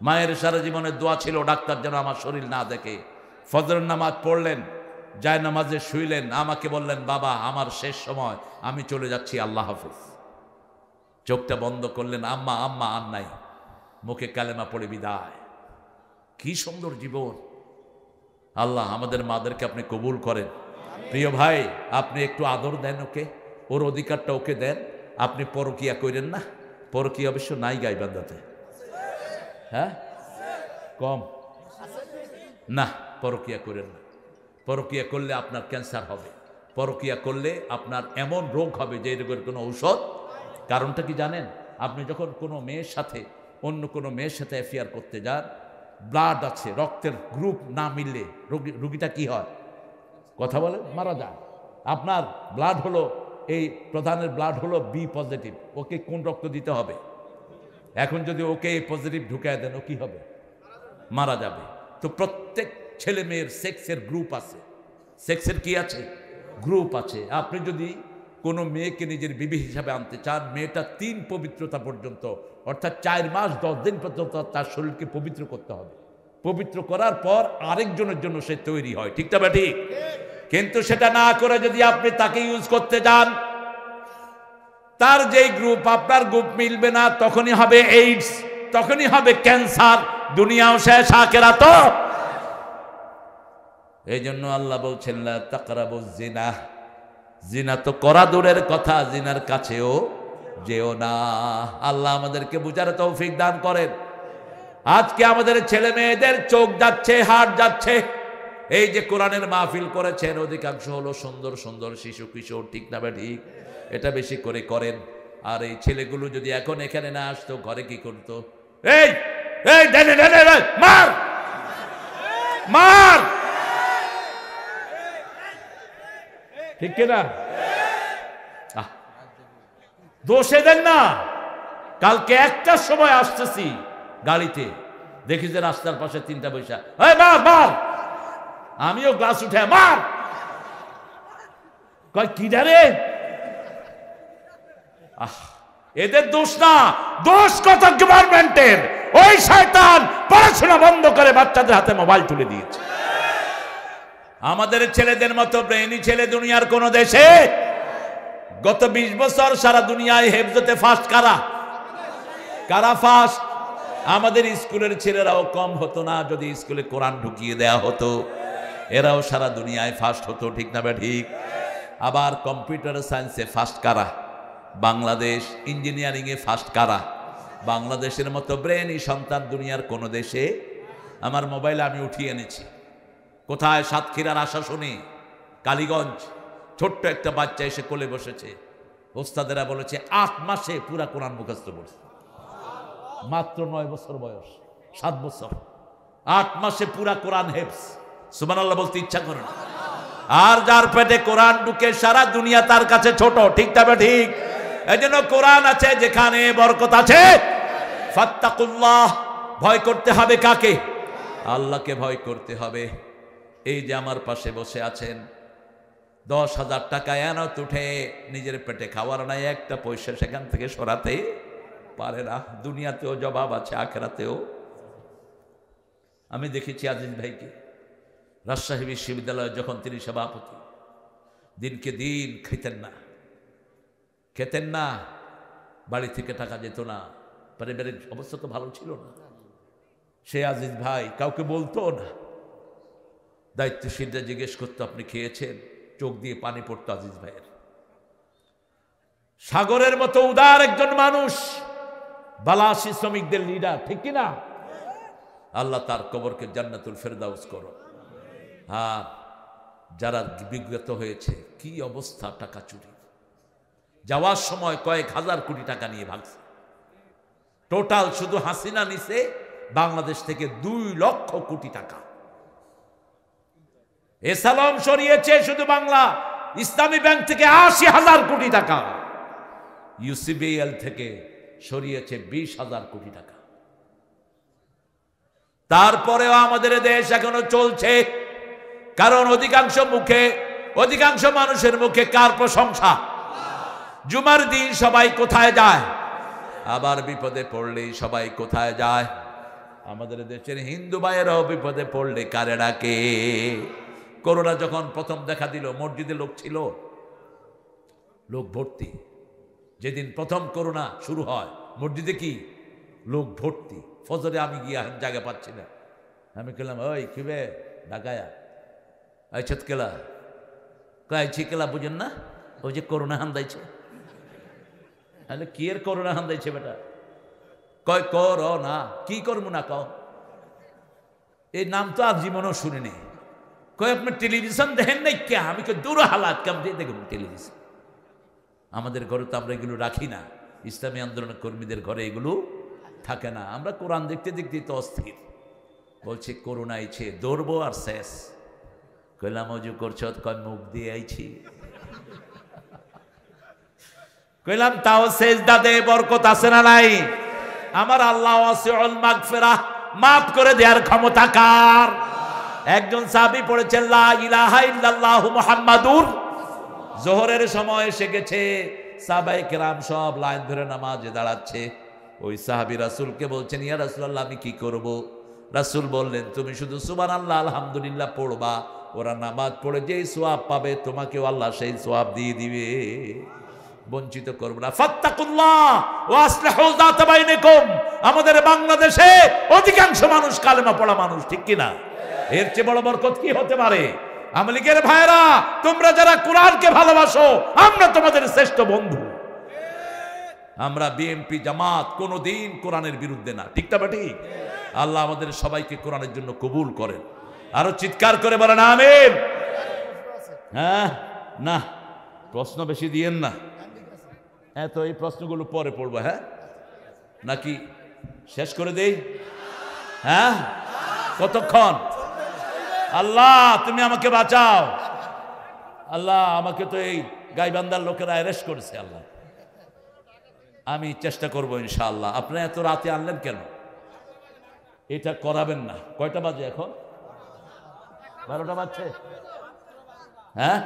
মায়ের সারা জীবনের দোয়া ছিল ডাক্তার যেন আমার শরীর না দেখে। ফজরের নামাজ পড়লেন, যায় নামাজে শুইলেন, আমাকে বললেন বাবা আমার শেষ সময়, আমি চলে যাচ্ছি, আল্লাহ হাফেজ। চোখটা বন্ধ করলেন, আম্মা আম্মা আর নাই, মুখে কালেমা পড়ে বিদায়। কি সুন্দর জীবন। আল্লাহ আমাদের মাদেরকে আপনি কবুল করেন। প্রিয় ভাই, আপনি একটু আদর দেন ওকে, ওর অধিকারটা ওকে দেন। আপনি পরকিয়া করেন না। পরকিয়া অবশ্য নাই গাইবান্ধাতে, হ্যাঁ কম না, পরকিয়া করেন না। পরকিয়া করলে আপনার ক্যান্সার হবে, পরকিয়া করলে আপনার এমন রোগ হবে যে রোগের কোনো ঔষধ। কারণটা কি জানেন? আপনি যখন কোনো মেয়ের সাথে অন্য কোনো মেয়ের সাথে অ্যাফেয়ার করতে যান, ব্লাড আছে, রক্তের গ্রুপ না মিললে রোগীটা কি হয়? কথা বলে মারা যায়। আপনার ব্লাড হলো, এই প্রধানের ব্লাড হলো বি পজিটিভ, ওকে কোন রক্ত দিতে হবে? এখন যদি ওকে এই পজিটিভ ঢুকায় দেন, ও কি হবে? মারা যাবে। তো প্রত্যেক ছেলে মেয়ের সেক্সের গ্রুপ আছে। সেক্সের কি আছে? গ্রুপ আছে। আপনি যদি কোনো মেয়েকে নিজের বিবি হিসাবে আনতে চান, মেয়েটা 3 পবিত্রতা পর্যন্ত, অর্থাৎ 4 মাস 10 দিন পর্যন্ত তার শরীরকে পবিত্র করতে হবে। পবিত্র করার পর আরেকজনের জন্য সে তৈরি হয়, ঠিক না ঠিক? কিন্তু সেটা না করে যদি আপনি তাকে ইউজ করতে যান, তার যেই গ্রুপ আপনার গ্রুপ মিলবে না, তখনই হবে এইডস, তখনই হবে ক্যান্সার, দুনিয়াও শেষ, আখিরাতও। এই জন্য আল্লাহ বলছেন লা তাকরাবুজ জিনা। জিনা তো করা দূরের কথা, জিনার কাছেও যেও না। আল্লাহ আমাদেরকে বুঝার তৌফিক দান করেন। আজকে আমাদের ছেলে মেয়েদের চোখ যাচ্ছে, হাট যাচ্ছে। এই যে কোরআনের মাহফিল করেছেন, অধিকাংশ হলো সুন্দর সুন্দর শিশু কিশোর, ঠিক না বা ঠিক? এটা বেশি করে করেন। আর এই ছেলেগুলো যদি এখন এখানে না আসতো, ঘরে কি করতো? এই এই মার মার, ঠিক কিনা? দোষে দেন না। কালকে 1টার সময় আসতেছি গাড়িতে, দেখি যে রাস্তার পাশে 3টা পয়সা, মার মার। আমিও গ্লাস উঠে মার। কয় কি রে? এদের দোষ না, দোষ কত গভর্নমেন্টের। ওই শয়তান পড়াশোনা বন্ধ করে বাচ্চাদের হাতে মোবাইল তুলে দিয়েছে। আমাদের ছেলেদের মতো ব্রেইনি ছেলে দুনিয়ার কোন দেশে। গত 20 বছর সারা দুনিয়ায় হেফজতে ফার্স্ট কারা? কারা ফার্স্ট? আমাদের স্কুলের ছেলেরাও কম হতো না যদি স্কুলে কোরআন ঢুকিয়ে দেয়া হতো। এরাও সারা দুনিয়ায় ফার্স্ট হতো, ঠিক না বা ঠিক? আবার কম্পিউটার সায়েন্সে ফার্স্ট কারা? বাংলাদেশ। ইঞ্জিনিয়ারিং এ ফার্স্ট কারা? বাংলাদেশের মতো ব্রেইনি সন্তান দুনিয়ার কোন দেশে। আমার মোবাইলে আমি উঠিয়ে এনেছি। কোথায়? সাতক্ষীরার আশাশুনি, কালীগঞ্জ। ছোট্ট একটা বাচ্চা এসে কোলে বসেছে। ওস্তাদেরা বলেছে 8 মাসে পুরা কোরআন মুখস্থ করছে। মাত্র 9 বছর বয়স, 7 বছর, 8 মাসে পুরা কোরআন হেফজ। সুবহানাল্লাহ বলতে ইচ্ছা করে না। আর যার পেটে কোরআন ঢুকে সারা দুনিয়া তার কাছে ছোট, ঠিক তবে ঠিক? এই জন্য কোরআন আছে যেখানে বরকত আছে। ফাত্তাকুল্লাহ, ভয় করতে হবে কাকে? আল্লাহকে ভয় করতে হবে। এই যে আমার পাশে বসে আছেন, 10,000 টাকা এনত উঠে নিজের পেটে খাওয়ার নাই, একটা পয়সা সেখান থেকে সরাতে পারে না। দুনিয়াতেও জবাব আছে, আখিরাতেও। আমি দেখেছি আজিজ ভাইকে রাজশাহী বিশ্ববিদ্যালয়ে যখন তিনি সভাপতি, দিনকে দিন খেতেন না, বাড়ি থেকে টাকা যেত না, পারিবারিক অবস্থা তো ভালো ছিল না। সে আজিজ ভাই কাউকে বলতো না। দায়িত্বশীলরা জিজ্ঞেস করতো আপনি খেয়েছেন? চোখ দিয়ে পানি পড়তো আজিজ ভাইয়ের। সাগরের মতো উদার একজন মানুষ, বালাসী শ্রমিকদের লিডার, ঠিক কিনা? আল্লাহ তার কবরকে জান্নাতুল ফেরদাউস করো। আর যারা বিগত হয়েছে, কি অবস্থা টাকা চুরি, যাওয়ার সময় কয়েক হাজার কোটি টাকা নিয়ে ভাগছে। টোটাল শুধু হাসিনা নিছে বাংলাদেশ থেকে 2 লক্ষ কোটি টাকা। এসালাম সরিয়েছে শুধু বাংলা ইসলামী ব্যাংক থেকে 80,000 কোটি টাকা, ইউসিবিএল থেকে সরিয়েছে 20,000 কোটি টাকা। তারপরেও আমাদের দেশ এখনো চলছে, কারণ অধিকাংশ মানুষের মুখে কার প্রশংসা? জুমার দিন সবাই কোথায় যায়? আবার বিপদে পড়লেই সবাই কোথায় যায়? আমাদের দেশের হিন্দু ভাইয়েরাও বিপদে পড়লে কারে ডাকে? করোনা যখন প্রথম দেখা দিল, মসজিদে লোক ছিল, লোক ভর্তি। যেদিন প্রথম করোনা শুরু হয়, মসজিদে কি লোক ভর্তি। ফজরে আমি গিয়ে জায়গা পাচ্ছি না, আমি বললাম ওই কিবে ঢাকায়া ওই ছতকেলা কয় ছিকেলা, বুঝেন না? ওই যে করোনা হান্দাইছে। তাহলে কি এর করোনা হান্দাইছে বেটা? কয় করোনা কি করবো না কও, এই নাম তো আর জীবনও শুনিনি। কয় আপনার টেলিভিশন দেখেন নাই কে? আমি কে দূর হালাত কাম দিয়ে দেখুন টেলিভিশন। আমাদের ঘরে তো আমরা এগুলো রাখি না, ইসলামী আন্দোলনের কর্মীদের ঘরে এগুলো থাকে না। আমরা কোরআন দেখতে দেখতে তো অস্থির। বলছে করোনা আইছে, দৌড়বো আর শেষ। কইলাম অজু করছ? কয় মুখ দিয়ে আইছি। কইলাম তাও সেজদা দে, বরকত আছে না নাই? আমার আল্লাহ ওয়াসিউল মাগফিরাহ, মাফ করে দেওয়ার ক্ষমতা কার? একজন সাহাবী পড়েছেন লা ইলাহা ইল্লাল্লাহু মুহাম্মাদুর। জোহরের সময় এসে গেছে, সাহাবায়ে কেরাম সব লাইন ধরে নামাজে দাঁড়াচ্ছে। ওই সাহাবী রাসূলকে বলছেন, ইয়া রাসূলুল্লাহ আমি কি করব? রাসূল বললেন, তুমি শুধু সুবহানাল্লাহ আলহামদুলিল্লাহ পড়বা, ওরা নামাজ পড়ে যেই সওয়াব পাবে তোমাকেও আল্লাহ সেই সওয়াব দিয়ে দিবে, বঞ্চিত করবে না। ফাত্তাকুল্লাহ ওয়া আসলিহু যাতা বাইনাকুম। আমাদের বাংলাদেশে অধিকাংশ মানুষ কালেমা পড়া মানুষ, ঠিক কি না? এর চেয়ে বড় বরকত কি হতে পারে? আওয়ামী লীগের ভাইরা, তোমরা যারা কোরআনকে ভালোবাসো, আমরা তোমাদের শ্রেষ্ঠ বন্ধু। আমরা বিএনপি জামাত কোনোদিন কোরআনের বিরুদ্ধে না, ঠিক না ঠিক? আল্লাহ আমাদের সবাইকে কোরআনের জন্য কবুল করেন। আরো চিৎকার করে বলেন আমিন। হ্যাঁ, না প্রশ্ন বেশি দিয়েন না, এত এই প্রশ্নগুলো পরে পড়বো। হ্যাঁ নাকি শেষ করে দেই? হ্যাঁ কতক্ষণ? আল্লাহ তুমি আমাকে বাঁচাও। আল্লাহ আমাকে তো এই গাইবান্ধার লোকেরা অ্যারেস্ট করেছে। আল্লাহ আমি চেষ্টা করবো ইনশাআল্লাহ। আপনি এত রাতে আনলেন কেন? এটা করাবেন না। কয়টা বাজে এখন? 12টা বাজছে। হ্যাঁ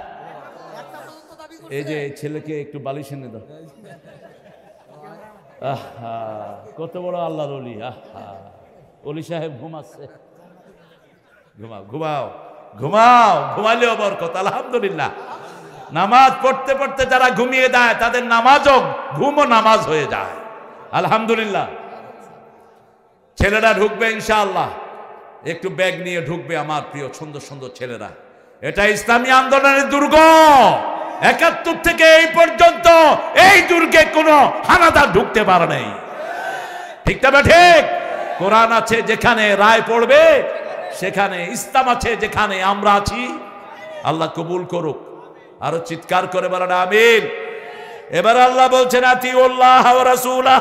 এই যে ছেলেকে একটু বালিশ এনে দাও। আহা কত বড় আল্লাহর ওলি। আহা ওলি সাহেব ঘুমাচ্ছে। ঘুমাও ঘুমাও ঘুমাও, ঘুমালেও বরকত। আলহামদুলিল্লাহ, নামাজ পড়তে পড়তে যারা ঘুমিয়ে দেয় তাদের নামাজও ঘুমও নামাজ হয়ে যায়। আলহামদুলিল্লাহ। ছেলেরা ঢুকবে ইনশাআল্লাহ, একটু ব্যাগ নিয়ে ঢুকবে আমার প্রিয় সুন্দর সুন্দর ছেলেরা। এটা ইসলামী আন্দোলনের দুর্গ। 71 থেকে এই পর্যন্ত এই দুর্গে কোনো হানাদার ঢুকতে পারে নাই, ঠিক না ঠিক? কোরআন আছে যেখানে রায় পড়বে সেখানে, ইসলাম আছে যেখানে আমরা আছি। আল্লাহ কবুল করুক। আরো চিৎকার করে বলেন আমিন। এবার আল্লাহ বলছেন আতিউল্লাহ ওয়া রাসূলাহ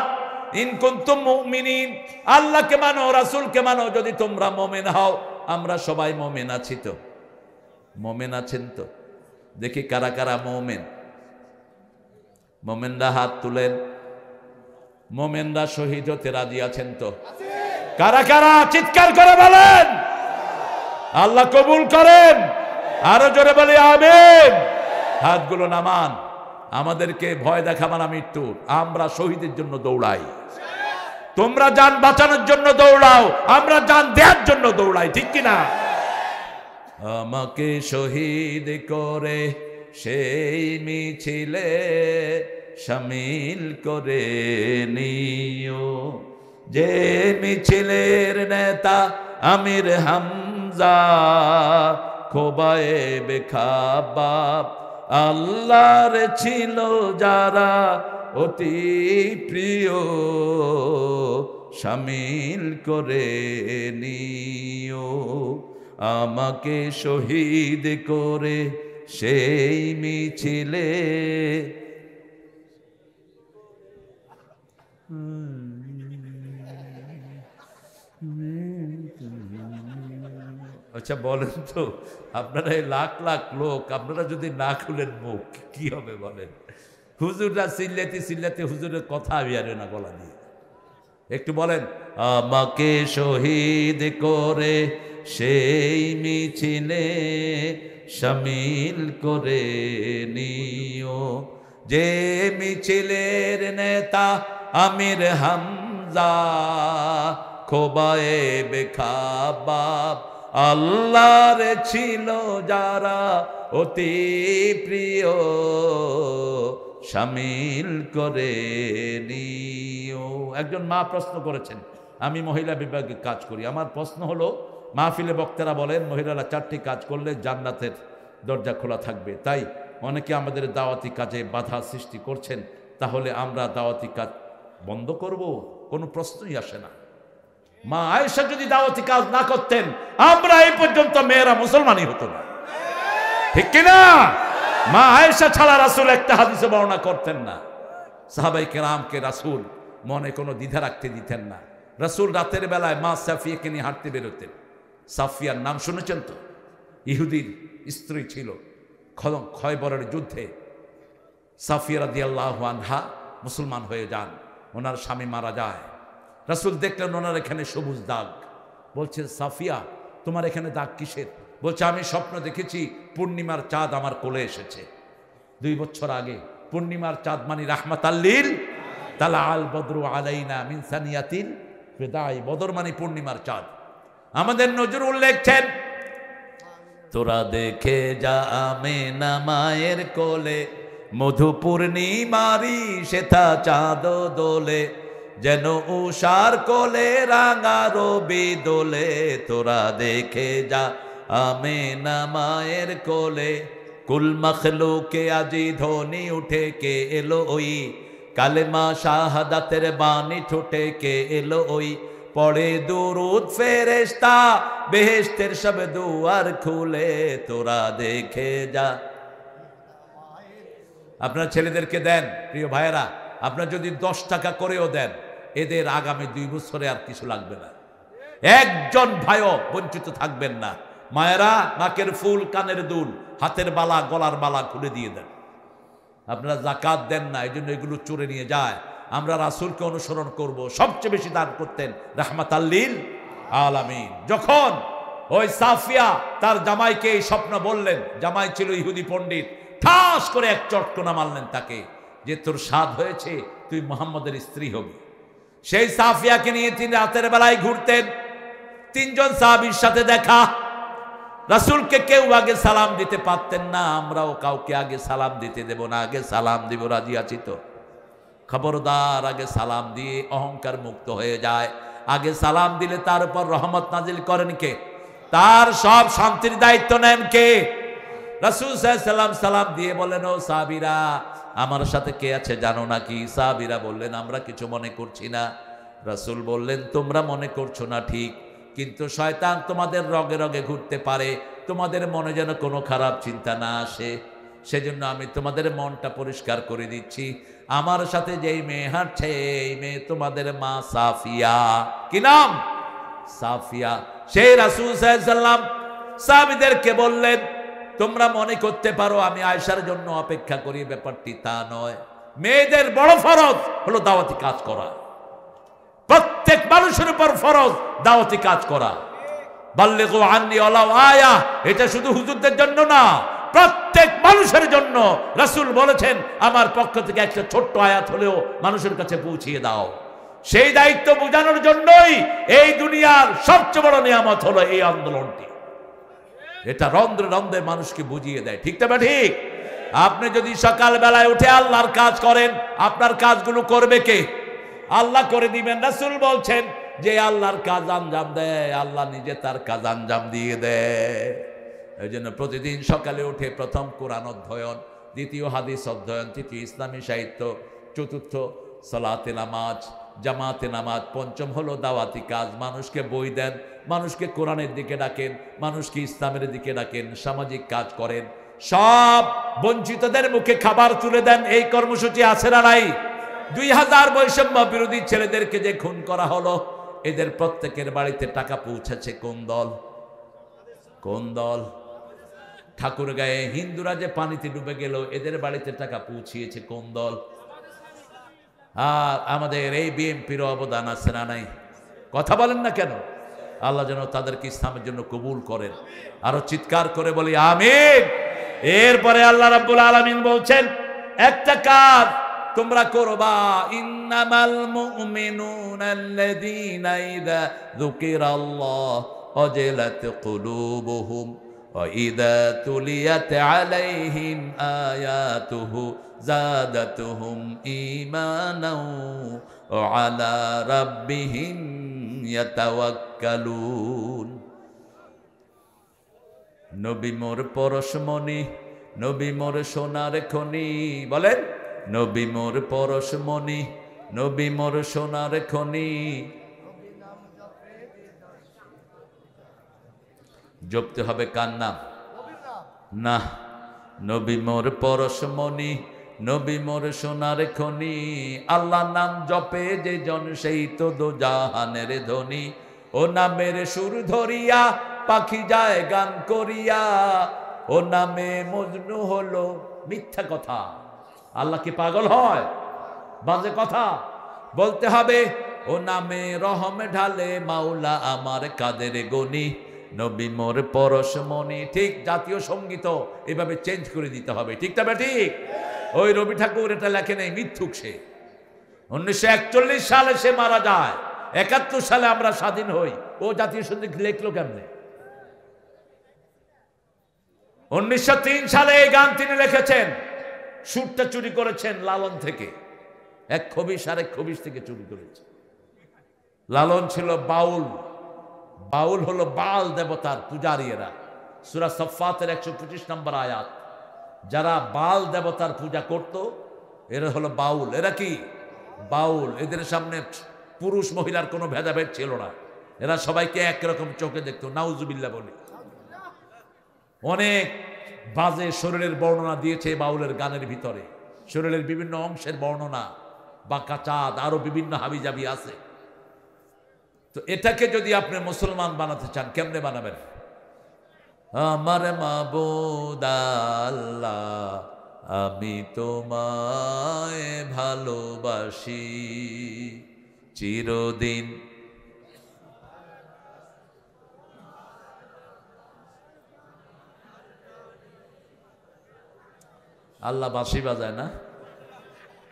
ইন কুনতুম মুমিনিন। আল্লাহকে মানো, রাসূলকে মানো যদি তোমরা মুমিন হও। আমরা সবাই মুমিন আছি তো? মুমিন আছেন তো? দেখি কারা কারা মুমিন। মুমিনরা হাত তুলেন। মুমিনরা শহীদ হতে রাজি আছেন তো? কারা কারা চিৎকার করে বলেন আল্লাহ কবুল করেন। আরো জোরে বলি আমিন। হাতগুলো নামান। আমাদেরকে ভয় দেখাবা না মৃত্যুর। আমরা শহীদের জন্য দৌড়াই, তোমরা জান বাঁচানোর জন্য দৌড়াও, আমরা জান দেওয়ার জন্য দৌড়াই, ঠিক কিনা? আমাকে শহীদ করে সেই মিছিলে শামিল করে নিও, যে মিছিলের নেতা আমির হামজা, খোবায়েবে খাবাব আল্লাহর ছিল যারা অতি প্রিয়, শামিল করে নিও। আমাকে শহীদ করে সেই মিছিলে আচ্ছা বলেন তো, আপনারা এই লাখ লাখ লোক, আপনারা যদি না খুলেন মুখ কি হবে বলেন? হুজুররা চিল্লাতে চিল্লাতে হুজুরের কথা আমি আর না গলা দিয়ে। একটু বলেন, আমাকে শহীদ করে সেই মিছিলে শামিল করে নিও, যে মিছিলের নেতা আমির হামজা, খোবায়ে বেখাবাব আল্লাহর ছিল যারা অতি প্রিয়, শামিল করে নিও। একজন মা প্রশ্ন করেছেন, আমি মহিলা বিভাগে কাজ করি, আমার প্রশ্ন হলো, মাহফিলে বক্তারা বলেন মহিলারা 4টি কাজ করলে জান্নাতের দরজা খোলা থাকবে, তাই অনেকে আমাদের দাওয়াতি কাজে বাধা সৃষ্টি করছেন, তাহলে আমরা দাওয়াতি কাজ বন্ধ করব? কোনো প্রশ্নই আসে না। মা আয়েশা যদি দাওয়াতি কাজ না করতেন, আমরা এই পর্যন্ত মেয়েরা মুসলমানই হতো না, ঠিক কিনা? মা আয়েশা ছাড়া রাসূল একটা হাদিসে বর্ণনা করতেন না। সাহাবায়ে কেরামকে রাসূল মনে কোনো দ্বিধা রাখতে দিতেন না। রাসূল রাতের বেলায় মা সাফিয়াকে নিয়ে হাঁটতে বেরোতেন। সাফিয়ার নাম শুনেছেন তো? ইহুদির স্ত্রী ছিল, খয়বরের যুদ্ধে সাফিয়া রাদিয়াল্লাহু আনহা মুসলমান হয়ে যান, ওনার স্বামী মারা যায়। রাসূল দেখলেন ওনার এখানে সবুজ দাগ, বলছেন সাফিয়া তোমার এখানে দাগ কিসের? বলছে আমি স্বপ্ন দেখেছি পূর্ণিমার চাঁদ আমার কোলে এসেছে 2 বছর আগে। পূর্ণিমার চাঁদ মানে রাহমাতাল লিল তালা আল বদরু আলাইনা মিন সানিয়াতিল বিদাই, বদর মানে পূর্ণিমার চাঁদ। আমাদের নজরুল লিখছেন, তোরা দেখে যা আমেনা মায়ের কোলে, মধু পূর্ণিমারি সেথা চাঁদ দোলে, যেন উষার কোলে রাঙা রবি দোলে। তোরা দেখে যা আমেনা মায়ের কোলে, কুল মখলুকে আজি ধ্বনি উঠে কে এলো ওই, কালেমা শাহাদাতের বাণী ঠোঁটে কে এলো ওই, পড়ে দুরুদ ফেরেশতা বেহেশতের সব দুয়ার খুলে। তোরা দেখে যা। আপনার ছেলেদেরকে দেন প্রিয় ভাইয়েরা, আপনার যদি 10 টাকা করেও দেন, এদের আগামী 2 বছরে আর কিছু লাগবে না, একজন ভাইও বঞ্চিত থাকবেন না। মায়েরা নাকের ফুল, কানের দুল, হাতের বালা, গলার বালা খুলে দিয়ে দেন। আপনারা যাকাত দেন না, এই জন্য এগুলো চুরে নিয়ে যায়। আমরা রাসূলকে অনুসরণ করব, সবচেয়ে বেশি দান করতেন রাহমাতাল লিল আলামিন। যখন ওই সাফিয়া তার জামাইকে এই স্বপ্ন বললেন, জামাই ছিল ইহুদি পণ্ডিত, ঠাস করে এক চটকনা মারলেন তাকে, যে তোর সাধ হয়েছে, তুই মুহাম্মদের স্ত্রী হবি। সেই সাফিয়াকে নিয়ে তিনি রাতের বেলায় ঘুরতেন। 3 জন সাহাবীর সাথে দেখা। রাসূলকে কেউ আগে সালাম দিতে পারতেন না, আমরাও কাউকে আগে সালাম দিতে দেব না, আগে সালাম দিব, রাজি আছি তো? খবরদার, আগে সালাম দিয়ে অহংকার মুক্ত হয়ে যায়। আগে সালাম দিলে তার উপর রহমত নাজিল করেন কে? তার সব শান্তির দায়িত্ব নেন কে? রাসূল সাল্লাল্লাহু আলাইহি ওয়াসাল্লাম সালাম দিয়ে বলেন, ও সাহাবীরা আমার সাথে কে আছে জানো নাকি? সাহাবীরা বললেন, আমরা কিছু মনে করছি না। রাসূল বললেন, তোমরা মনে করছো না ঠিক, কিন্তু শয়তান তোমাদের রগে রগে ঘুরতে পারে, তোমাদের মনে যেন কোনো খারাপ চিন্তা না আসে, সেজন্য আমি তোমাদের মনটা পরিষ্কার করে দিচ্ছি। আমার সাথে যেই মেয়ে হাঁটছে, এই মেয়ে তোমাদের মা সাফিয়া। কি নাম? সাফিয়া। সেই রাসূল সাল্লাল্লাহু আলাইহি ওয়াসাল্লাম সাহাবীদেরকে বললেন, তোমরা মনে করতে পারো আমি আয়েশার জন্য অপেক্ষা করি, ব্যাপারটি তা নয়। মেয়েদের বড় ফরজ হলো দাওয়াতি কাজ করা। প্রত্যেক মানুষের উপর ফরজ দাওয়াতি কাজ করা। বাল্লিগু আন্নি ওয়ালাউ আয়া, এটা শুধু হুজুরদের জন্য না, প্রত্যেক মানুষের জন্য। রাসূল বলেছেন, আমার পক্ষ থেকে একটা ছোট্ট আয়াত হলেও মানুষের কাছে পৌঁছিয়ে দাও। সেই দায়িত্ব বোঝানোর জন্যই এই দুনিয়ার সবচেয়ে বড় নিয়ামত হলো এই আন্দোলনটি। এটা রন্ধ্রে রন্ধ্রে মানুষকে বুঝিয়ে দেয়, ঠিক না ঠিক? আপনি যদি সকাল বেলায় উঠে আল্লাহর কাজ করেন, আপনার কাজগুলো করবে কে? আল্লাহ করে দিবেন। রাসূল বলছেন, যে আল্লাহর কাজ আঞ্জাম দেয়, আল্লাহ নিজে তার কাজ আঞ্জাম দিয়ে দেয়। এই জন্য প্রতিদিন সকালে উঠে প্রথম কোরআন অধ্যয়ন, দ্বিতীয় হাদিস অধ্যয়ন, তৃতীয় ইসলামী সাহিত্য, চতুর্থ সালাতে নামাজ, জামাতে নামাজ, পঞ্চম হলো দাওয়াতি কাজ। মানুষকে বই দেন, মানুষকে কোরআনের দিকে ডাকেন, মানুষকে ইসলামের দিকে ডাকেন, সামাজিক কাজ করেন, সব বঞ্চিতদের মুখে খাবার তুলে দেন। এই কর্মসূচি আছে না নাই? 2000 বৈষম্য বিরোধী ছেলেদেরকে যে খুন করা হলো, এদের প্রত্যেকের বাড়িতে টাকা পৌঁছেছে কোন দল? কোন দল? ঠাকুর গায়ে হিন্দুরা যে পানিতে ডুবে গেল, এদের বাড়িতে টাকা পৌঁছিয়েছে কোন দল? আর আমাদের এই বিএনপির অবদান আছে না নাই? কথা বলেন না কেন? আল্লাহ যেন তাদেরকে ইসলামের জন্য কবুল করেন। আরো চিৎকার করে বলি আমিন। এরপরে আল্লাহ রাব্বুল আলামিন বলছেন একটা কাজ তোমরা করবা, ইন্নামাল মুমিনুনা আল্লাযীনা ইযা যুকিরাল্লাহ ওয়াজিলাত কুলুবুহুম ওয়া ইযা তুলিয়াত আলাইহিম আয়াতুহু যাদাতুহুম ঈমানাও ওয়া আলা রাব্বিহিম ইয়াতাওয়াক্কালুন। নবী মোর পরশমণি, নবী মোর সোনার খনি, বলেন নবী মোর পরশমণি, নবী মোর সোনার খনি। জপতে হবে কার নাম? না, নবী মোর পরশমণি, নবী মোর সোনার খনি। আল্লাহ নাম জপে যে জন সেই তো দো জাহানের ধনী। ও নামের সুর ধরিয়া পাখি যায় গান করিয়া, ও নামে মজনু হলো। মিথ্যা কথা, আল্লাহ কি পাগল হয়? বাজে কথা বলতে হবে। ও নামে রহম ঢালে মাওলা আমার কাদের গনি, নবী মোর পরশমণি। ঠিক জাতীয় সঙ্গীত এভাবে চেঞ্জ করে দিতে হবে, ঠিক তবে ঠিক। ওই রবি ঠাকুর এটা লেখে নেই, মিথ্যুক সে। 1941 সালে সে মারা যায়, 71 সালে আমরা স্বাধীন হই। ও জাতীয় সঙ্গীত লেখলো কেমনে? 1903 সালে এই গান তিনি লিখেছেন। সুরটা চুরি করেছেন লালন থেকে, এক খবিশ আরেক খবিশ থেকে চুরি করেছে। লালন ছিল বাউল, বাউল হলো বাল দেবতার পূজারী এরা। সূরা সাফফাতের 125 নম্বর আয়াত। যারা বাল দেবতার পূজা করত এরা হলো বাউল। এরা কি? বাউল। এদের সামনে পুরুষ মহিলার কোনো ভেদাভেদ ছিল না, এরা সবাইকে একরকম চোখে দেখতো। নাউজুবিল্লাহ বলি। অনেক বাজে শরীরের বর্ণনা দিয়েছে বাউলের গানের ভিতরে, শরীরের বিভিন্ন অংশের বর্ণনা, বাঁকা চাঁদ, আরো বিভিন্ন হাবিজাবি আছে। তো এটাকে যদি আপনি মুসলমান বানাতে চান, কেমনে বানাবেন? আমার মাবুদ আল্লাহ, আমি তোমায় ভালোবাসি চিরদিন। আল্লাহ বাঁশি বাজায় না?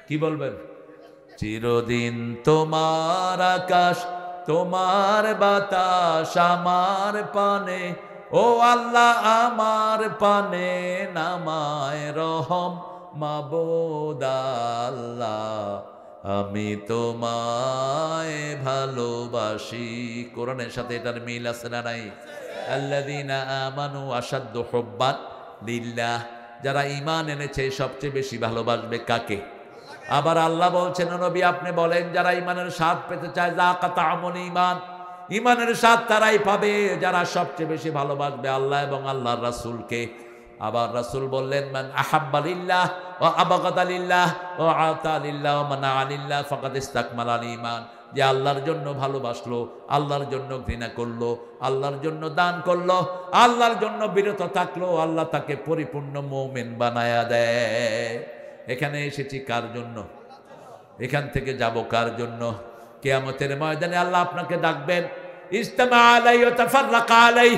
কি বলবেন? চিরদিন তোমার আকাশ, তোমার বাতাস আমার পানে, ও আল্লাহ আমার পানে নামায় রহম মাবুদ আল্লাহ, আমি তোমায় ভালোবাসি। কোরআনের সাথে এটার মিল আছে না নাই? আল্লাযীনা আমানু আশাদ্দু হুব্বান লিল্লাহ, যারা ঈমান এনেছে সবচেয়ে বেশি ভালোবাসবে কাকে? আবার আল্লাহ বলছেন নবী আপনি বলেন যারা ঈমানের স্বাদ পেতে চায়, যাকা তা'মুল ঈমান, ঈমানের স্বাদ তারাই পাবে যারা সবচেয়ে বেশি ভালোবাসবে আল্লাহ এবং আল্লাহর রাসূলকে। আবার রাসূল বললেন মান আহাব্বা লিল্লাহ ওয়া আবগাদা লিল্লাহ ওয়া আতা লিল্লাহ ওয়া মানাআ লিল্লাহ ফাকাদ ইসতাকমালাল ঈমান। যে আল্লাহর জন্য ভালোবাসলো, আল্লাহর জন্য ঘৃণা করলো, আল্লাহর জন্য দান করলো, আল্লাহর জন্য বিরত থাকলো, আল্লাহ তাকে পরিপূর্ণ মুমিন বানায়া দেয়। এখানে এসেছি কার জন্য? এখান থেকে যাব কার জন্য? কিয়ামতের ময়দানে আল্লাহ আপনাকে ডাকবেন, ইজতামা আলাইহি ওয়া তাফাররাকা আলাইহি।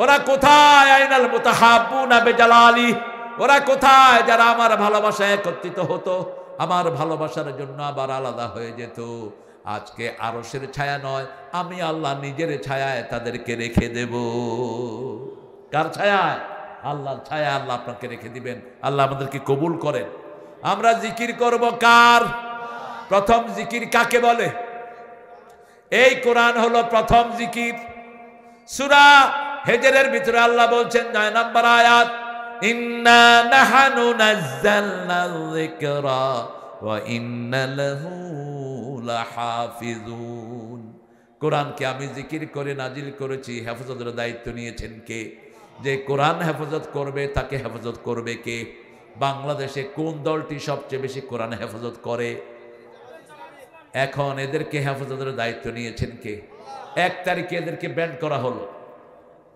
ওরা কোথায়? আইনাল মুতাহাব্বুনা বিজালালি। ওরা কোথায় যারা আমার ভালোবাসায় একত্রিত হতো, আমার ভালোবাসার জন্য আবার আলাদা হয়ে যেত? আজকে আরশের ছায়া নয়, আমি আল্লাহ নিজের ছায়ায় তাদেরকে রেখে দেব। কার ছায়ায়? আল্লাহর ছায়া আল্লাহ আপনাকে রেখে দিবেন। আল্লাহ আমাদেরকে কবুল করেন। আমরা জিকির করব কার? প্রথম জিকির কাকে বলে? এই কোরআন হলো প্রথম জিকির। সূরা হিজরের ভিতরে আল্লাহ বলছেন 9 নম্বর আয়াত, ইন্না নাহনু নাযালনা যিকরা ওয়া ইন্না লাহু লাহাফিজুন। কোরআনকে আমি জিকির করে নাজিল করেছি, হেফাজতের দায়িত্ব নিয়েছেন কে? যে কোরআন হেফাজত করবে তাকে হেফাজত করবে কে? বাংলাদেশে কোন দলটি সবচেয়ে বেশি কোরআন হেফাজত করে? এখন এদেরকে হেফাজতের দায়িত্ব নিয়েছেন কে? 1 তারিখে এদেরকে ব্যান্ড করা হলো।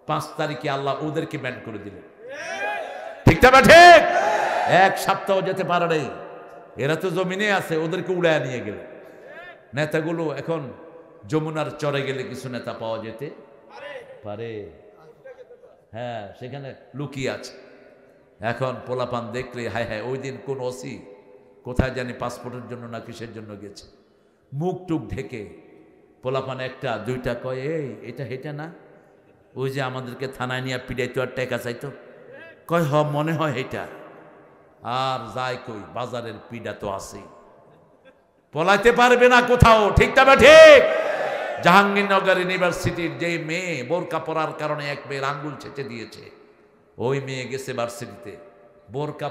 5 তারিখে আল্লাহ ওদেরকে ব্যান করে দিলেন। ঠিক না ঠিক? এক সপ্তাহ যেতে পারে নাই, এরা তো জমিনে আছে, ওদেরকে উড়ায় নিয়ে গেল। নেতাগুলো এখন যমুনার চরে গেলে কিছু নেতা পাওয়া যেতে পারে, হ্যাঁ, সেখানে লুকিয়ে আছে। এখন পোলাপান দেখলে হায় হায়, ওই দিন কোন ওসি কোথায় জানি পাসপোর্টের জন্য না কিসের জন্য গেছে, মুখ টুক ঢেকে পোলাপান একটা দুইটা কয়, এই এটা হেটা না, ওই যে আমাদেরকে থানায় নিয়ে পিড়াইতো আর টেকা চাইতো, কয় হ মনে হয় এটা। আর যায় কই, বাজারের পিড়া তো আছেই, পলাইতে পারবে না কোথাও। ঠিক না ঠিক? জাহাঙ্গীরনগর ইউনিভার্সিটির যে মেয়ে বোরকা পরার কারণে এক মেয়ের আঙ্গুল ছেঁচে দিয়েছে, ওই মেয়ে গেছে ভার্সিটিতে বোরকা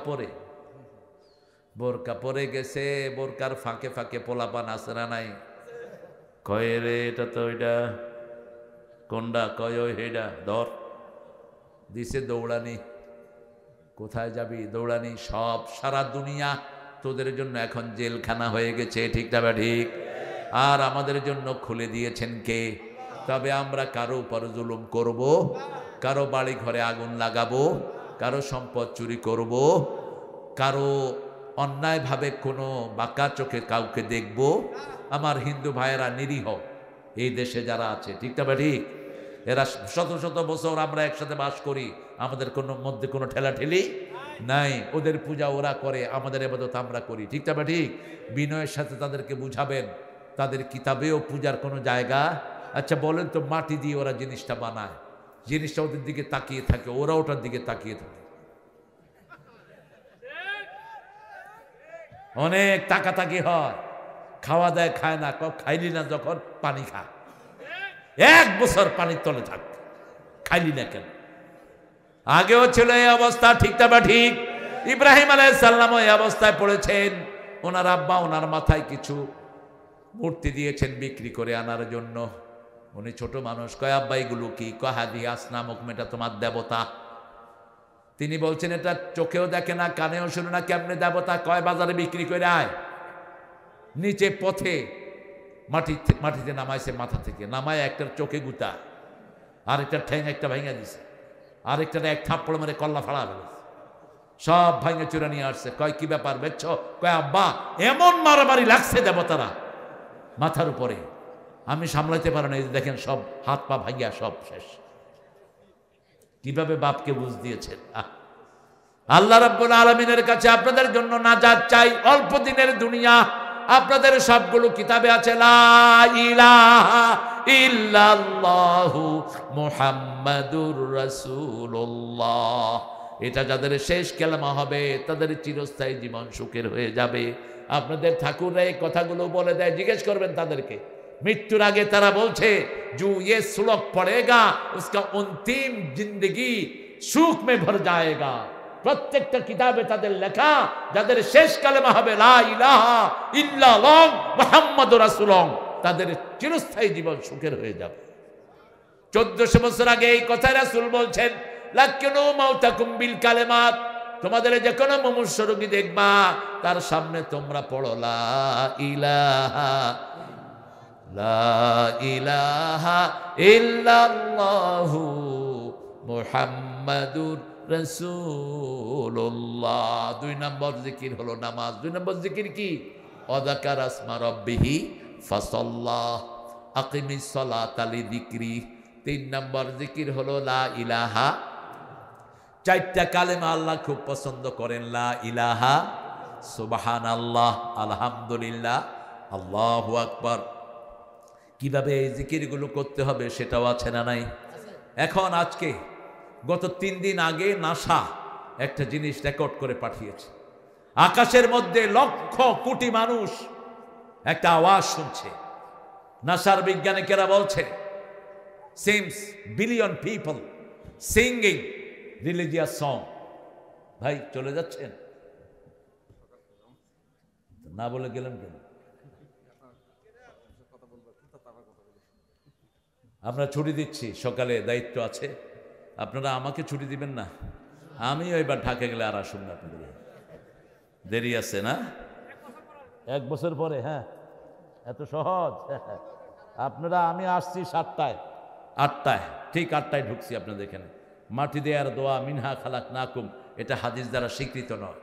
পরে গেছে, বোরকার ফাঁকে ফাঁকে পোলাপান আছে না নাই, কয় রে এটা তো ওইটা, কোনটা, কয় ওই হেডা, ধর দিছে দৌড়ানি। কোথায় যাবি? দৌড়ানি। সব সারা দুনিয়া তোদের জন্য এখন জেলখানা হয়ে গেছে। ঠিক না ঠিক? আর আমাদের জন্য খুলে দিয়েছেন কে? তবে আমরা কারো উপর জুলুম করব, কারো বাড়ি ঘরে আগুন লাগাবো, কারো সম্পদ চুরি করব, কারো অন্যায়ভাবে কোনো বাঁকা চোখে কাউকে দেখব। আমার হিন্দু ভাইয়েরা নিরীহ এই দেশে যারা আছে, ঠিক না ঠিক? এরা শত শত বছর আমরা একসাথে বাস করি, আমাদের কোনো মধ্যে কোনো ঠেলাঠেলি নাই। ওদের পূজা ওরা করে, আমাদের ইবাদত আমরা করি। ঠিক না ঠিক? বিনয়ের সাথে তাদেরকে বুঝাবেন, তাদের কিতাবেও পূজার কোনো জায়গা। আচ্ছা বলেন তো, মাটি দিয়ে ওরা জিনিসটা বানায়, জিনিসটা ওদের দিকে তাকিয়ে থাকে, ওরা ওটার দিকে তাকিয়ে থাকে, অনেক তাকাতাকি হয়। খাওয়া দেয়, খায় না, খাইলি না যখন পানি খা, 1 বছর পানির তলে থাক, খাইলি না কেন? আগেও ছিল এই অবস্থা। ঠিক না ঠিক? ইব্রাহিম আলাইহিস সালাম এই অবস্থায় পড়েছেন। ওনার আব্বা ওনার মাথায় কিছু মূর্তি দিয়েছেন বিক্রি করে আনার জন্য। উনি ছোট মানুষ, কয় আব্বা এগুলো কি? কয় হাদি আসনামুক, এটা তোমার দেবতা। তিনি বলছেন এটা চোখেও দেখে না, কানেও শুনে না, কেমনে দেবতা? কয় বাজারে বিক্রি করে আয়। নিচে পথে মাটিতে নামাইছে, মাথা থেকে নামায় একটার চোখে গুতা, আরেকটার ঠ্যাং একটা ভাঙা দিছে, আরেকটার এক থাপ্পড় মেরে কল্লা ফাড়া ফেলেছে, সব ভাঙা চূড়া নিয়ে আসছে। কয় কি ব্যাপার বেচছ? কয় আব্বা এমন মারামারি লাগছে দেবতারা মাথার উপরে, আমি সামলাইতে পারি না, দেখেন সব হাত পা ভাঙিয়া সব শেষ। কিভাবে বাপকে বুঝ দিয়েছেন। আল্লাহ রাব্বুল আলামিনের কাছে আপনাদের জন্য নাজাত চাই। অল্প দিনের দুনিয়া, আপনাদের সবগুলো কিতাবে আছে লা ইলাহা ইল্লাল্লাহু মুহাম্মাদুর রাসূলুল্লাহ। এটা যাদের শেষ কালেমা হবে তাদের চিরস্থায়ী জীবন সুখের হয়ে যাবে। আপনাদের ঠাকুররা এই কথাগুলো বলে দেয়, জিজ্ঞেস করবেন তাদেরকে। মৃত্যুর আগে তারা বলছে जो ये श्लोक पढ़ेगा उसका अंतिम जिंदगी सुख में भर जाएगा। প্রত্যেকটা কিতাবে তাদের লেখা, যাদের শেষ কালেমা হবে লা ইলাহা ইল্লাল্লাহ মুহাম্মাদুর রাসূলুল্লাহ, তাদের চিরস্থায়ী জীবন সুখের হয়ে যাবে। 1400 বছর আগে এই কথা রাসূল বলছেন, লাকিনু মাউতাকুম বিল কালেমাত। তোমাদের যে কোনো মুমূর্ষ রোগী দেখবা, তার সামনে তোমরা পড়ো লা ইলাহা ইল্লাল্লাহু মুহাম্মাদুর রাসূলুল্লাহ। 2 নম্বর জিকির হলো নামাজ। 2 নম্বর জিকির কি? ওয়াযাকারা আসমা রাব্বিহি ফাসাল্লা আকিমিস সালাতা লিযিকরি। 3 নম্বর জিকির হলো লা ইলাহা। 4টা কালেমা আল্লাহ খুব পছন্দ করেন, লা ইলাহা, সুবহানাল্লাহ, আলহামদুলিল্লাহ, আল্লাহু আকবার। কিভাবে এই জিকিরগুলো করতে হবে সেটাও আছে না নাই? এখন আজকে গত 3 দিন আগে নাসা একটা জিনিস রেকর্ড করে পাঠিয়েছে। আকাশের মধ্যে লক্ষ কোটি মানুষ একটা আওয়াজ শুনছে। নাসার বিজ্ঞানীরা বলছে seems billion people singing religious song. ভাই চলে যাচ্ছেন না বলে গেলেন কেন? আমরা ছুটি দিচ্ছি, সকালে দায়িত্ব আছে, আপনারা আমাকে ছুটি দিবেন না। আমি এবার ঢাকা গেলে আর আসুন না, আপনাদের দেরি আছে না? 1 বছর পরে? হ্যাঁ, এত সহজ? আপনারা, আমি আসছি 7টায়, 8টায়, ঠিক 8টায় ঢুকছি আপনাদের এখানে। মাটি দেওয়ার দোয়া মিনহা খালাক নাকুম, এটা হাদিস দ্বারা স্বীকৃত নয়।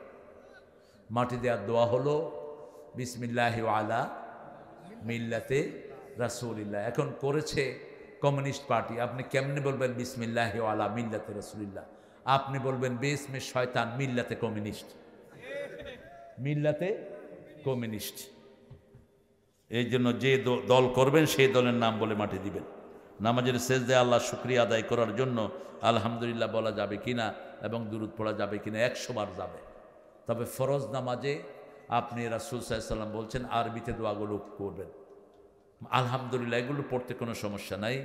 মাটি দেওয়ার দোয়া হলো বিসমিল্লাহি আলা মিল্লাতে রাসূলিল্লাহ। এখন করেছে কমিউনিস্ট পার্টি, আপনি কেমনে বলবেন বিসমিল্লাহি আলা মিল্লাতে রাসূলিল্লাহ? আপনি বলবেন বিসমে শয়তান মিল্লাতে কমিউনিস্ট, মিল্লাতে কমিউনিস্ট। এই জন্য যে দল করবেন সেই দলের নাম বলে মাটি দিবেন। নামাজের সেজদায় আল্লাহ শুকরিয়া আদায় করার জন্য আলহামদুলিল্লাহ বলা যাবে কিনা এবং দুরূদ পড়া যাবে কিনা 100 বার যাবে। তবে ফরজ নামাজে আপনি রাসূল সাল্লাল্লাহু আলাইহি ওয়াসাল্লাম বলছেন আরবিতে দোয়াগুলো করবেন। আলহামদুলিল্লাহ এগুলো পড়তে কোনো সমস্যা নাই,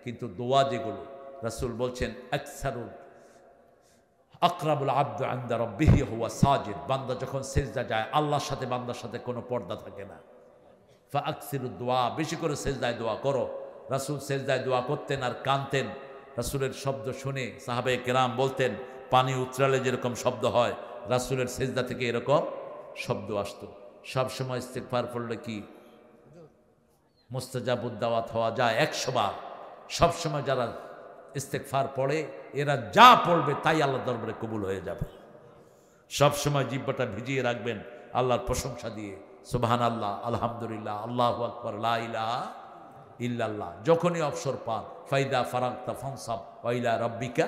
কিন্তু দোয়া যেগুলো রাসূল বলছেন আকসারুল আকরাবুল আব্দু ইনদা রাব্বিহি হুয়া সাজিদ, বান্দা যখন সেজদা যায় আল্লাহর সাথে বান্দার সাথে কোনো পর্দা থাকে না। ফা আকসিরুদ দোয়া, বেশি করে সেজদায় দোয়া করো। রাসূল সেজদায় দোয়া করতেন আর কাঁদতেন। রাসূলের শব্দ শুনে সাহাবায়ে কেরাম বলতেন পানি উতরালে যেরকম শব্দ হয় রাসূলের সেজদা থেকে এরকম শব্দ আসতো। সবসময় ইস্তিগফার পড়লে কি মুস্তাজাবুদ দাওয়াত হওয়া যায় 100 বার। সবসময় যারা ইস্তিগফার পড়ে এরা যা পড়বে তাই আল্লাহর দরবারে কবুল হয়ে যাবে। সবসময় জিহ্বাটা ভিজিয়ে রাখবেন আল্লাহর প্রশংসা দিয়ে, সুবহানাল্লাহ, আলহামদুলিল্লাহ, আল্লাহু আকবার, লা ইলাহা ইল্লাল্লাহ। যখনই অবসর পান ফাইদা ফারাগতা ফানসাব ওয়া ইলা রাব্বিকা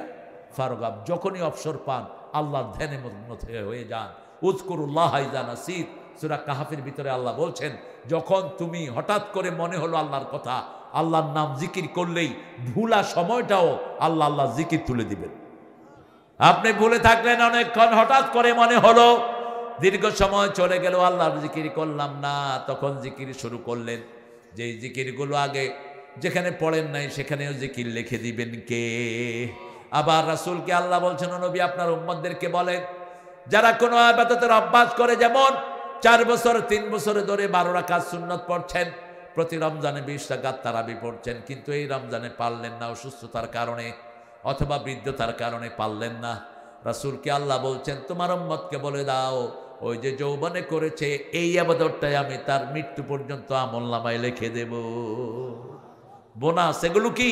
ফারগাব, যখনই অবসর পান আল্লাহর ধ্যানে মগ্ন হয়ে যান। উযকুরুল্লাহ ইযা নাসিত, সূরা কাহফের ভিতরে আল্লাহ বলছেন যখন তুমি হঠাৎ করে মনে হলো আল্লাহর কথা, আল্লাহর নাম জিকির করলেই ভুলা সময়টাও আল্লাহ আল্লাহ জিকির তুলে দিবেন। আপনি ভুলে থাকলেন অনেকক্ষণ, হঠাৎ করে মনে হলো, দীর্ঘ সময় চলে গেল আল্লাহর জিকির করলাম না, তখন জিকির শুরু করলেন। যেই জিকিরগুলো আগে যেখানে পড়েন নাই সেখানেও জিকির লিখে দিবেন কে? আবার রাসূলকে আল্লাহ বলছেন নবী আপনার উম্মতদেরকে বলেন যারা কোনো ইবাদতের অভ্যাস করে, যেমন 4 বছর 3 বছরে ধরে 12 রাকাত সুন্নত পড়ছেন, প্রতি রমজানে 20 রাকাত তারাবি পড়ছেন, কিন্তু এই রমজানে পারলেন না অসুস্থতার কারণে অথবা বৃদ্ধতার কারণে পারলেন না। রাসূলকে আল্লাহ বলছেন তোমার উম্মতকে বলে দাও ওই যে যৌবনে করেছে এই ইবাদতটাই আমি তার মৃত্যু পর্যন্ত আমলনামায় লিখে দেব। বোনাস, এগুলো কি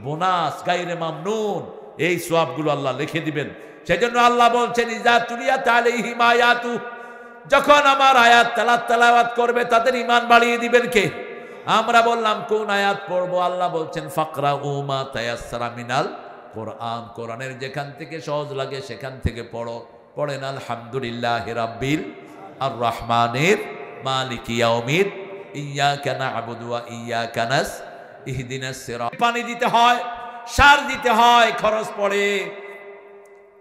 বোনাস, গায়রে মামনুন, এই সওয়াবগুলো আল্লাহ লিখে দিবেন। সেজন্য আল্লাহ বলছেন ইজা তুলিয়াত আলাইহিম আয়াতু, যখন আমার আয়াত তেলাওয়াত করবে তাদের ঈমান বাড়িয়ে দিবেন কে? আমরা বললাম কোন আয়াত পড়বো? আল্লাহ বলছেন ফাকরাউ মা তায়াসসারা মিনাল কোরআন, কোরআনের যেখান থেকে সহজ লাগে সেখান থেকে পড়ো। পড়েন আলহামদুলিল্লাহি রাব্বিল আর রহমানির মালিকি ইয়াউমিদ ইয়্যাকা না'বুদু ওয়া ইয়্যাকা ইহদিনাস সিরাত। পানি দিতে হয়, সার দিতে হয়, খরচ পড়ে।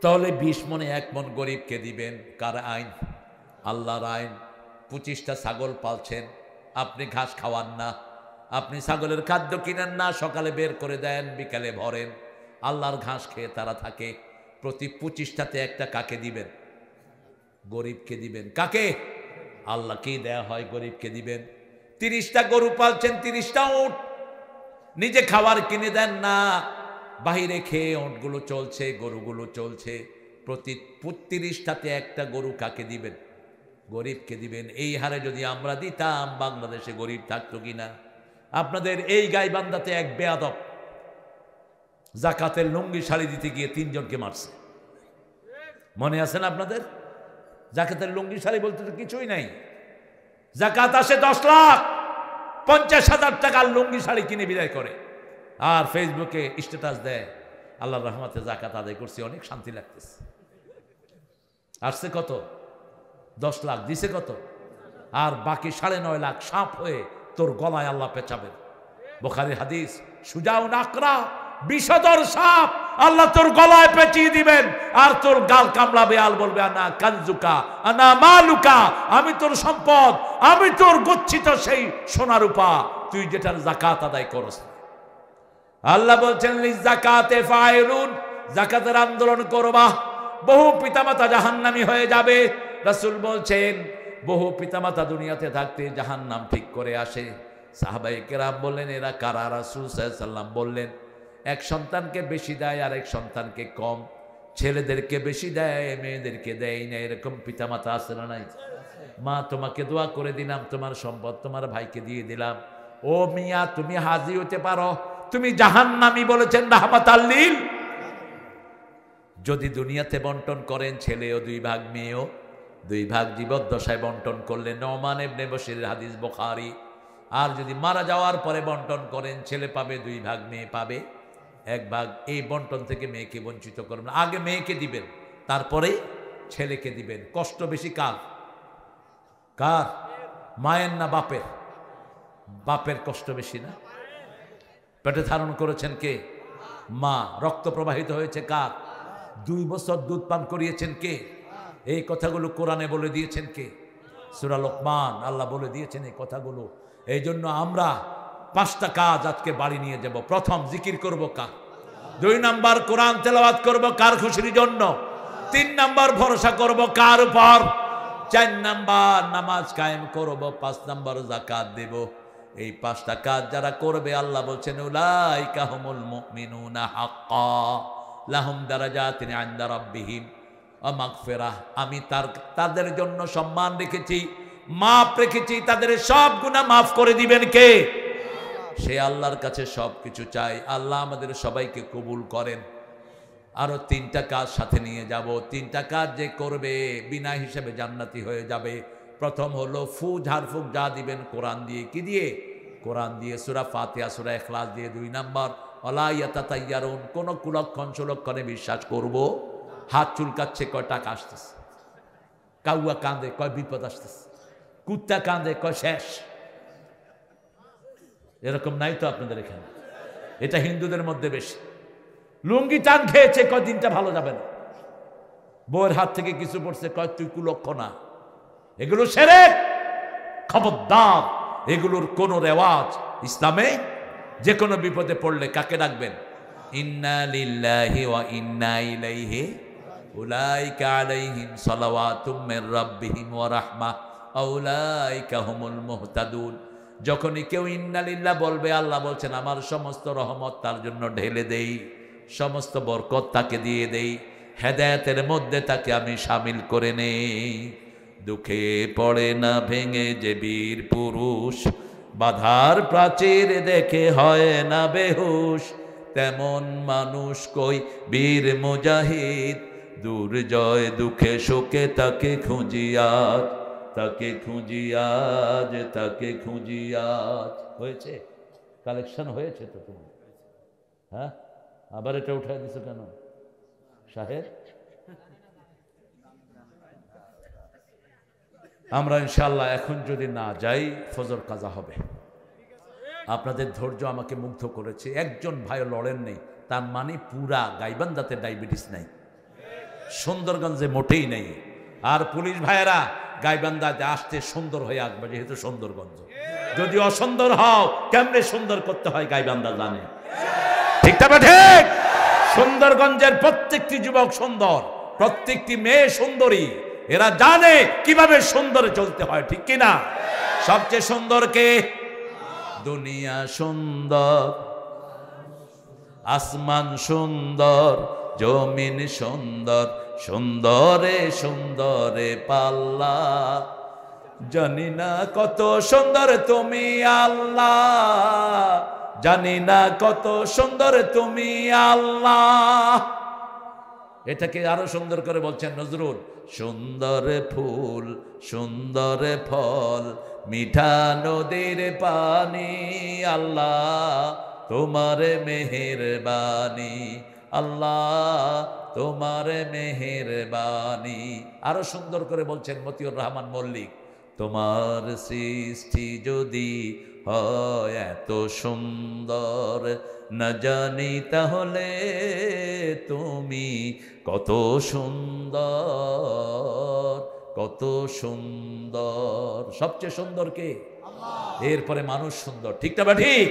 তাহলে 20 মনে 1 মন গরিবকে দিবেন। কার আইন? আল্লাহর আইন। 25টা ছাগল পালছেন, আপনি ঘাস খাওয়ান না, আপনি ছাগলের খাদ্য কিনেন না, সকালে বের করে দেন, বিকালে ভরেন, আল্লাহর ঘাস খেয়ে তারা থাকে। প্রতি 25টাতে একটা কাকে দিবেন? গরিবকে দিবেন। কাকে? আল্লাহকেই দেয়া হয়, গরিবকে দিবেন। 30টা গরু পালছেন, 30টা উট, নিজে খাবার কিনে দেন না, বাহিরে খেয়ে উটগুলো চলছে, গরুগুলো চলছে। প্রতি 30টাতে একটা গরু কাকে দিবেন? গরিবকে দিবেন। এই হারে যদি আমরা দিতাম বাংলাদেশে গরিব থাকতো কিনা? আপনাদের এই গাইবান্ধাতে এক বেয়াদব জাকাতের লুঙ্গি শাড়ি দিতে গিয়ে 3 জনকে মারছে, মনে আছে না আপনাদের? জাকাতের লুঙ্গি শাড়ি বলতে তো কিছুই নাই। জাকাত আসে 10 লাখ, 50,000 টাকার লুঙ্গি শাড়ি কিনে বিদায় করে, আর ফেসবুকে স্ট্যাটাস দেয় আল্লাহর রহমতে জাকাত আদায় করছি, অনেক শান্তি লাগতেছে। আসছে কত? 10 লাখ। দিছে কত? আর বাকি 9.5 লাখ সাপ হয়ে তোর গলায় আল্লাহ পেঁচাবেন। বুখারীর হাদিস, সুজাউন আকরা, বিষধর সাপ আল্লাহ তোর গলায় পেঁচিয়ে দিবেন, আর তোর গাল কামড়াবে, আল বলবে আনা কানজুকা আনা মালুকা, আমি তোর সম্পদ, আমি তোর গচ্ছিত সেই সোনা রূপা, তুই যেটার যাকাত আদায় করস। আল্লাহ বলছেন লিযাকাতে ফাইলুন, যাকাতের আন্দোলন করবা, বহু পিতামাতা জাহান্নামী হয়ে যাবে। রাসূল বলছেন বহু পিতামাতা দুনিয়াতে থাকতে জাহান্নাম ঠিক করে আসে। সাহাবায়ে কেরাম বললেন এরা কারা? রাসূল সাল্লাল্লাহু আলাইহি ওয়াসাল্লাম বললেন এক সন্তানকে বেশি দেয় আর এক সন্তানকে কম, ছেলেদেরকে বেশি দেয় মেয়েদেরকে দেয় না, এরকম পিতামাতা আছে না নাই? মা তোমাকে দোয়া করে দিলাম, তোমার সম্পদ তোমার ভাইকে দিয়ে দিলাম, ও মিয়া তুমি হাজি হতে পারো, তুমি জাহান্নামী বলেছেন রাহমাতাল লিল। যদি দুনিয়াতে বন্টন করেন ছেলেও 2 ভাগ মেয়েও 2 ভাগ, জীবদ্দশায় বন্টন করলে নোমান ইবনে বশিরের হাদিস, বুখারী। আর যদি মারা যাওয়ার পরে বন্টন করেন ছেলে পাবে 2 ভাগ, মেয়ে পাবে 1 ভাগ। এই বন্টন থেকে মেয়েকে বঞ্চিত করবেন। আগে মেয়েকে দিবেন, তারপরে ছেলেকে দিবেন। কষ্ট বেশি কার? কার? মায়ের না বাপের? বাপের কষ্ট বেশি না? পেটে ধারণ করেছেন কে? মা। রক্ত প্রবাহিত হয়েছে কার? 2 বছর দুধ পান করিয়েছেন কে? এই কথাগুলো কোরআনে বলে দিয়েছেন কে? সূরা লোকমান আল্লাহ বলে দিয়েছেন এই কথাগুলো। এই জন্য আমরা 5টা কাজ আজকে বাড়ি নিয়ে যাব। প্রথম, জিকির করব কার? 2 নাম্বার, কোরআন তেলাওয়াত করব কার খুশির জন্য? 3 নাম্বার, ভরসা করব কার উপর? 4 নাম্বার, নামাজ কায়েম করব। 5 নাম্বার, যাকাত দেব। এই 5টা কাজ যারা করবে আল্লাহ বলছেন উলাইকা হুমুল মুমিনুনা হাক্কা লাহুম দারাজাতিন ইনদা রাব্বিহিম ওয়া মাগফিরাহ। আমি তাদের জন্য সম্মান রেখেছি, মাফ রেখেছি, তাদের সব গুনাহ মাফ করে দিবেন কে? সে আল্লাহর কাছে সব কিছু চাই। আল্লাহ আমাদের সবাইকে কবুল করেন। আরো 3টা কাজ সাথে নিয়ে যাব। 3টা কাজ যে করবে বিনা হিসেবে জান্নাতি হয়ে যাবে। প্রথম হলো ঝাড়ফুঁক যা দিবেন কোরআন দিয়ে। কি দিয়ে? কোরআন দিয়ে। সূরা ফাতিহা, সূরা ইখলাস দিয়ে। 2 নাম্বার, ওয়ালা ইয়াতাতাইয়ারুন, কোন কুলক্ষণ সুলক্ষণে বিশ্বাস করব। হাত চুলকাচ্ছে, কয় টাকা আসতেছে। কাউয়া কাঁদে, কয় বিপদ আসতেছে। কুত্তা কাঁদে, কয় শেষ। এরকম নাই তো আপনাদের এখানে? এটা হিন্দুদের মধ্যে বেশি। লুঙ্গি টান খেয়েছে, কয় দিনটা ভালো যাবে না। বউয়ের হাত থেকে কিছু পড়ছে, কয় তুই কুলক্ষণা। এগুলো শিরক। খবরদার, এগুলোর কোন রেওয়াজ ইসলামে। যে কোনো বিপদে পড়লে কাকে ডাকবেন? ইন্না লিল্লাহি ওয়া ইন্না ইলাইহি, উলাইকা আলাইহিম সালাওয়াতুম মির রাব্বিহিম ওয়া রাহমাহ উলাইকা হুমুল মুহতাদুন। যখনই কেউ ইন্না লিল্লাহ বলবে আল্লাহ বলছেন আমার সমস্ত রহমত তার জন্য ঢেলে দেই, সমস্ত বরকত তাকে দিয়ে দেই, হেদায়েতের মধ্যে তাকে আমি শামিল করে নেই। দুঃখে পড়ে না ভেঙে যে বীর পুরুষ, বাধার প্রাচীর দেখে হয় না বেহুশ, তেমন মানুষ কই বীর মুজাহিদ, দুর্জয় দুঃখে শোকে তাকে খুঁজিয়াজ, তাকে খুঁজিয়াজ, তাকে খুঁজিয়াজ। হয়েছে? কালেকশন হয়েছে তো তুমি? হ্যাঁ, আবার এটা উঠাই দিছো কেন সাহেব? আমরা ইনশাআল্লাহ এখন যদি না যাই ফজর কাজা হবে। আপনাদের ধৈর্য আমাকে মুগ্ধ করেছে। একজন ভাই লড়েন নেই, তার মানে পুরা গাইবান্ধাতে ডায়াবেটিস নাই, সুন্দরগঞ্জে মোটেই নেই। আর পুলিশ ভাইয়েরা গাইবান্ধাতে আসতে সুন্দর হয়ে আসবে, যেহেতু সুন্দরগঞ্জ। যদি অসুন্দর হও, কেমনে সুন্দর করতে হয় গাইবান্ধা জানে। ঠিক তবে ঠিক। সুন্দরগঞ্জের প্রত্যেকটি যুবক সুন্দর, প্রত্যেকটি মেয়ে সুন্দরী। এরা জানে কিভাবে সুন্দরে চলতে হয়, ঠিক কিনা? সবচেয়ে সুন্দর কে? দুনিয়া সুন্দর, আসমান সুন্দর, জমিন সুন্দর, সুন্দরে সুন্দরে পাল্লা। জানি না কত সুন্দর তুমি আল্লাহ, জানি না কত সুন্দর তুমি আল্লাহ। এটাকে আরো সুন্দর করে বলছেন নজরুল, সুন্দর ফুল, সুন্দর ফল, মিঠা নদীর পানি, আল্লাহ তোমার মেহেরবানি, আল্লাহ তোমার মেহেরবানি। আরো সুন্দর করে বলছেন মতিউর রহমান মল্লিক, তোমার সৃষ্টি যদি হয় এত সুন্দর, না জানি তাহলে তুমি কত সুন্দর, কত সুন্দর। সবচেয়ে সুন্দর কে? এরপরে মানুষ সুন্দর, ঠিক না? ঠিক।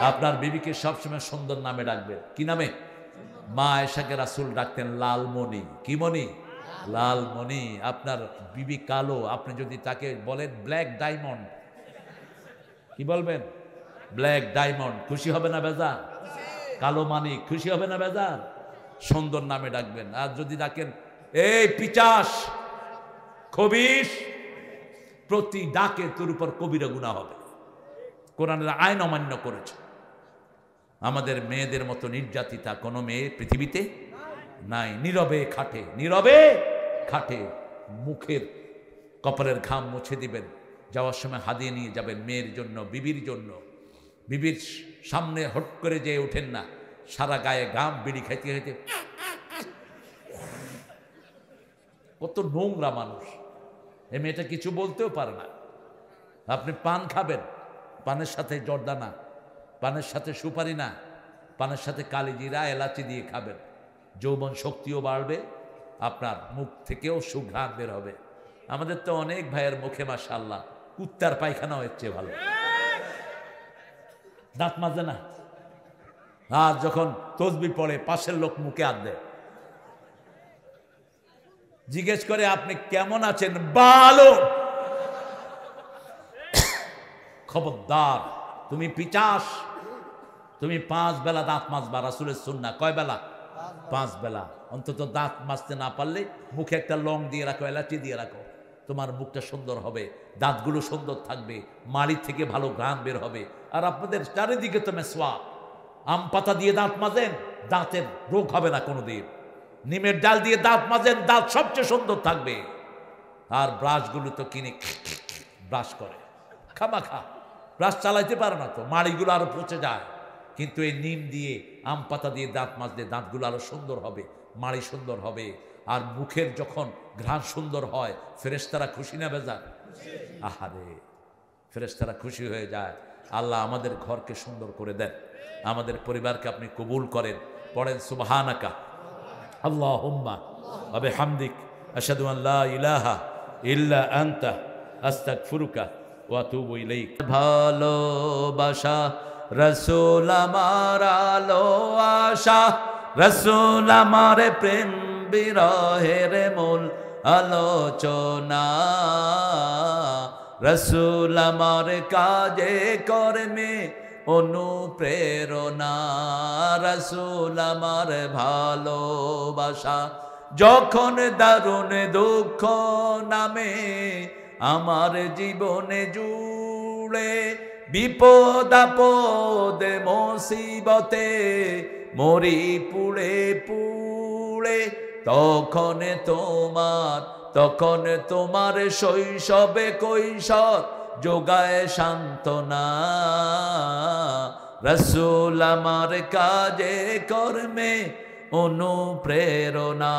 আপনার বিবিকে সবসময় সুন্দর নামে ডাকবেন। কি নামে? মা আয়েশাকে রাসূল ডাকতেন লালমণি। কি মণি? লালমণি। আপনার বিবি কালো, আপনি যদি তাকে বলেন ব্ল্যাক ডায়মন্ড, কি বলবেন? Black diamond. খুশি হবে না বেজার? কালো মানিক, খুশি হবে না বেজার? সুন্দর নামে ডাকবেন। আর যদি ডাকেন এই পিচাস, খবিশ, প্রতি ডাকে তোর উপর কবিরা গুনাহ হবে। কোরআনের আইন অমান্য করেছে। আমাদের মেয়েদের মতো নির্যাতিতা কোনো মেয়ে পৃথিবীতে নাই। নীরবে খাটে, নীরবে খাটে, মুখের কপালের ঘাম মুছে দিবেন, যাওয়ার সময় হাদিয়ে নিয়ে যাবেন মেয়ের জন্য, বিবির জন্য। বিবির সামনে হট করে যেয়ে ওঠেন না, সারা গায়ে ঘাম, বিড়ি খাইতে খাইতে। কত নোংরা মানুষ, এ মেয়েটা কিছু বলতেও পারে না। আপনি পান খাবেন, পানের সাথে জর্দা না, পানের সাথে সুপারি না, পানের সাথে কালিজিরা এলাচি দিয়ে খাবেন, যৌবন শক্তিও বাড়বে, আপনার মুখ থেকেও সুঘ্রাণ বের হবে। আমাদের তো অনেক ভাইয়ের মুখে মাশাআল্লাহ কুত্তার পায়খানা হচ্ছে ভালো, দাঁত মাজে না, আর যখন তসবিহ পড়ে পাশের লোক মুখে হাত দেয়, জিজ্ঞেস করে আপনি কেমন আছেন, ভালো। খবরদার, তুমি পিচাস, তুমি 5 বেলা দাঁত মাজবা, রাসূলের সুন্নাহ। কয় বেলা? 5 বেলা। অন্তত দাঁত মাজতে না পারলে মুখে একটা লং দিয়ে রাখো, এলাচি দিয়ে রাখো, তোমার মুখটা সুন্দর হবে, দাঁতগুলো সুন্দর থাকবে, মাড়ি থেকে ভালো ঘ্রাণ বের হবে। আর আপনাদের চারিদিকে তো মেসওয়াক, আম পাতা দিয়ে দাঁত মাজেন, দাঁতের রোগ হবে না কোনোদিন। নিমের ডাল দিয়ে দাঁত মাজেন, দাঁত সবচেয়ে সুন্দর থাকবে। আর ব্রাশগুলো তো কিনে ব্রাশ করে, খামাখা ব্রাশ চালাইতে পারে না, তো মাড়িগুলো আরো পচে যায়। কিন্তু এই নিম দিয়ে, আম পাতা দিয়ে দাঁত মাজলে দাঁতগুলো আরো সুন্দর হবে, মাড়ি সুন্দর হবে। আর মুখের যখন ঘ্রাণ সুন্দর হয়, ফেরেশতারা খুশি না বেজার? আহারে, ফেরেশতারা খুশি হয়ে যায়। আল্লাহ আমাদের ঘরকে সুন্দর করে দেন, আমাদের পরিবারকে আপনি কবুল করেন। পড়েন সুবহানাকা আল্লাহুম্মা ওয়া বিহামদিক আশহাদু আন লা ইলাহা ইল্লা আনতা আস্তাগফিরুকা ওয়া আতুবু ইলাইক। ভালোবাসা রাসূল আমার আলো আশা, রাসূল আমার প্রেম বিরহের মূল আলোচনা, রাসূল আমার কাজে কর্মে অনুপ্রেরণা, রাসূল আমার ভালোবাসা। যখন দারুণ দুঃখ নামে আমার জীবনে জুড়ে, বিপদ আপদ মুসিবতে মরি পুড়ে পুড়ে, তখন তোমার শৈশবে কৈশোর যোগায় সান্ত্বনা, রাসূল আমার কাজে কর্মে অনুপ্রেরণা।